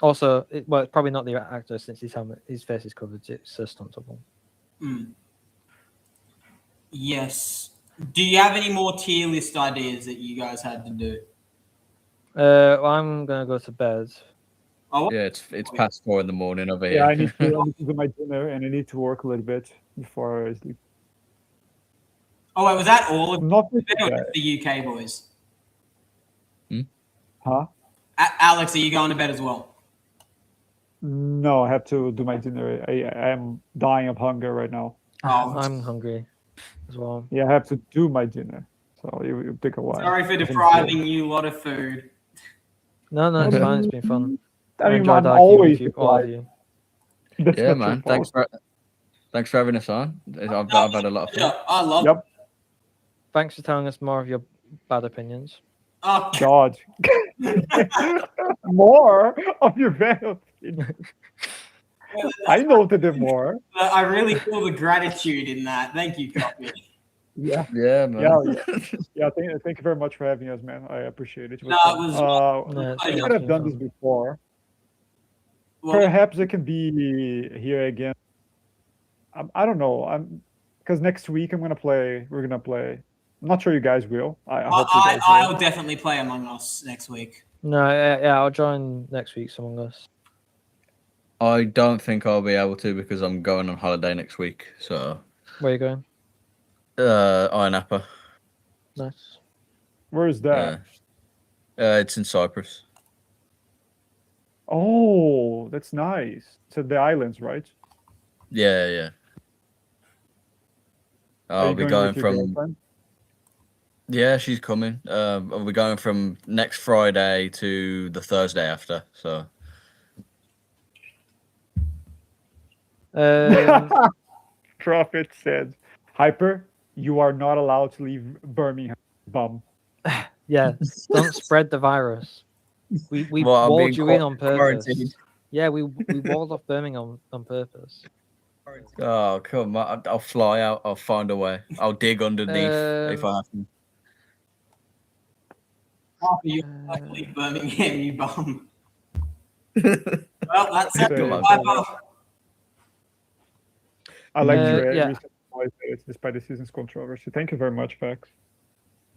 Also, it's probably not the actor since his face is covered. It's a stunt double. Yes. Do you have any more tier list ideas that you guys had to do? Well, I'm gonna go to bed. Oh, Yeah, it's past 4 in the morning over Yeah, here. I need to do my dinner and I need to work a little bit before I sleep. oh, wait, was that all of Not you with or that. just the UK boys? Huh? Alex, are you going to bed as well? No, I have to do my dinner. I am dying of hunger right now. Oh, I'm hungry as well. Yeah, I have to do my dinner. So it'll take a while. sorry for 'cause I'm depriving you a lot of food. No, it's fine. It's been fun. I mean, enjoyed I'm arguing always with you, all of deprived. you. That's Yeah, not your man. fault. Thanks for having us on. I've had a lot of fun. I love it. Yep. Thanks for telling us more of your bad opinions. Oh, God. More of your bad. I noted it more. I really feel the gratitude in that. Thank you, Copy. Yeah. Yeah, man. Yeah. Thank you very much for having us, man. I appreciate it. No, fun. it was No, I it's could have been done fun. this before. well, Perhaps I can be here again. I don't know. Because next week we're gonna play. I'm not sure you guys will. I hope you guys will. I'll definitely play Among Us next week. No, yeah, I'll join next week's Among Us. I don't think I'll be able to because I'm going on holiday next week. So, Where you going? Iron Apple. Nice. Where is that? It's in Cyprus. Oh, that's nice. It's at the islands, right? Yeah. Are I'll you be going going with your from. girlfriend? Yeah, she's coming. I'll be going from next Friday to the Thursday after. So. Prophet said, "Hyper, you are not allowed to leave Birmingham, bum." Yeah, don't spread the virus. We Well, I'm walled being you in on purpose. quarantined. Yeah, we walled off Birmingham on purpose. Oh, come on. I'll fly out. I'll find a way. I'll dig underneath if I have to. Copy, you leave Birmingham, you bum. Well, that's it. Come on. Bye-bye. I like your yeah. recent voice edits despite the season's controversy. Thank you very much, Pax.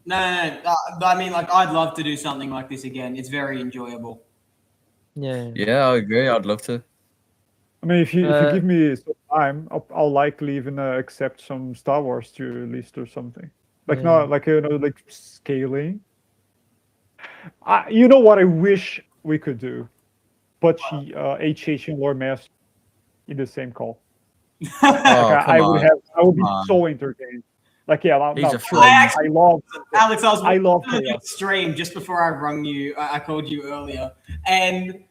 No. I mean, like, I'd love to do something like this again. It's very enjoyable. Yeah. Yeah, I agree. I'd love to. I mean, if you give me some time, I'll likely even accept some Star Wars tier list or something. Like not like like scaling. You know what I wish we could do, but HH and Lord Master in the same call. Oh, Like, come on. I would be on. so entertained. Like He's a true. friend. I love Alex, I love watching your chaos. stream just before I rung you. I called you earlier, and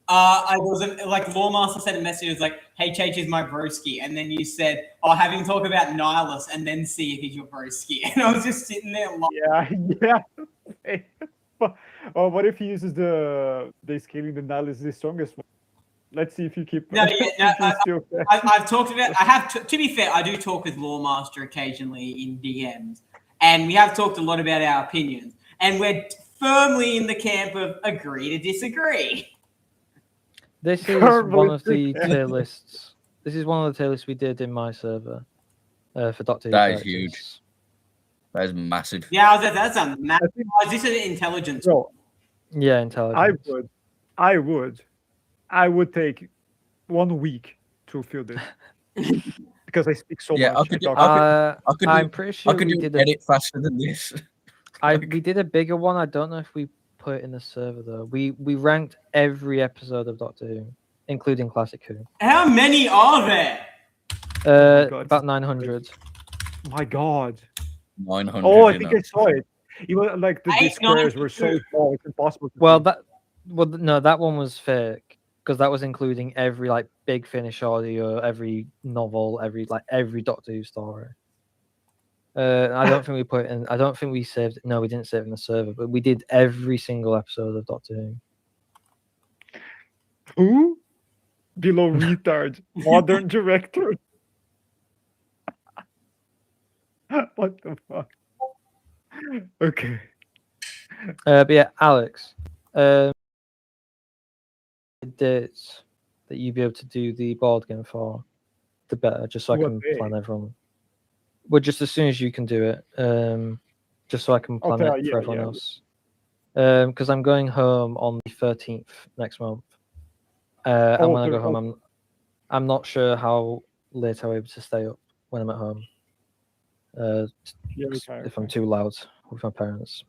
I wasn't like Lawmaster sent a message. It was like, "Hey, H is my broski," and then you said, "I'll have him talk about Nihilus and then see if he's your broski." And I was just sitting there. Yeah. Well, what if he uses the scaling the Nile is the strongest one? Let's see if you keep. No, still I've talked about. I have to be fair. I do talk with Lawmaster occasionally in DMs, and we have talked a lot about our opinions, and we're firmly in the camp of agree to disagree. This is one of the tier lists. This is one of the tier lists we did in my server for Doctor Who. That is characters. huge. That is massive. Yeah, that's a massive. Is this an intelligence? Bro, Yeah, intelligence. I would take 1 week to fill this because I speak so much. I'm pretty sure I could we do did edit faster than this. we did a bigger one. I don't know if we put it in the server though. We ranked every episode of Doctor Who, including Classic Who. How many are there? About 900. My God. 900. Oh, I think I saw it. Even like the squares were so small, it's impossible. No, that one was fake because that was including every like Big Finish audio, every novel, every Doctor Who story. I don't think we put it in. I don't think we saved it. No, we didn't save it in the server, but we did every single episode of Doctor Who. Who? Below retard. Modern director. What the fuck? Okay. But yeah, Alex, dates that you'd be able to do the board game for, the better, just so I What can day? plan everyone. Well, just as soon as you can do it, just so I can plan Okay, it yeah, for everyone yeah. else. Because I'm going home on the 13th next month. And when I go home, I'm not sure how late I'm able to stay up when I'm at home. If I'm too loud with my parents.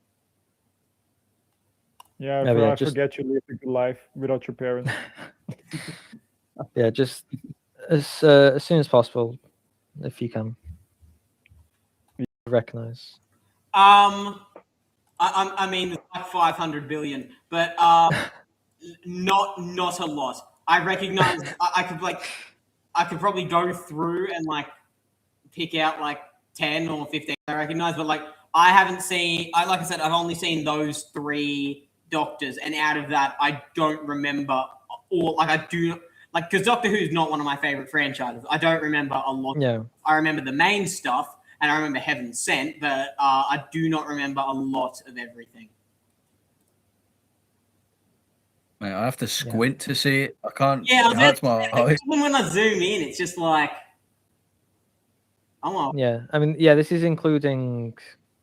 Yeah, I forget you live a good life without your parents. Yeah, just as soon as possible, if you can. Recognize. I mean, like 500 billion, but not a lot. I recognize I could probably go through and like pick out like 10 or 15 I recognize, but like I haven't seen. Like I said, I've only seen those 3 Doctors, and out of that, I don't remember all. Like I do, like because Doctor Who's not one of my favorite franchises. I don't remember a lot. Yeah. I remember the main stuff, and I remember Heaven Sent, but I do not remember a lot of everything. Man, I have to squint to see it. I can't. Yeah, it hurts my eyes. even when I zoom in, it's just like, oh. Yeah, I mean, yeah, this is including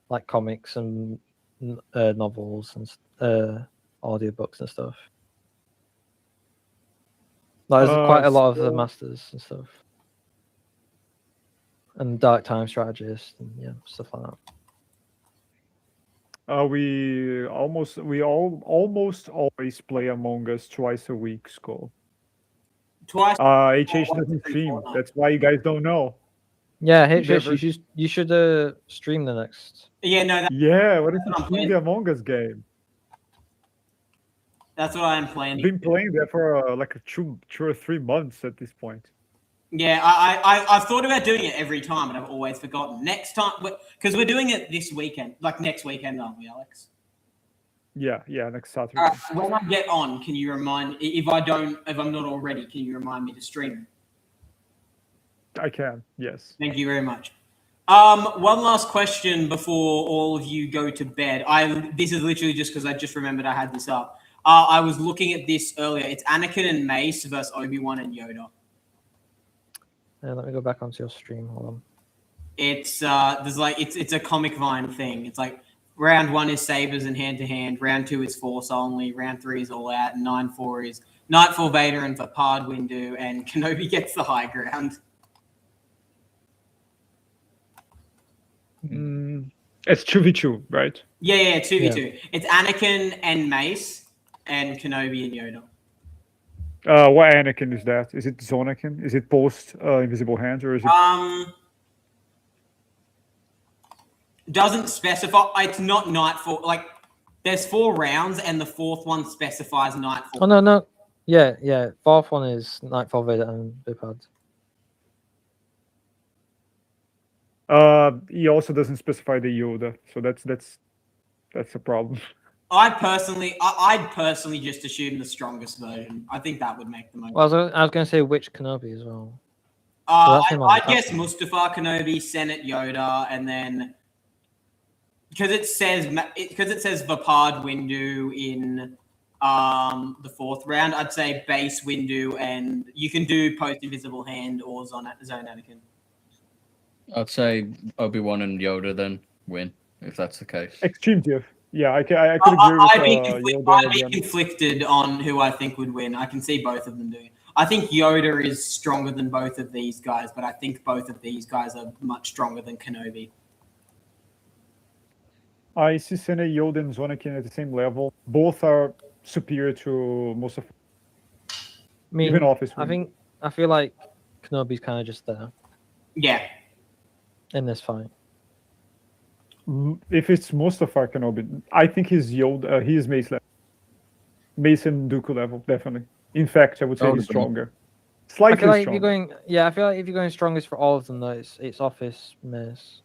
like comics and novels and audiobooks and stuff. Like, there's quite a lot of the Masters and stuff, and Dark Time Strategist and stuff like that. We almost always play Among Us twice a week, Skull. Twice. HH doesn't stream. That's why you guys don't know. Yeah, HH, you should stream the next. Yeah, no. Yeah, what is the Among Us game? That's what I'm planning. Been playing that for like 2 or 3 months at this point. Yeah, I've thought about doing it every time, but I've always forgotten. Next time, because we're doing it this weekend, like next weekend, aren't we, Alex? Yeah, next Saturday. All right, when I get on, can you remind if I'm not already, can you remind me to stream it? I can, yes. Thank you very much. One last question before all of you go to bed. This is literally just because I just remembered I had this up. I was looking at this earlier. It's Anakin and Mace versus Obi-Wan and Yoda. Let me go back onto your stream. Hold on. It's it's a Comic Vine thing. It's like round 1 is sabers and hand to hand. Round 2 is Force only. Round 3 is all out. And 9-4 is Nightfall Vader and Vapad Windu, and Kenobi gets the high ground. It's 2v2, right? Yeah, 2v2. Yeah. It's Anakin and Mace, and Kenobi and Yoda. What Anakin is that? Is it Zonakin? Is it post Invisible Hand, or is it? Doesn't specify. It's not Nightfall. Like, there's 4 rounds, and the 4th one specifies Nightfall. Oh no. Yeah. 4th one is Nightfall Vader and Vapad. He also doesn't specify the Yoda, so that's a problem. I'd personally just assume the strongest version. I think that would make the most. Well, I was going to say which Kenobi as well. I guess Mustafa Kenobi, Senate Yoda, and then because it says Vapad Windu in the 4th round, I'd say base Windu, and you can do post Invisible Hand or Zone Anakin. I'd say Obi-Wan and Yoda then win, if that's the case. Extreme diff. Yeah, I could agree with I'd be conflicted on who I think would win. I can see both of them doing it. I think Yoda is stronger than both of these guys, but I think both of these guys are much stronger than Kenobi. I see Senate, Yoda, and Zonakin at the same level. Both are superior to most of. Even Office. I feel like Kenobi's kind of just there. Yeah. In this fight. If it's Mustafa Kenobi, I think he's Yoda. He is Mace level. Mace and Dooku level, definitely. In fact, I would say he's stronger. Slightly stronger. I feel like if you're going strongest for all of them, though, it's Office, Mace.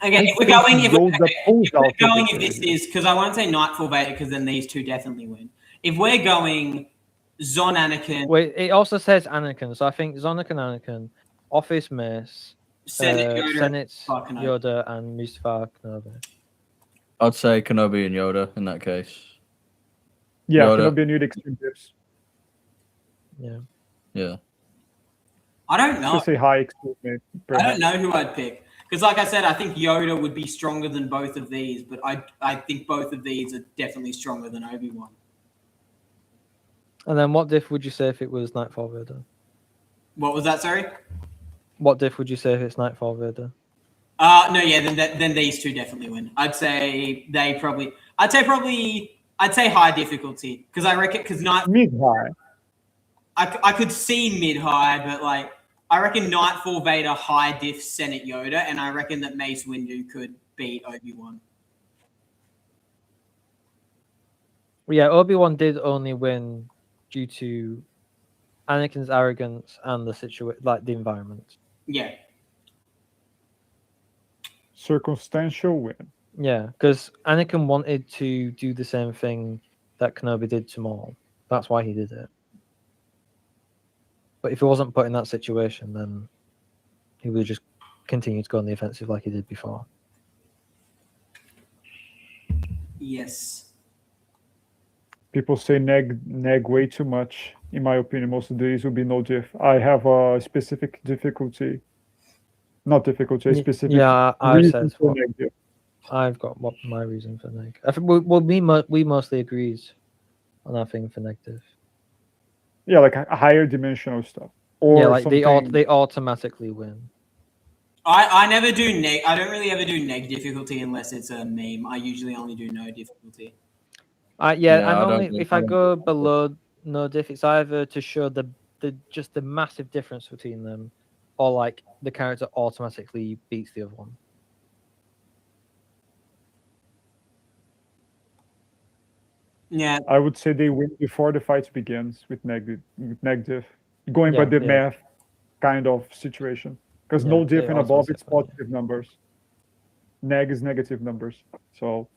Okay, if this is because I won't say Nightfall Vader because then these 2 definitely win. If we're going Zon Anakin, wait, it also says Anakin, so I think Zonakin Anakin, Office Mace, Senate Yoda, and Mustafa Kenobi. I'd say Kenobi and Yoda in that case. Yeah, Kenobi and Yoda extreme tips. Yeah. Yeah. I don't know. To say hi, excuse me. I perhaps. don't know who I'd pick. Because, like I said, I think Yoda would be stronger than both of these, but I think both of these are definitely stronger than Obi-Wan. And then what diff would you say if it was Nightfall Vader? What was that, sorry? What diff would you say if it's Nightfall Vader? No, yeah, then these two definitely win. I'd say high difficulty. Because I reckon, Mid-high. I could see mid-high, but like, I reckon Nightfall Vader high diff Senate Yoda, and I reckon that Mace Windu could beat Obi-Wan. Yeah, Obi-Wan did only win due to Anakin's arrogance and the environment. Yeah. Circumstantial win. Yeah, because Anakin wanted to do the same thing that Kenobi did to Maul. That's why he did it. But if he wasn't put in that situation, then he would just continue to go on the offensive like he did before. Yes. People say neg way too much. In my opinion, most of these will be no diff. I have a specific difficulty. Not difficulty, a specific Yeah, I reason said for neg diff. I've got what my reason for neg. I think we mostly agreed on our thing for negative. Yeah, like a higher dimensional stuff. Or Yeah, like they something... automatically win. I never do neg. I don't really ever do neg difficulty unless it's a meme. I usually only do no difficulty. I normally if I go below no diff, it's either to show the massive difference between them, or like the character automatically beats the other one. Yeah, I would say they win before the fight begins with negative. Going by the math kind of situation. Because no diff and above, it's positive numbers. Neg is negative numbers. So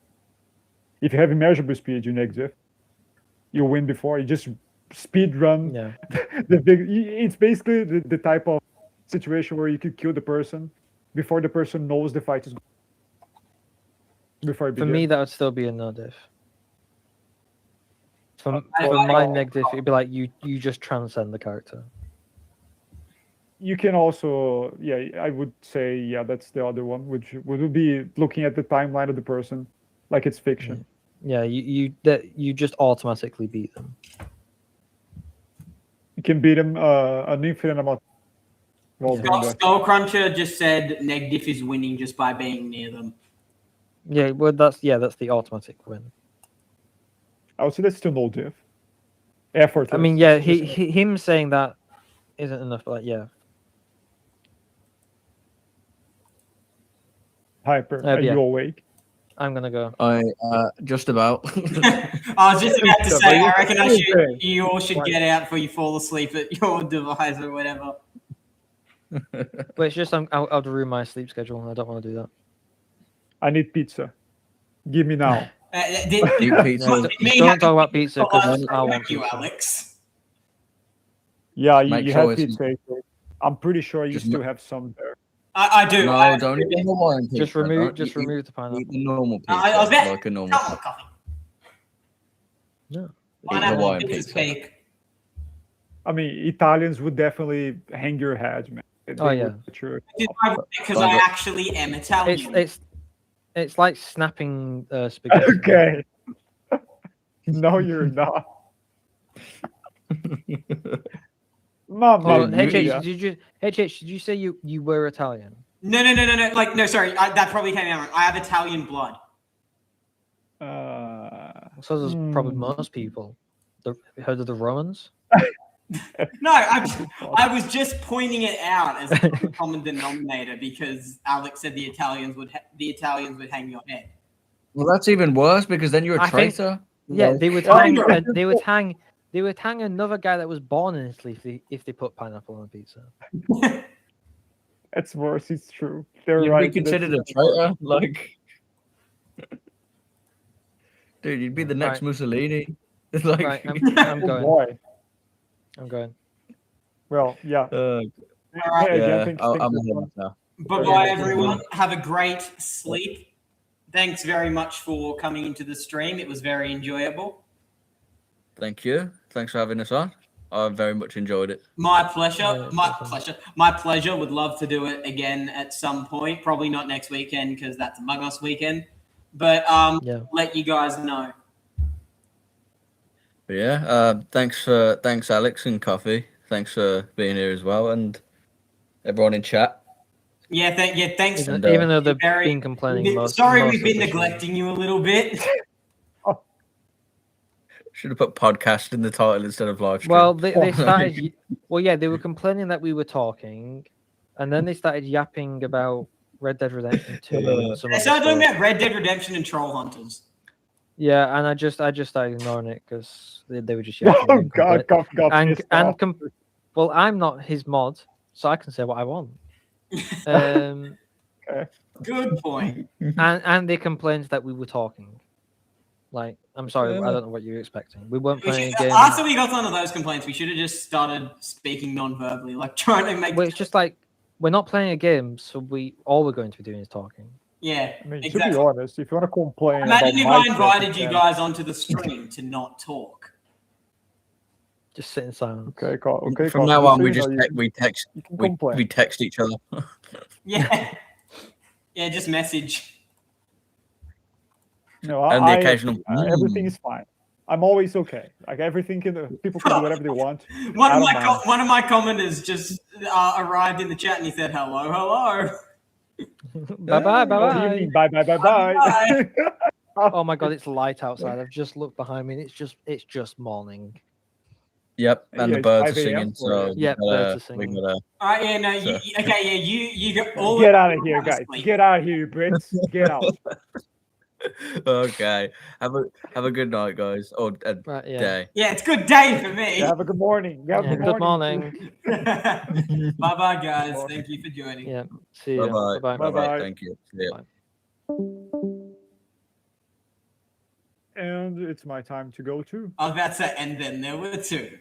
if you have immeasurable speed, you negative. You win before. You just speed run. Yeah. It's basically the type of situation where you could kill the person before the person knows the fight is going. Before it begins. For me, that would still be a no diff. For my negative, it'd be like you just transcend the character. You can also, I would say, that's the other one, which would be looking at the timeline of the person, like it's fiction. Yeah, you just automatically beat them. You can beat them an infinite amount. Skullcruncher just said neg diff is winning just by being near them. Yeah, well, that's the automatic win. I would say that's still no diff. Effortless. I mean, yeah, him saying that isn't enough. But yeah. Hyper, are you awake? I'm gonna go. I just about. I was just about to say, I reckon you all should get out before you fall asleep at your device or whatever. But it's just I'll ruin my sleep schedule. I don't want to do that. I need pizza. Give me now. Don't talk about pizza because I want you, pizza. Alex. Yeah, you have pizza. I'm pretty sure you still have some there. I do. No, don't eat the normal pizza. Just remove the pineapple. Eat the normal pizza. I was like a normal pizza. Coffee. No. Pineapple pizza's fake. I mean, Italians would definitely hang your head, man. True. Because I actually am Italian. It's like snapping spaghetti. Okay. No, you're not. HH, did you say you were Italian? No. Like, no, sorry. That probably came out wrong. I have Italian blood. So does probably most people. Heard of the Romans? No, I was just pointing it out as a common denominator because Alex said the Italians would hang your head. Well, that's even worse because then you're a traitor. They would hang another guy that was born in Italy if they put pineapple on a pizza. That's worse. It's true. They're You'd right. be considered a traitor, like. Dude, you'd be the next Mussolini. It's like, right, I'm going. Boy. I'm going. Well, yeah. I'm now. Bye-bye, everyone. Have a great sleep. Thanks very much for coming into the stream. It was very enjoyable. Thank you. Thanks for having us on. I very much enjoyed it. My pleasure. Yeah, My awesome. pleasure. My pleasure. Would love to do it again at some point. Probably not next weekend because that's Among Us weekend. But Yeah. let you guys know. But yeah, thanks Alex and Coffee. Thanks for being here as well, and everyone in chat. Yeah, thanks. And, Even though they've Very- been complaining most. Sorry, most we've of been the stream. neglecting you a little bit. Should have put podcast in the title instead of live stream. Well, they started. Well, yeah, they were complaining that we were talking, and then they started yapping about Red Dead Redemption 2 and some They other started talking stuff. about Red Dead Redemption and Troll Hunters. Yeah, and I just started ignoring it because they were just yapping. Oh and God, compla- got and pissed and off. well, I'm not his mod, so I can say what I want. Um, Good point. and they complained that we were talking. Like, I'm sorry, I don't know what you were expecting. We weren't playing a game. After we got onto those complaints, we should have just started speaking non-verbally, like trying to make. Well, it's just like we're not playing a game, so all we're going to be doing is talking. Yeah, I mean, exactly. to be honest, if you want to complain Imagine if about I my invited traffic, you then- guys onto the stream to not talk. Just sit in silence. Okay, okay. From Coffee, now just on, so we you just know, we text you can we complain. text each other. Yeah, yeah, just message. No, And the occasional everything is fine. I'm always okay. Like everything people can do whatever they want. One I of don't my mind. one of my commenters just arrived in the chat and he said hello, hello. Bye bye, bye What do you bye. mean? Bye, bye, bye, bye. Oh my god, it's light outside. I've just looked behind me and it's just morning. Yep, and Yeah, the it's birds are 5 a.m. singing. So Yep, birds are singing. we gotta. All right, yeah, no, okay, yeah, you got all. Get out of here, everyone guys. asleep. Get out of here, Brits. Get out. Okay, have a good night, guys, or a Right, yeah. day. Yeah, it's good day for me. Yeah, have a good morning. Yeah, Yeah, good morning. Bye bye, guys. Thank you for joining. Yeah. See you. Bye Bye bye. bye. Bye-bye. Thank you. See ya. And it's my time to go too. I was about to say, and then there were two.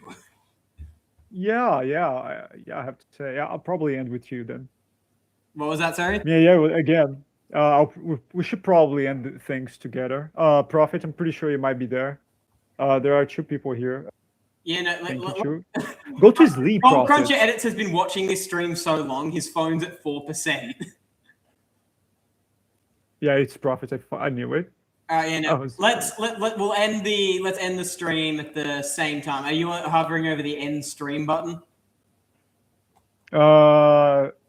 Yeah, I have to say, yeah, I'll probably end with you then. What was that, sorry? Yeah. Well, again, we should probably end things together. Prophet, I'm pretty sure you might be there. There are 2 people here. Yeah, no, Thank you, 2. Go to sleep, Oh, Prophet. Cruncher Edits has been watching this stream so long, his phone's at 4%. Yeah, it's Prophet. I knew it. Yeah, no. Oh, We'll end the stream at the same time. Are you hovering over the end stream button?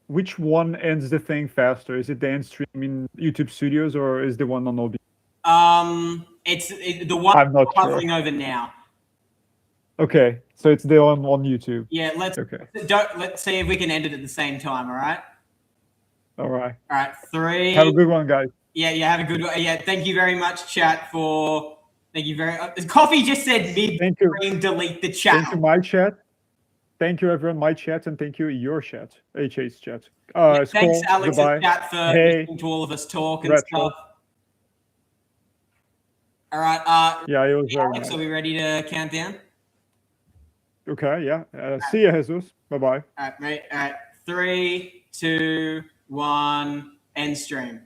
Which one ends the thing faster? Is it the end stream in YouTube Studios or is the one on OBS? It's the one I'm not we're sure. hovering over now. Okay, so it's the one on YouTube. Yeah, let's see if we can end it at the same time. All right. All right. All right. 3. Have a good one, guys. Yeah, have a good one. Yeah, thank you very much, chat. Thank you very. Coffee just said Thank you. mid-stream delete the chat. Thank you, my chat. Thank you, everyone, my chat, and thank you, your chat, HA's chat. Thanks, Skull, Alex, goodbye. and chat for Hey. listening to all of us talk and Retro. stuff. All right. Yeah, it was very Alex, nice. are we ready to count down? Okay, yeah. See you, Jesus. Bye-bye. All right, mate. All right. 3, 2, 1, end stream.